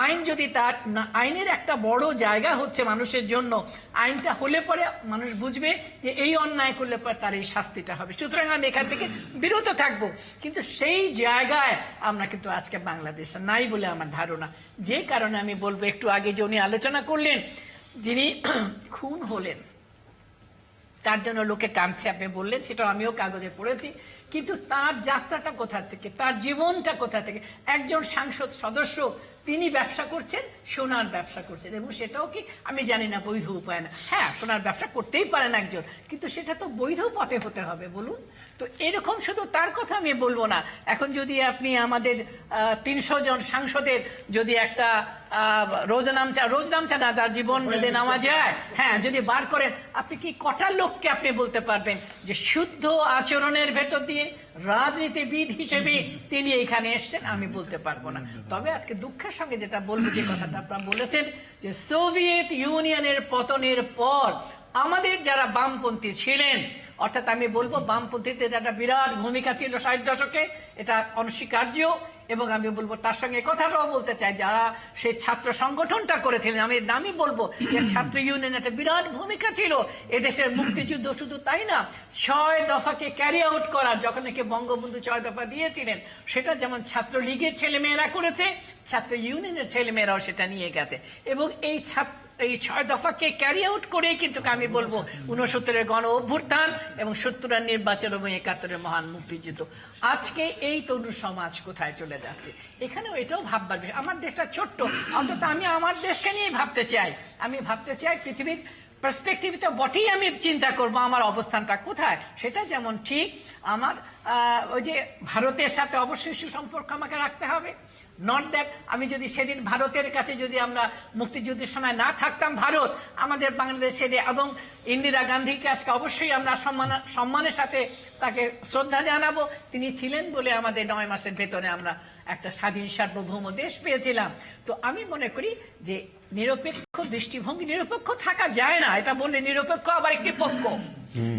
আইন যদি তার আইনের একটা বড় জায়গা হচ্ছে মানুষের জন্য, আইনটা হলে পরে মানুষ বুঝবে যে এই অন্যায় করলে পরে তার এই শাস্তিটা হবে, সুতরাং আমি এখান থেকে বিরত থাকবো। কিন্তু সেই জায়গায় আমরা কিন্তু আজকে বাংলাদেশে নাই বলে আমার ধারণা। যে কারণে আমি বলবো, একটু আগে যে উনি আলোচনা করলেন, যিনি খুন হলেন তার জন্য লোকে কাঁদছে আপনি বললেন, সেটা আমিও কাগজে পড়েছি, কিন্তু তার যাত্রাটা কোথা থেকে, তার জীবনটা কোথা থেকে? একজন সাংসদ সদস্য, তিনি ব্যবসা করছেন, সোনার ব্যবসা করছেন, এবং সেটাও কি আমি জানি না বৈধ উপায় না। হ্যাঁ সোনার ব্যবসা করতেই পারেন একজন, কিন্তু সেটা তো বৈধ পথে হতে হবে বলুন তো। এরকম শুধু তার কথা আমি বলবো না, এখন যদি আপনি আমাদের 300 জন সাংসদের যদি একটা রোজ নামচা না, তার জীবন যদি নামা যায়, হ্যাঁ যদি বার করেন, আপনি কি কটা লোককে আপনি বলতে পারবেন যে শুদ্ধ আচরণের ভেতর দিয়ে রাজনীতিবিদ হিসেবে তিনি এখানে এসছেন? আমি বলতে পারবো না। তবে আজকে দুঃখের সঙ্গে যেটা বলবো, যে কথাটা আপনারা বলেছেন যে সোভিয়েত ইউনিয়নের পতনের পর আমাদের যারা বামপন্থী ছিলেন, অর্থাৎ আমি বলবো বামপন্থীদের একটা বিরাট ভূমিকা ছিল 60 দশকে, এটা অনস্বীকার্য। এবং আমি বলবো তার সঙ্গে কথাটাও বলতে চাই, যারা সেই ছাত্র সংগঠনটা করেছিলেন, আমি নামই বলবো যে ছাত্র ইউনিয়ন একটা বিরাট ভূমিকা ছিল এদেশের মুক্তিযুদ্ধ। শুধু তাই না, 6 দফাকে ক্যারি আউট করার, যখন নাকি বঙ্গবন্ধু 6 দফা দিয়েছিলেন, সেটা যেমন ছাত্র লীগের ছেলেমেয়েরা করেছে, ছাত্র ইউনিয়নের ছেলেমেয়েরাও সেটা নিয়ে গেছে, এবং এই 6 দফাকে ক্যারি আউট করেই কিন্তু আমি বলবো 69-এর গণ অভ্যুত্থান এবং 70-এর নির্বাচন এবং 71-এর মহান মুক্তিযুদ্ধ। আজকে এই তরুণ সমাজ কোথায় চলে যাচ্ছে, এখানেও এটাও ভাববার বিষয়। আমার দেশটা ছোট্ট, অন্তত আমি আমার দেশকে নিয়ে ভাবতে চাই। আমি ভাবতে চাই পৃথিবীর পার্সপেক্টিভ তো বটেই, আমি চিন্তা করবো আমার অবস্থানটা কোথায়। সেটা যেমন ঠিক আমার ওই যে ভারতের সাথে অবশ্যই সুসম্পর্ক আমাকে রাখতে হবে। নট দ্যাট আমি যদি সেদিন ভারতের কাছে যদি আমরা মুক্তিযুদ্ধের সময় না থাকতাম, ভারত আমাদের বাংলাদেশের, এবং ইন্দিরা গান্ধীকে আজকে অবশ্যই আমরা সম্মানের সাথে তাকে শ্রদ্ধা জানাবো, তিনি ছিলেন বলে আমাদের 9 মাসের ভেতরে আমরা একটা স্বাধীন সার্বভৌম দেশ পেয়েছিলাম। তো আমি মনে করি যে নিরপেক্ষ দৃষ্টিভঙ্গি, নিরপেক্ষ থাকা যায় না, এটা বললে নিরপেক্ষ আবার একটি পক্ষ,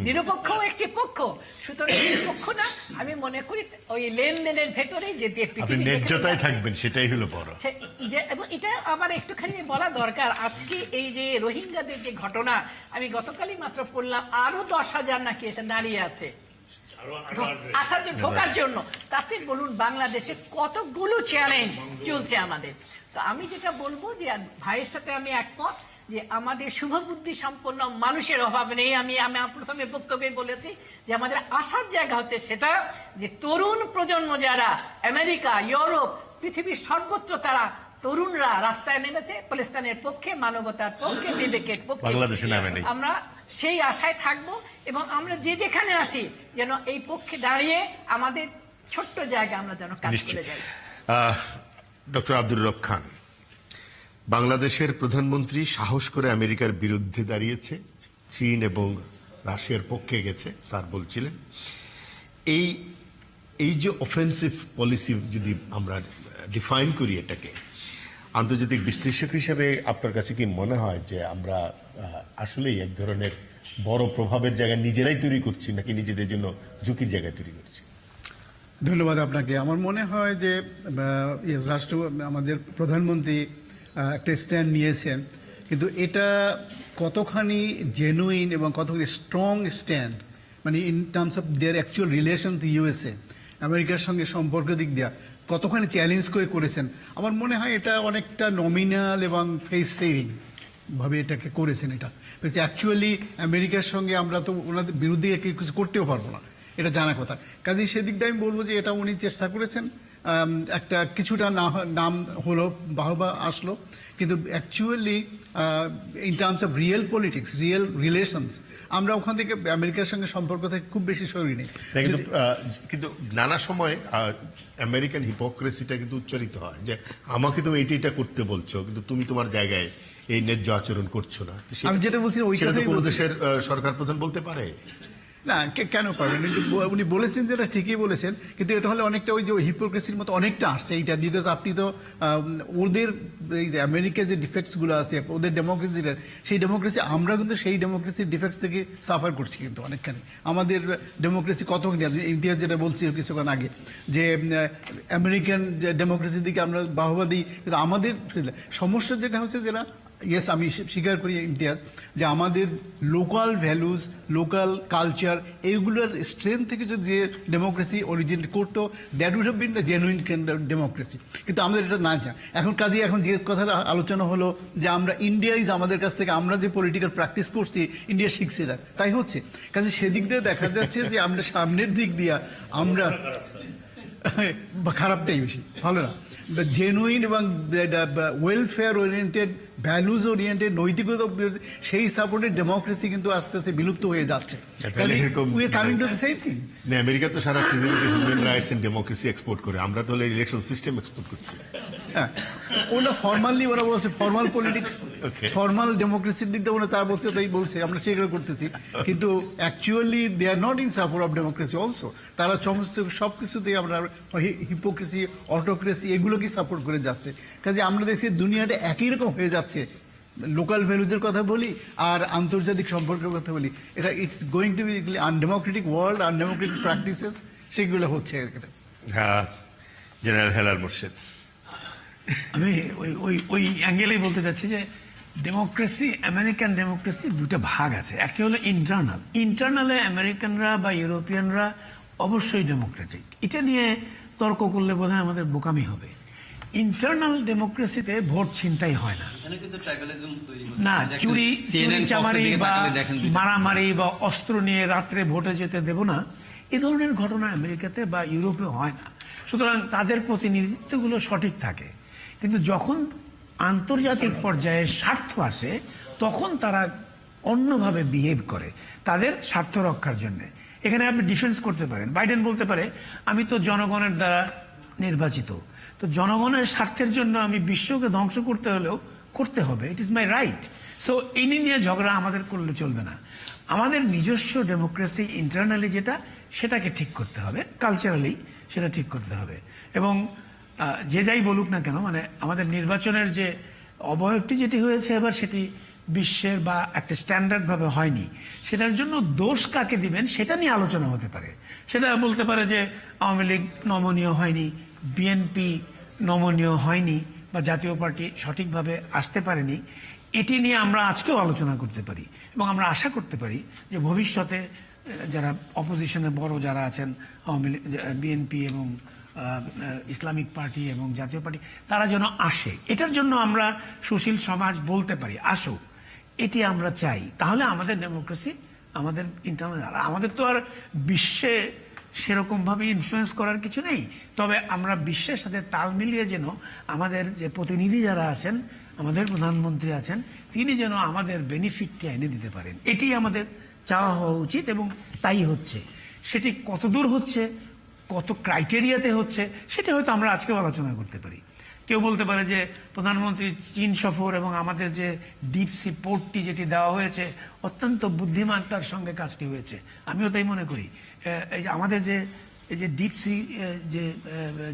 নিরপেক্ষ একটি পক্ষ, সুতরাং নিরপেক্ষ না। আমি মনে করি ওই লেনদেনের ভেতরে যে ন্যায্যতায় থাকবেন, সেটাই হলো বড়। এবং এটা আবার একটুখানি বলা দরকার, আজকে এই যে রোহিঙ্গাদের যে ঘটনা, আমি গতকালই মাত্র পড়লাম আরো 10,000 নাকি এসে দাঁড়িয়ে আছে আসার জন্য, ঢোকার জন্য। তাতে বলুন বাংলাদেশে কতগুলো চ্যালেঞ্জ চলছে আমাদের। তো আমি যেটা বলবো যে ভাইয়ের সাথে আমি একমত যে আমাদের শুভবুদ্ধি সম্পন্ন মানুষের অভাব নেই। আমি প্রথমে বক্তব্যে বলেছি যে আমাদের আসার জায়গা হচ্ছে সেটা যে তরুণ প্রজন্ম যারা আমেরিকা, ইউরোপ, পৃথিবীর সর্বত্র তারা তরুণরা রাস্তায় নেমেছে প্যালেস্টাইনের পক্ষে, মানবতার পক্ষে, বিবেকের পক্ষে। বাংলাদেশে নামেনি। আমরা সেই আশায় থাকব এবং আমরা যে যেখানে আছি যেন এই পক্ষে দাঁড়িয়ে আমাদের ছোট্ট জায়গা আমরা যেন কাজ করে যাই। ডক্টর আব্দুর রব খান, বাংলাদেশের প্রধানমন্ত্রী সাহস করে আমেরিকার বিরুদ্ধে দাঁড়িয়েছে, চীন এবং রাশিয়ার পক্ষে গেছে, স্যার বলছিলেন। এই যে অফেন্সিভ পলিসি যদি আমরা ডিফাইন করি এটাকে, আন্তর্জাতিক বিশ্লেষক হিসেবে আপনার কাছে কি মনে হয় যে আমরা আসলেই এক ধরনের বড় প্রভাবের জায়গা নিজেরাই তৈরি করছি, নাকি নিজেদের জন্য ঝুঁকির জায়গায় তৈরি করছি? ধন্যবাদ আপনাকে। আমার মনে হয় যে আমাদের প্রধানমন্ত্রী একটা স্ট্যান্ড নিয়েছেন, কিন্তু এটা কতখানি জেনুইন এবং কতখানি স্ট্রং স্ট্যান্ড, মানে in terms of their actual relation to USA, আমেরিকার সঙ্গে সম্পর্কের দিক দিয়ে কতখানি চ্যালেঞ্জ করে করেছেন, আমার মনে হয় এটা অনেকটা নমিনাল এবং ফেস সেভিং ভাবে এটাকে করেছেন। এটা অ্যাকচুয়ালি আমেরিকার সঙ্গে আমরা তো ওনাদের বিরুদ্ধে কিছু করতেও পারবো না, এটা জানা কথা। কাজেই সেদিক দিয়ে আমি বলবো যে এটা উনি চেষ্টা করেছেন, একটা কিছুটা নাম হলো, বাহবা আসলো, কিন্তু actually in terms of real politics, real relations, আমরা ওখান থেকে আমেরিকার সঙ্গে সম্পর্ক থেকে খুব বেশি সরি নেই। কিন্তু নানা সময় আমেরিকান হিপোক্রেসিটা কিন্তু উচ্চারিত হয় যে আমাকে তুমি এইটা করতে বলছো, কিন্তু তুমি তোমার জায়গায় এই ন্যায্য আচরণ করছো না। আমি যেটা বলছি ওই কথাই বলছি। দেশের সরকার প্রধান বলতে পারে না, কেন পারবেন? উনি বলেছেন যেটা ঠিকই বলেছেন, কিন্তু এটা হলে অনেকটা ওই যে হিপোক্রেসির মতো অনেকটা আসছে এইটা। বিকজ আপনি তো ওদের এই আমেরিকার যে ডিফেক্টসগুলো আছে, ওদের ডেমোক্রেসিটা, সেই ডেমোক্রেসি, আমরা কিন্তু সেই ডেমোক্রেসির ডিফেক্টস থেকে সাফার করছি কিন্তু অনেকখানি। আমাদের ডেমোক্রেসি কতখানি, ইতিহাস যেটা বলছি কিছুক্ষণ আগে, যে আমেরিকান ডেমোক্রেসির দিকে আমরা বাহবা দিই, কিন্তু আমাদের সমস্যা যেটা হচ্ছে যেটা, ইয়েস আমি স্বীকার করি ইমতিয়াজ, যে আমাদের লোকাল ভ্যালুজ, লোকাল কালচার, এইগুলোর স্ট্রেংথ থেকে যদি যে ডেমোক্রেসি অরিজিনেট করতো, that would have been the genuine democracy. কিন্তু আমাদের এটা না যা এখন কাজে, এখন যে কথাটা আলোচনা হলো যে আমরা ইন্ডিয়াইজ, আমাদের কাছ থেকে আমরা যে পলিটিক্যাল প্র্যাকটিস করছি ইন্ডিয়া শিখছে না, তাই হচ্ছে। কাজে সেদিক দিয়ে দেখা যাচ্ছে যে আমরা সামনের দিক দিয়ে আমরা খারাপটাই বেশি, ভালো না। জেনুইন এবং ওয়েলফেয়ার ওরিয়েন্টেড, ভ্যালুজ ওরিয়েন্টেড, নৈতিকতা, সেই সাপোর্টেড ডেমোক্রেসি কিন্তু আস্তে আস্তে বিলুপ্ত হয়ে যাচ্ছে। আমেরিকা তো সারা পৃথিবীতে human rights and democracy export করে, আমরা তো ইলেকশন সিস্টেম এক্সপোর্ট করছি। হ্যাঁ, ওরা ফর্মালি ওরা বলছে ফর্মাল পলিটিক্স, ফর্মাল ডেমোক্রেসির দিক দিয়ে ওরা তার বলছে, তাই বলছে, আমরা সেগুলো করতেছি, কিন্তু actually they are not in support of democracy also. তারা সমস্ত সব কিছুতেই আমরা হিপোক্রেসি, অটোক্রেসি এগুলোকেই সাপোর্ট করে যাচ্ছে। কাজে আমরা দেখছি দুনিয়াটা একই রকম হয়ে যাচ্ছে। লোকাল ভ্যালুজের কথা বলি আর আন্তর্জাতিক সম্পর্কের কথা বলি, এটা it's going to be undemocratic world, undemocratic practices, সেগুলো হচ্ছে। হ্যাঁ, জেনারেল হেলাল মোর্শেদ। আমি ওই অ্যাঙ্গেলেই বলতে চাচ্ছি যে ডেমোক্রেসি, আমেরিকান ডেমোক্রেসি দুটো ভাগ আছে। একটি হলো ইন্টারনালে আমেরিকানরা বা ইউরোপিয়ানরা অবশ্যই ডেমোক্রেটিক, এটা নিয়ে তর্ক করলে বোধহয় আমাদের বোকামি হবে। ইন্টারনাল ডেমোক্রেসিতে ভোট ছিনতাই হয় না, না চুরি চামারি বা মারামারি বা অস্ত্র নিয়ে রাত্রে ভোটে যেতে দেব না, এ ধরনের ঘটনা আমেরিকাতে বা ইউরোপে হয় না। সুতরাং তাদের প্রতিনিধিত্বগুলো সঠিক থাকে। কিন্তু যখন আন্তর্জাতিক পর্যায়ে স্বার্থ আসে, তখন তারা অন্যভাবে বিহেভ করে তাদের স্বার্থ রক্ষার জন্য। এখানে আপনি ডিফেন্স করতে পারেন, বাইডেন বলতে পারে আমি তো জনগণের দ্বারা নির্বাচিত, তো জনগণের স্বার্থের জন্য আমি বিশ্বকে ধ্বংস করতে হলেও করতে হবে, it is my right. So এই নিয়ে ঝগড়া আমাদের করলে চলবে না। আমাদের নিজস্ব ডেমোক্রেসি ইন্টারনালি যেটা, সেটাকে ঠিক করতে হবে, কালচারালি সেটা ঠিক করতে হবে। এবং যে যাই বলুক না কেন, মানে আমাদের নির্বাচনের যে অবয়বটি যেটি হয়েছে এবার, সেটি বিশ্বের বা একটা স্ট্যান্ডার্ড ভাবে হয়নি। সেটার জন্য দোষ কাকে দিবেন সেটা নিয়ে আলোচনা হতে পারে। সেটা বলতে পারে যে আওয়ামী লীগ নমনীয় হয়নি, বিএনপি নমনীয় হয়নি, বা জাতীয় পার্টি সঠিকভাবে আসতে পারেনি। এটি নিয়ে আমরা আজকেও আলোচনা করতে পারি এবং আমরা আশা করতে পারি যে ভবিষ্যতে যারা অপোজিশনে বড় যারা আছেন, আওয়ামী লীগ, বিএনপি এবং ইসলামিক পার্টি এবং জাতীয় পার্টি, তারা যেন আসে। এটার জন্য আমরা সুশীল সমাজ বলতে পারি আসুক, এটি আমরা চাই, তাহলে আমাদের ডেমোক্রেসি, আমাদের ইন্টারনাল, আমাদের তো আর বিশ্বে সেরকম ভাবে ইনফ্লুয়েন্স করার কিছু নেই, তবে আমরা বিশ্বের সাথে তাল মিলিয়ে যেন আমাদের যে প্রতিনিধি যারা আছেন, আমাদের প্রধানমন্ত্রী আছেন, তিনি যেন আমাদের বেনিফিটটা এনে দিতে পারেন, এটি আমাদের চাওয়া হওয়া উচিত এবং তাই হচ্ছে। সেটি কতদূর হচ্ছে, কত ক্রাইটেরিয়াতে হচ্ছে, সেটা হয়তো আমরা আজকেও আলোচনা করতে পারি। কেউ বলতে পারে যে প্রধানমন্ত্রীর চীন সফর এবং আমাদের যে ডিপ সি পোর্টটি যেটি দেওয়া হয়েছে অত্যন্ত বুদ্ধিমানতার সঙ্গে কাজটি হয়েছে, আমিও তাই মনে করি। এই যে আমাদের যে এই যে ডিপ সি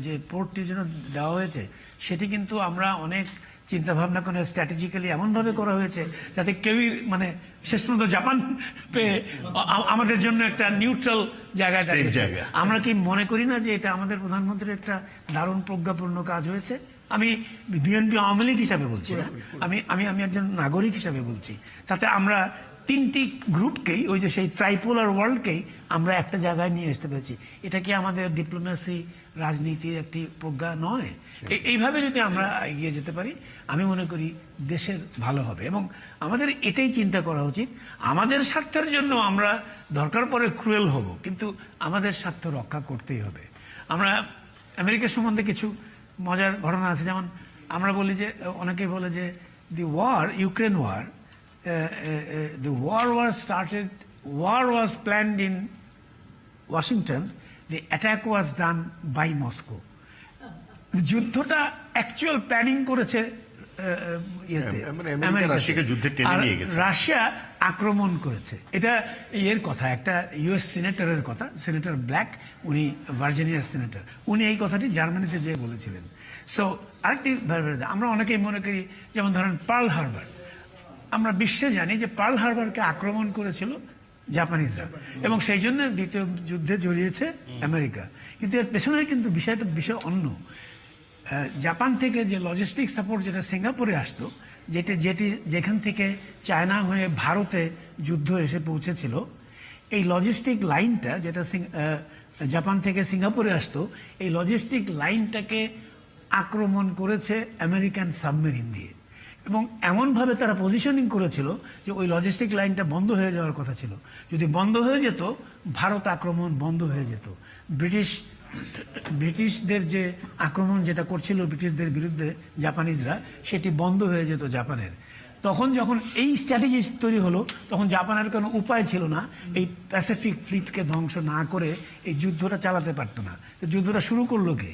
যে পোর্টটির জন্য দেওয়া হয়েছে, সেটি কিন্তু আমরা অনেক চিন্তা ভাবনা করে স্ট্র্যাটেজিক্যালি এমনভাবে করা হয়েছে যাতে কেউই মানে শেষ পর্যন্ত জাপান পেয়ে আমাদের জন্য একটা নিউট্রাল জায়গায় দাঁড়িয়েছে। আমরা কি মনে করি না যে এটা আমাদের প্রধানমন্ত্রীর একটা দারুণ প্রজ্ঞাপূর্ণ কাজ হয়েছে? আমি বিএনপি আওয়ামী লীগ হিসাবে বলছি না, আমি একজন নাগরিক হিসাবে বলছি। তাতে আমরা তিনটি গ্রুপকেই, ওই যে সেই ট্রাইপোলার ওয়ার্ল্ডকেই আমরা একটা জায়গায় নিয়ে আসতে পেরেছি। এটা কি আমাদের ডিপ্লোমেসি, রাজনীতির একটি প্রজ্ঞা নয়? এইভাবে যদি আমরা এগিয়ে যেতে পারি, আমি মনে করি দেশের ভালো হবে। এবং আমাদের এটাই চিন্তা করা উচিত, আমাদের স্বার্থের জন্য আমরা দরকার পড়ে ক্রুয়েল হব, কিন্তু আমাদের স্বার্থ রক্ষা করতেই হবে। আমরা আমেরিকা সম্বন্ধে কিছু মজার ঘটনা আছে, যেমন আমরা বলি যে, অনেকেই বলে যে the war, Ukraine war, the war was planned in Washington, the attack was done by Moscow. যুদ্ধটা অ্যাকচুয়াল প্ল্যানিং করেছে রাশিয়া, আক্রমণ করেছে। এটা এর কথা, একটা ইউএস সিনেটরের কথা, সিনেটর ব্ল্যাক, উনি ভার্জিনিয়ার সিনেটর, উনি এই কথাটি জার্মানিতে যেয়ে বলেছিলেন। সো আরেকটি আমরা অনেকেই মনে করি, যেমন ধরেন পার্ল হারবার, আমরা বিশ্বে জানি যে পার্ল হারবারকে আক্রমণ করেছিল জাপানিজরা এবং সেই জন্য দ্বিতীয় যুদ্ধে জড়িয়েছে আমেরিকা। কিন্তু এর পেছনের কিন্তু বিষয় অন্য। জাপান থেকে যে লজিস্টিক সাপোর্ট যেটা সিঙ্গাপুরে আসতো, যেখান থেকে চায়না হয়ে ভারতে যুদ্ধ এসে পৌঁছেছিল, এই লজিস্টিক লাইনটা যেটা জাপান থেকে সিঙ্গাপুরে আসতো, এই লজিস্টিক লাইনটাকে আক্রমণ করেছে আমেরিকান সাবমেরিন দিয়ে। এবং এমনভাবে তারা পজিশনিং করেছিল যে ওই লজিস্টিক লাইনটা বন্ধ হয়ে যাওয়ার কথা ছিল। যদি বন্ধ হয়ে যেত, ভারত আক্রমণ বন্ধ হয়ে যেত। ব্রিটিশদের যে আক্রমণ যেটা করছিল ব্রিটিশদের বিরুদ্ধে জাপানিজরা, সেটি বন্ধ হয়ে যেত জাপানের। তখন যখন এই স্ট্র্যাটেজি তৈরি হলো, তখন জাপানের কোনো উপায় ছিল না এই প্যাসিফিক ফ্লিটকে ধ্বংস না করে এই যুদ্ধটা চালাতে পারতো না। যুদ্ধটা শুরু করলো কে?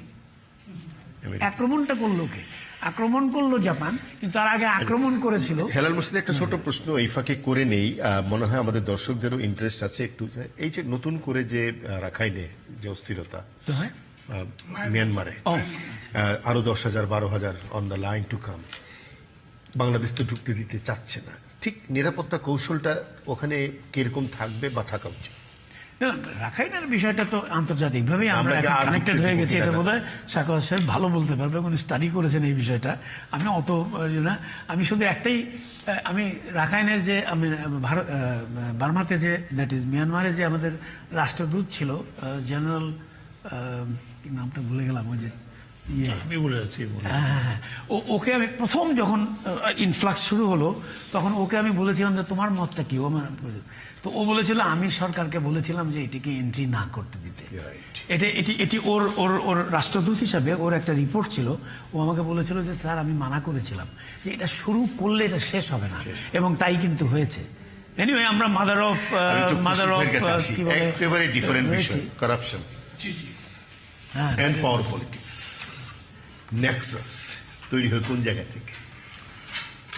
আক্রমণটা করলো কে? আক্রমণ করলো জাপান, কিন্তু তার আগে আক্রমণ করেছিল। হেলাল মোর্শেদ, একটা ছোট প্রশ্ন এই ফাঁকে করে নেই, মনে হয় আমাদের দর্শকদেরও ইন্টারেস্ট আছে একটু। এই যে নতুন করে যে রাখাইনে যে অস্থিরতা, মিয়ানমারে আরো 10,000 12,000 on the line to come, Bangladesh তো ঢুকতে দিতে চাচ্ছে না, ঠিক নিরাপত্তা কৌশলটা ওখানে কিরকম থাকবে বা থাকা উচিত? রাখাইনের বিষয়টা তো আন্তর্জাতিকভাবে আমরা কানেক্টেড হয়ে গেছি, এটা বোধহয় সাকাওয়াত সাহেব ভালো বলতে পারবে, উনি স্টাডি করেছেন এই বিষয়টা। আমি অত না, আমি শুধু একটাই, আমি রাখাইনের যে আমি বার্মাতে যে দ্যাট ইজ মিয়ানমারে যে আমাদের রাষ্ট্রদূত ছিল, জেনারেল নামটা ভুলে গেলাম, ওই যে ওকে আমি প্রথম যখন ইনফ্লাক্স শুরু হলো, তখন ওকে আমি বলেছিলাম যে তোমার মতটা কি? তো ও বলেছিল, আমি সরকারকে বলেছিলাম যে এটিকে এন্ট্রি না করতে দিতে। এটি ওর রাষ্ট্রদূত হিসাবে ওর একটা রিপোর্ট ছিল। ও আমাকে বলেছিল যে স্যার, আমি মানা করেছিলাম যে এটা শুরু করলে এটা শেষ হবে না, এবং তাই কিন্তু হয়েছে। এনিওয়ে, আমরা মাদার অফ কি বলে, একেবারে ডিফারেন্ট বিষয়, corruption and power politics, nexus তৈরি হয় কোন জায়গা থেকে?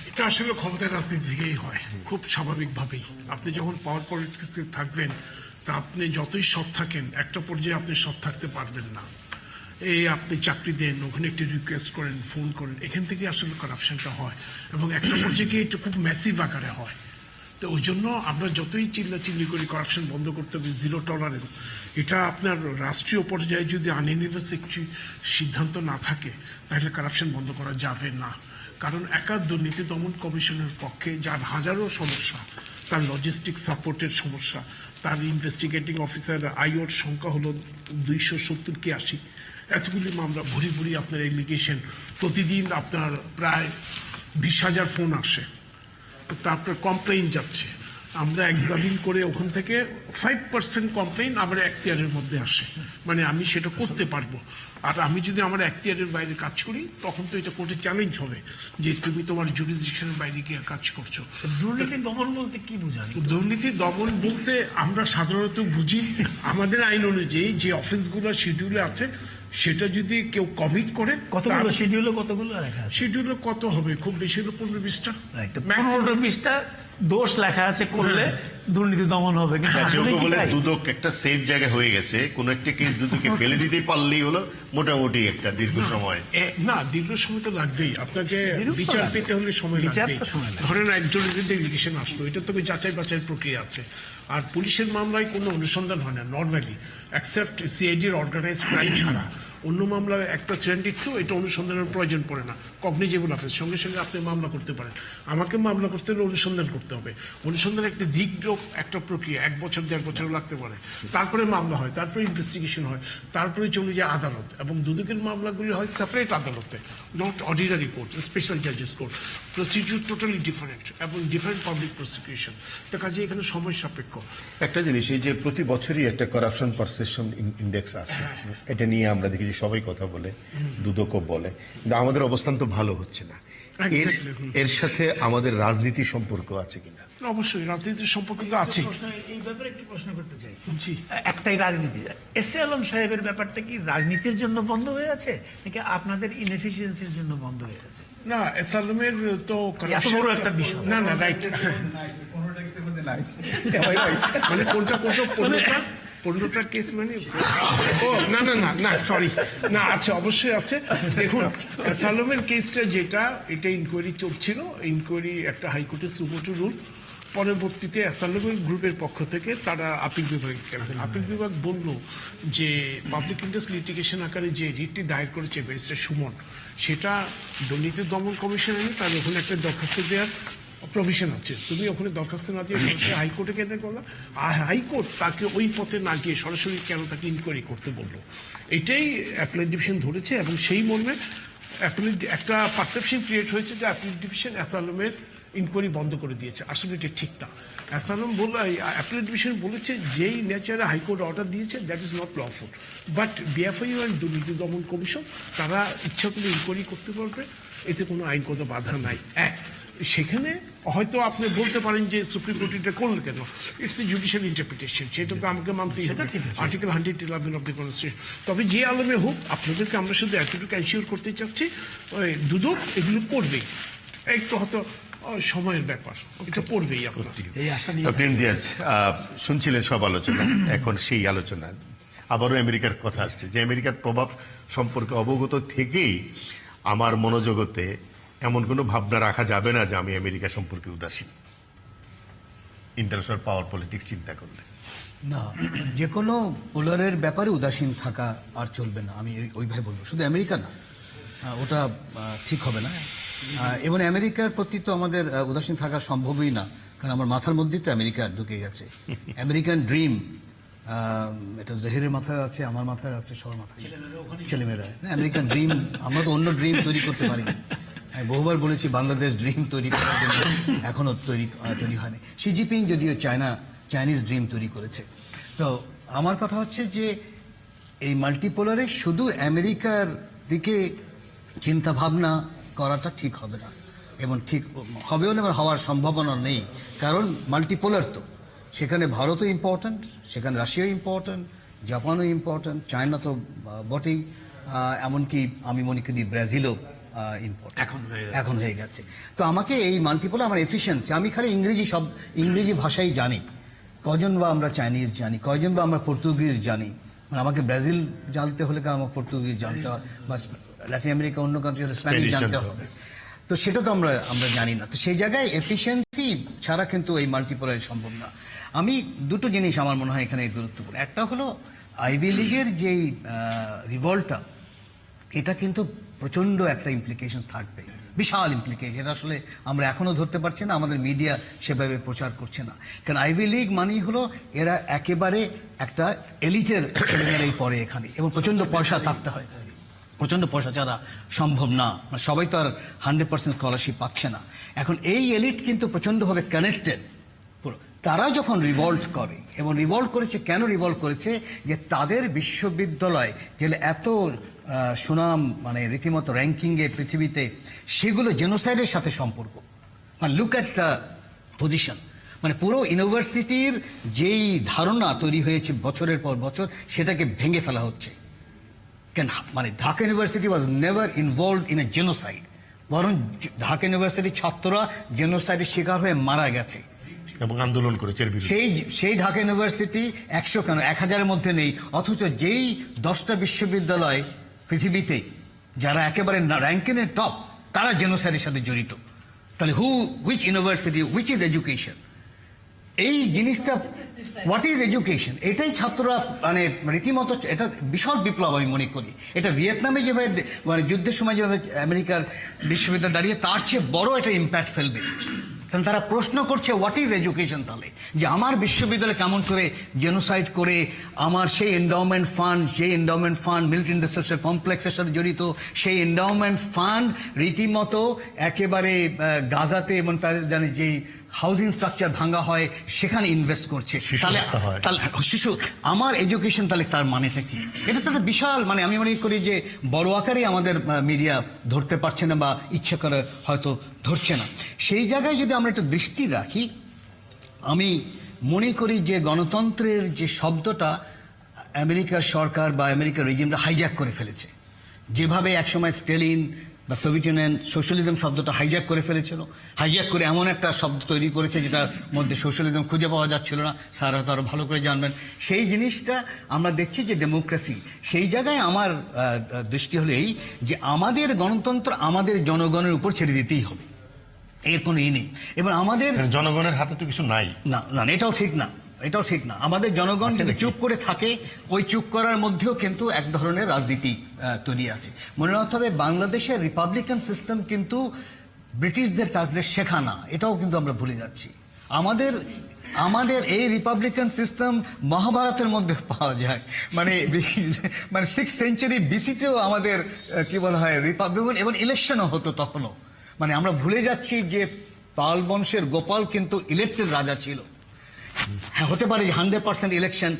এটা আসলে ক্ষমতার রাজনীতি থেকেই হয়, খুব স্বাভাবিকভাবেই। আপনি যখন পাওয়ার পলিটিক্সে থাকবেন, তা আপনি যতই সৎ থাকেন, একটা পর্যায়ে আপনি সৎ থাকতে পারবেন না। এই আপনি চাকরি দেন, ওখানে একটি রিকোয়েস্ট করেন, ফোন করেন, এখান থেকে আসলে কারাপশনটা হয়, এবং একটা পর্যায়ে গিয়ে এটা খুব ম্যাসিভ আকারে হয়। তো ওই জন্য আমরা যতই চিল্লাচিল্লি করি কারাপশন বন্ধ করতে হবে, জিরো টলারেন্স, এটা আপনার রাষ্ট্রীয় পর্যায়ে যদি আনইউনিভার্স একটি সিদ্ধান্ত না থাকে, তাহলে কারাপশন বন্ধ করা যাবে না। কারণ একা দুর্নীতি দমন কমিশনের পক্ষে, যার হাজারো সমস্যা, তার লজিস্টিক সাপোর্টের সমস্যা, তার ইনভেস্টিগেটিং অফিসার আইওর সংখ্যা হলো 270 কি 80, এতগুলি মামলা, ভরি ভরি আপনার এলিগেশন, প্রতিদিন আপনার প্রায় 20,000 ফোন আসে। তারপরে কমপ্লেইন যাচ্ছে, আমরা এক্সামিন করে ওখান থেকে 5% কমপ্লেইন আমার এখতিয়ারের মধ্যে আসে, মানে আমি সেটা করতে পারবো। আর আমি যদি আমার এখতিয়ারের বাইরে কাজ করি তখন তো এটা কোর্টে চ্যালেঞ্জ হবে যে তুমি তোমার জুরিসডিকশনের বাইরে গিয়ে কাজ করছো। দুর্নীতি দমন বলতে কি বোঝান? দুর্নীতি দমন বলতে আমরা সাধারণত বুঝি আমাদের আইন অনুযায়ী যে অফেন্সগুলো শিডিউলে আছে সেটা যদি কেউ কমিট করে, কতগুলো শিডিউলে কতগুলো লেখা আছে? শিডিউলে কত হবে, খুব বেশি হলো 15-20টা। 15-20টা দোষ লেখা আছে করলে দুর্নীতি দমন হবে, কিন্তু আসলে কি বলে তাই? দুদক একটা সেফ জায়গায় হয়ে গেছে, কোন একটা কেস দুদকে ফেলে দিতে পারলেই হলো মোটামুটি একটা দীর্ঘ সময়। না, দীর্ঘ সময় তো লাগবেই, আপনাকে বিচার পেতে হলে সময় লাগবে। ধরেন একজনের যদি ডেলিগেশন আসলো, এটা তো যাচাই বাছাই প্রক্রিয়া আছে। আর পুলিশের মামলায় কোনো অনুসন্ধান হয় না নর্মালি, অ্যাকসেপ্ট সিআইডির অর্গানাইজ ক্রাইম ছাড়া। অন্য মামলায় একটা 302 এটা অনুসন্ধানের প্রয়োজন পড়ে না, কগনিজেবল অফেন্স, সঙ্গে সঙ্গে আপনি মামলা করতে পারেন। আমাকে মামলা করতে হলে অনুসন্ধান করতে হবে, অনুসন্ধানের একটা দীর্ঘ একটা প্রক্রিয়া, 1 বছর 1.5 বছর লাগতে পারে। তারপরে মামলা হয়, তারপরে ইনভেস্টিগেশন হয়, তারপরে চলে যায় আদালত, এবং দুদকের মামলাগুলি হয় সেপারেট আদালতে, নট অর্ডিনারি কোর্ট, স্পেশাল জাজেস কোর্ট। প্রসিডিউর টোটালি ডিফারেন্ট এবং ডিফারেন্ট পাবলিক প্রসিকিউশন, তো কাজে এখানে সময় সাপেক্ষ। একটা জিনিস, এই যে প্রতি বছরই একটা করাপশন পারসেপশন ইন্ডেক্স আছে, এটা নিয়ে আমরা দেখি যে সবাই কথা বলে, দুদকও বলে, কিন্তু আমাদের অবস্থান তো ভালো হচ্ছে না। এর সাথে আমাদের রাজনীতি সম্পর্ক আছে কিনা? অবশ্যই রাজনীতির সম্পর্ক তো আছে। এই ব্যাপারে একটি প্রশ্ন করতে চাই। জি, একটাই রাজনীতি, এস এ আলম সাহেবের ব্যাপারটা কি রাজনীতির জন্য বন্ধ হয়ে আছে নাকি আপনাদের ইনএফিসিয়েন্সির জন্য বন্ধ হয়ে আছে? না, এসালমের তো এত বড় একটা বিষয়। না, রাইট, মানে কোনটা 15টা কেস, মানে ও না না না না সরি, না আছে, অবশ্যই আছে। দেখুন, সালোমের কেসটা যেটা, এটা ইনকোয়ারি চলছিল, ইনকোয়ারি একটা হাইকোর্টের সুমোটো রুল, পরবর্তীতে অ্যাসালোমের গ্রুপের পক্ষ থেকে তারা আপিল বিভাগে গেলেন। আপিল বিভাগ বলল যে পাবলিক ইন্টারেস্ট লিটিগেশন আকারে যে রিটটি দায়ের করেছে ব্যারিস্টার সুমন, সেটা দুর্নীতি দমন কমিশনে নেই, তার ওখানে একটা দরখাস্ত দেওয়ার প্রভিশন আছে। তুমি ওখানে দরখাস্ত না দিয়ে হাইকোর্টে কেন করলা? আর হাইকোর্ট তাকে ওই পথে না গিয়ে সরাসরি কেন তাকে ইনকোয়ারি করতে বললো, এটাই অ্যাপিলেট ডিভিশন ধরেছে। এবং সেই মর্মে একটা পারসেপশন ক্রিয়েট হয়েছে যে অ্যাপিলেট ডিভিশন অ্যাসালমের ইনকোয়ারি বন্ধ করে দিয়েছে। আসলে এটা ঠিক না। অ্যাসালম অ্যাপিলেট ডিভিশন বলেছে যেই নেচারে হাইকোর্ট অর্ডার দিয়েছে that is not lawful, but BFIU and দুর্নীতি দমন কমিশন তারা ইচ্ছা করলে ইনকোয়ারি করতে পারবে, এতে কোনো আইনগত বাধা নাই। সেখানে হয়তো আপনি বলতে পারেন যে সুপ্রিম কোর্ট এটা করলো কেন, ইটস এ জুডিশিয়াল ইন্টারপ্রিটেশন, সেটা তো আমাকে মানতেই হবে, আর্টিকেল 111 অফ দ্য কনস্টিটিউশন। তবে যে আলমে হোক, আপনাদেরকে আমরা শুধু এতটুকু এনশিওর করতে চাচ্ছি, দুদক এগুলো করবেই, একটু হয়তো সময়ের ব্যাপার, এটা করবেই। আপনি ইমতিয়াজ শুনছিলেন সব আলোচনা, এখন সেই আলোচনা আবারও আমেরিকার কথা আসছে, যে আমেরিকার প্রভাব সম্পর্কে অবগত থেকেই আমার মনোজগতে এমন কোনো ভাবনা রাখা যাবে না যে আমি আমেরিকা সম্পর্কে উদাসীন, ইন্টারন্যাশনাল পাওয়ার পলিটিক্স চিন্তা করলে। না, যে কোনো পোলারের ব্যাপারে উদাসীন থাকা আর চলবে না, আমি ওইভাবে বলবো। শুধু আমেরিকা না, ওটা ঠিক হবে না। এবং আমেরিকার প্রতি তো আমাদের উদাসীন থাকা সম্ভবই না, কারণ আমার মাথার মধ্যেই তো আমেরিকা ঢুকে গেছে। আমেরিকান ড্রিম, এটা জহিরের মাথায় আছে, আমার মাথায় আছে, সবার মাথায়, ছেলেমেয়েরা। আমেরিকান ড্রিম, আমরা তো অন্য ড্রিম তৈরি করতে পারিনি। আমি বহুবার বলেছি বাংলাদেশ ড্রিম তৈরি করার জন্য এখনো তৈরি হয়নি। শি জিনপিং যদিও চাইনিজ ড্রিম তৈরি করেছে। তো আমার কথা হচ্ছে যে এই মাল্টিপোলারে শুধু আমেরিকার দিকে চিন্তা ভাবনা করাটা ঠিক হবে না, এবং ঠিক হবেও না, হওয়ার সম্ভাবনা নেই। কারণ মাল্টিপোলার তো, সেখানে ভারতও ইম্পর্ট্যান্ট, সেখানে রাশিয়াও ইম্পর্ট্যান্ট, জাপানও ইম্পর্ট্যান্ট, চায়না তো বটেই, এমনকি আমি মনে করি ব্রাজিলও এখন হয়ে গেছে। তো আমাকে এই মাল্টিপোলার, আমার এফিসিয়েন্সি, আমি খালি ইংরেজি ভাষাই জানি, কজন বা আমরা চাইনিজ জানি, কয়জন বা আমরা পর্তুগিজ জানি। মানে আমাকে ব্রাজিল জানতে হলে আমার পর্তুগিজ জানতে হবে, বা ল্যাটিন আমেরিকা অন্য কান্ট্রি হলে স্প্যানিশ জানতে হবে। তো সেটা তো আমরা জানি না। তো সেই জায়গায় এফিসিয়েন্সি ছাড়া কিন্তু এই মাল্টিপোলার সম্ভব না। আমি দুটো জিনিস আমার মনে হয় এখানে গুরুত্বপূর্ণ। একটা হলো আইভি লীগের যেই রিভল্টটা, এটা কিন্তু প্রচন্ড একটা ইমপ্লিকেশন থাকবে, বিশাল ইমপ্লিকেশন। এটা আসলে আমরা এখনো ধরতে পারছি না, আমাদের মিডিয়া সেভাবে প্রচার করছে না। কারণ আইভি লীগ মানেই হলো এরা একেবারে একটা এলিটের ছেলেমেয়েরাই পড়ে এখানে, এবং প্রচন্ড পয়সা থাকতে হয়। প্রচণ্ড পয়সা ছাড়া সম্ভব না, মানে সবাই তো আর 100% স্কলারশিপ পাচ্ছে না। এখন এই এলিট কিন্তু প্রচণ্ডভাবে কানেক্টেড। তারা যখন রিভল্ট করে, এবং রিভল্ট করেছে, কেন রিভল্ট করেছে, যে তাদের বিশ্ববিদ্যালয় যে এত সুনাম, মানে রীতিমতো র্যাঙ্কিংয়ে পৃথিবীতে, সেগুলো জেনোসাইডের সাথে সম্পর্ক। মানে লুক অ্যাট দ্য পজিশন, মানে পুরো ইউনিভার্সিটির যেই ধারণা তৈরি হয়েছে বছরের পর বছর, সেটাকে ভেঙে ফেলা হচ্ছে। কেন, মানে Dhaka university was never involved in a genocide, বরং ঢাকা ইউনিভার্সিটির ছাত্ররা জেনোসাইডের শিকার হয়ে মারা গেছে এবং আন্দোলন করেছে এর বিরুদ্ধে। সেই ঢাকা ইউনিভার্সিটি 100 কেন 1000-এর মধ্যে নেই, অথচ যেই 10টা বিশ্ববিদ্যালয় পৃথিবীতে যারা একেবারে র্যাঙ্কিংয়ের টপ, তারা জেনোসাইডের সাথে জড়িত। তাহলে which university, which is education? এই জিনিসটা, হোয়াট ইজ এডুকেশন, এটাই ছাত্ররা মানে রীতিমতো, এটা বিশাল বিপ্লব আমি মনে করি। এটা ভিয়েতনামে যেভাবে মানে যুদ্ধের সময় যেভাবে আমেরিকার বিশ্ববিদ্যালয় দাঁড়িয়ে, তার চেয়ে বড় এটা ইম্প্যাক্ট ফেলবে। কারণ তারা প্রশ্ন করছে হোয়াট ইজ এডুকেশন, তাহলে যে আমার বিশ্ববিদ্যালয় কেমন করে জেনোসাইড করে আমার সেই এন্ডাওমেন্ট ফান্ড মিলিটারি ইন্ডাস্ট্রিয়াল কমপ্লেক্সের সাথে জড়িত, সেই এন্ডাওমেন্ট ফান্ড রীতিমতো একেবারে গাজাতে এবং তাদের জানি যেই হাউজিং স্ট্রাকচার ভাঙা হয় সেখানে ইনভেস্ট করছে। তাহলে শিশু, আমার এডুকেশন, তাহলে তার মানেটা কি? এটা তো বিশাল, মানে আমি মনে করি যে বড় আকারে আমাদের মিডিয়া ধরতে পারছে না, বা ইচ্ছা করে হয়তো ধরছে না। সেই জায়গায় যদি আমরা একটু দৃষ্টি রাখি, আমি মনে করি যে গণতন্ত্রের যে শব্দটা আমেরিকার সরকার বা আমেরিকার রেজিমটা হাইজ্যাক করে ফেলেছে। যেভাবে একসময় স্টেলিন বা সোভিয়েত ইউনিয়ন সোশ্যালিজম শব্দটা হাইজ্যাক করে ফেলেছিল, হাইজ্যাক করে এমন একটা শব্দ তৈরি করেছে যেটার মধ্যে সোশ্যালিজম খুঁজে পাওয়া যাচ্ছিল না। স্যার হয়তো আরো ভালো করে জানবেন। সেই জিনিসটা আমরা দেখছি যে ডেমোক্রেসি, সেই জায়গায় আমার দৃষ্টি হলো এই যে আমাদের গণতন্ত্র আমাদের জনগণের উপর ছেড়ে দিতেই হবে, এর কোনো ই নেই। এবং আমাদের জনগণের হাতে তো কিছু নাই। না না, এটাও ঠিক না, এটাও ঠিক না। আমাদের জনগণ যদি চুপ করে থাকে, ওই চুপ করার মধ্যেও কিন্তু এক ধরনের রাজনীতি তৈরি আছে। মনে রাখতে হবে, বাংলাদেশের রিপাবলিকান সিস্টেম কিন্তু ব্রিটিশদের কাজদের শেখা না, এটাও কিন্তু আমরা ভুলে যাচ্ছি। আমাদের এই রিপাবলিকান সিস্টেম মহাভারতের মধ্যে পাওয়া যায়, মানে 6th সেঞ্চুরি বিসিতেও আমাদের কি বলা হয় রিপাবলিকান, এবং ইলেকশনও হতো তখনও। মানে আমরা ভুলে যাচ্ছি যে পাল বংশের গোপাল কিন্তু ইলেক্টেড রাজা ছিল। হ্যাঁ, হতে পারে 100% ইলেকশন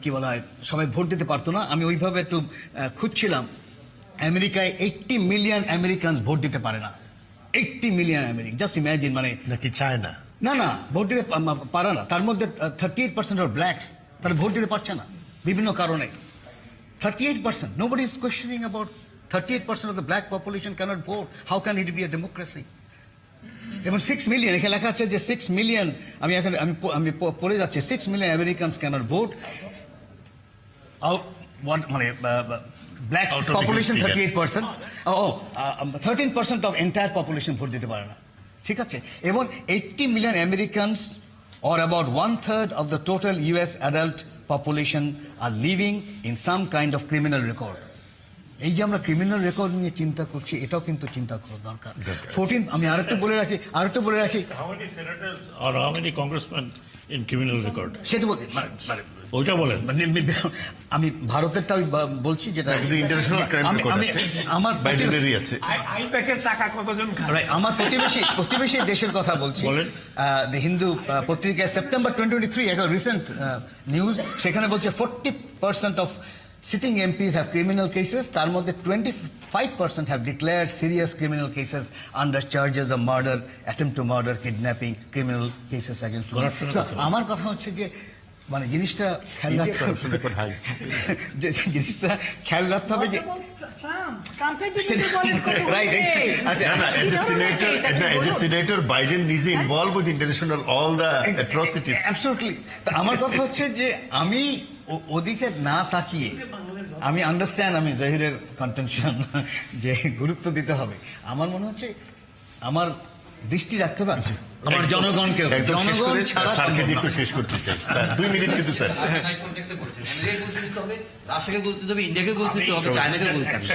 কি বলা হয় সবাই ভোট দিতে পারতো না। আমি ওইভাবে একটু খুঁজছিলাম, আমেরিকায় 80 মিলিয়ন আমেরিকান ভোট দিতে পারে না। 80 মিলিয়ন আমেরিকান, জাস্ট ইম্যাজিন। মানে নাকি চায় না, না ভোট দিতে পারে না। তার মধ্যে 38% অফ ব্ল্যাকস, তারা ভোট দিতে পারছে না বিভিন্ন কারণে। 38%, nobody is questioning about 38% of the black population cannot vote. How can it be a democracy? এবং 6 মিলিয়ন, এখানে লেখা আছে যে 6 মিলিয়ন, আমি পড়ে যাচ্ছি, 6 মিলিয়ন আমেরিকানস ক্যানট ভোট। মানে black population 38%, 13% of entire population vote দিতে পারে না, ঠিক আছে। এবং 80 million Americans, or about 1/3 of the total US adult population are living in some kind of criminal record. এই যে আমরা ক্রিমিনাল রেকর্ড নিয়ে চিন্তা করছি, এটাও কিন্তু চিন্তা করা দরকার। 14, আমি আরেকটু বলে রাখি, How many senators or how many congressmen in criminal record? সেটা ওইটা বলেন। আমি ভারতেরটা বলছি, যেটা ইন্টারন্যাশনাল ক্রাইম রেকর্ড আছে, আমার বাইডেনেরই আছে। আইপ্যাকের টাকা কতজন খায়? আমার প্রতিবেশী দেশের কথা বলছি। দ্য হিন্দু পত্রিকায় সেপ্টেম্বর 2023 একটা রিসেন্ট নিউজ, সেখানে বলছে 40% of sitting MPs have criminal cases. তার মধ্যে 25% have declared serious criminal cases under charges of murder, attempt to murder, kidnapping, criminal cases against women. So, আমার কথা হচ্ছে যে মানে জিনিসটা খেয়াল রাখতে হবে যে সিনেটর বাইডেন নিজে involve with international all the atrocities. Absolutely. আমার কথা হচ্ছে যে আমি ওদিকে না তাকিয়ে, আমি আন্ডারস্ট্যান্ড, আমি জাহিরের কন্টেনশন যে গুরুত্ব দিতে হবে, আমার মনে হচ্ছে আমার দৃষ্টি রাখতে পারছে আমার জনগণকে, জনগণ ছাড়া শেষ করতে চাই। 2 মিনিট কিন্তু স্যার, রাশিয়াকে গুরুত্ব দেবে, ইন্ডিয়াকে গুরুত্ব দিতে হবে, চায়নাকে গুরুত্ব দিতে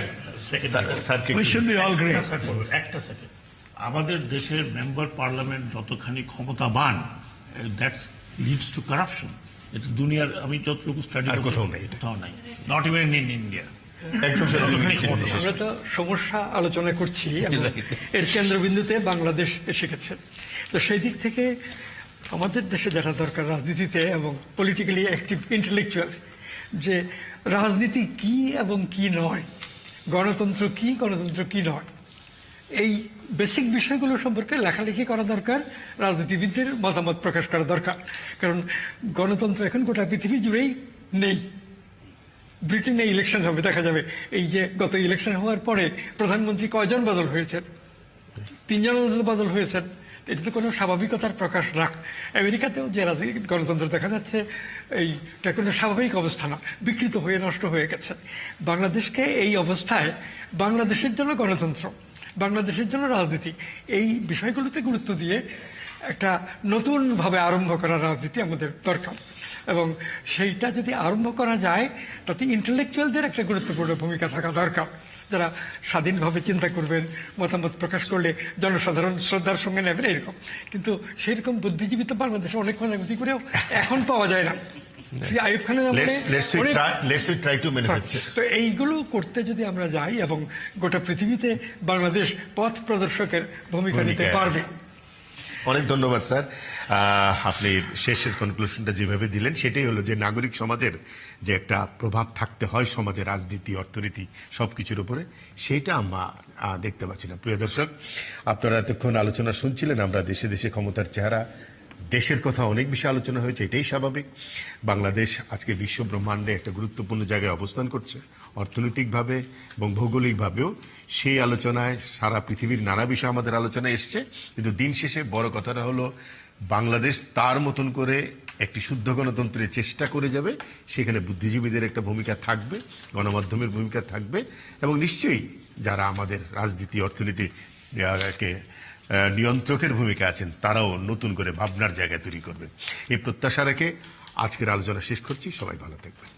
হবে। একটা সেকেন্ড, আমাদের দেশের মেম্বার পার্লামেন্ট যতখানি ক্ষমতাবান, দ্যাট লিডস টু কারাপশন। এটা দুনিয়ার আমি যতটুকু স্টাডি কোথাও নাই, নট ইভেন ইন ইন্ডিয়া। একদম আমরা তো সমস্যা আলোচনা করছি এবং এর কেন্দ্রবিন্দুতে বাংলাদেশ এসে গেছে। তো সেই দিক থেকে আমাদের দেশে যারা দরকার রাজনীতিতে এবং পলিটিক্যালি অ্যাক্টিভ ইন্টেলেকচুয়াল, যে রাজনীতি কি এবং কি নয়, গণতন্ত্র কি নয়, এই বেসিক বিষয়গুলো সম্পর্কে লেখালেখি করা দরকার, রাজনীতিবিদদের মতামত প্রকাশ করা দরকার। কারণ গণতন্ত্র এখন গোটা পৃথিবী জুড়েই নেই। ব্রিটেনে ইলেকশন হবে, দেখা যাবে এই যে গত ইলেকশন হওয়ার পরে প্রধানমন্ত্রী কয়জন বদল হয়েছেন, 3 জন বদল হয়েছেন। এটা তো কোনো স্বাভাবিকতার প্রকাশ রাখ। আমেরিকাতেও যে গণতন্ত্র দেখা যাচ্ছে, এইটা কোনো স্বাভাবিক অবস্থা না, বিকৃত হয়ে নষ্ট হয়ে গেছে। বাংলাদেশকে এই অবস্থায় বাংলাদেশের জন্য গণতন্ত্র, বাংলাদেশের জন্য রাজনীতি, এই বিষয়গুলোতে গুরুত্ব দিয়ে একটা নতুনভাবে আরম্ভ করা রাজনীতি আমাদের দরকার। এবং সেইটা যদি আরম্ভ করা যায় তাতে ইন্টেলেকচুয়ালদের একটা গুরুত্বপূর্ণ ভূমিকা থাকা দরকার, যারা স্বাধীনভাবে চিন্তা করবেন, মতামত প্রকাশ করলে জনসাধারণ শ্রদ্ধার সঙ্গে নেবেন এরকম। কিন্তু সেরকম বুদ্ধিজীবী তো বাংলাদেশে অনেক খোঁজাখুঁজি করেও এখন পাওয়া যায় না। আইয়ুব খানের তো এইগুলো করতে যদি আমরা যাই এবং গোটা পৃথিবীতে বাংলাদেশ পথ প্রদর্শকের ভূমিকা নিতে পারবে। অনেক ধন্যবাদ স্যার। আপনি শেষের কনক্লুশনটা যেভাবে দিলেন সেটাই হলো যে নাগরিক সমাজের যে একটা প্রভাব থাকতে হয় সমাজে, রাজনীতি, অর্থনীতি সবকিছুর উপরে, সেইটা আমরা দেখতে পাচ্ছি না। প্রিয় দর্শক, আপনারা এতক্ষণ আলোচনা শুনছিলেন। আমরা দেশে দেশে ক্ষমতার চেহারা, দেশের কথা অনেক বেশি আলোচনা হয়েছে, এটাই স্বাভাবিক। বাংলাদেশ আজকে বিশ্ব ব্রহ্মাণ্ডে একটা গুরুত্বপূর্ণ জায়গায় অবস্থান করছে, অর্থনৈতিকভাবে এবং ভৌগোলিকভাবেও। সেই আলোচনায় সারা পৃথিবীর নানা বিষয় আমাদের আলোচনায় এসছে। কিন্তু দিন শেষে বড় কথাটা হলো বাংলাদেশ তার মতন করে একটি শুদ্ধ গণতন্ত্রের চেষ্টা করে যাবে। সেখানে বুদ্ধিজীবীদের একটা ভূমিকা থাকবে, গণমাধ্যমের ভূমিকা থাকবে, এবং নিশ্চয়ই যারা আমাদের রাজনীতি, অর্থনীতি নিয়ন্ত্রকের ভূমিকা আছেন তারাও নতুন করে ভাবনার জায়গা তৈরি করবেন। এই প্রত্যাশা রেখে আজকের আলোচনা শেষ করছি। সবাই ভালো থাকবেন।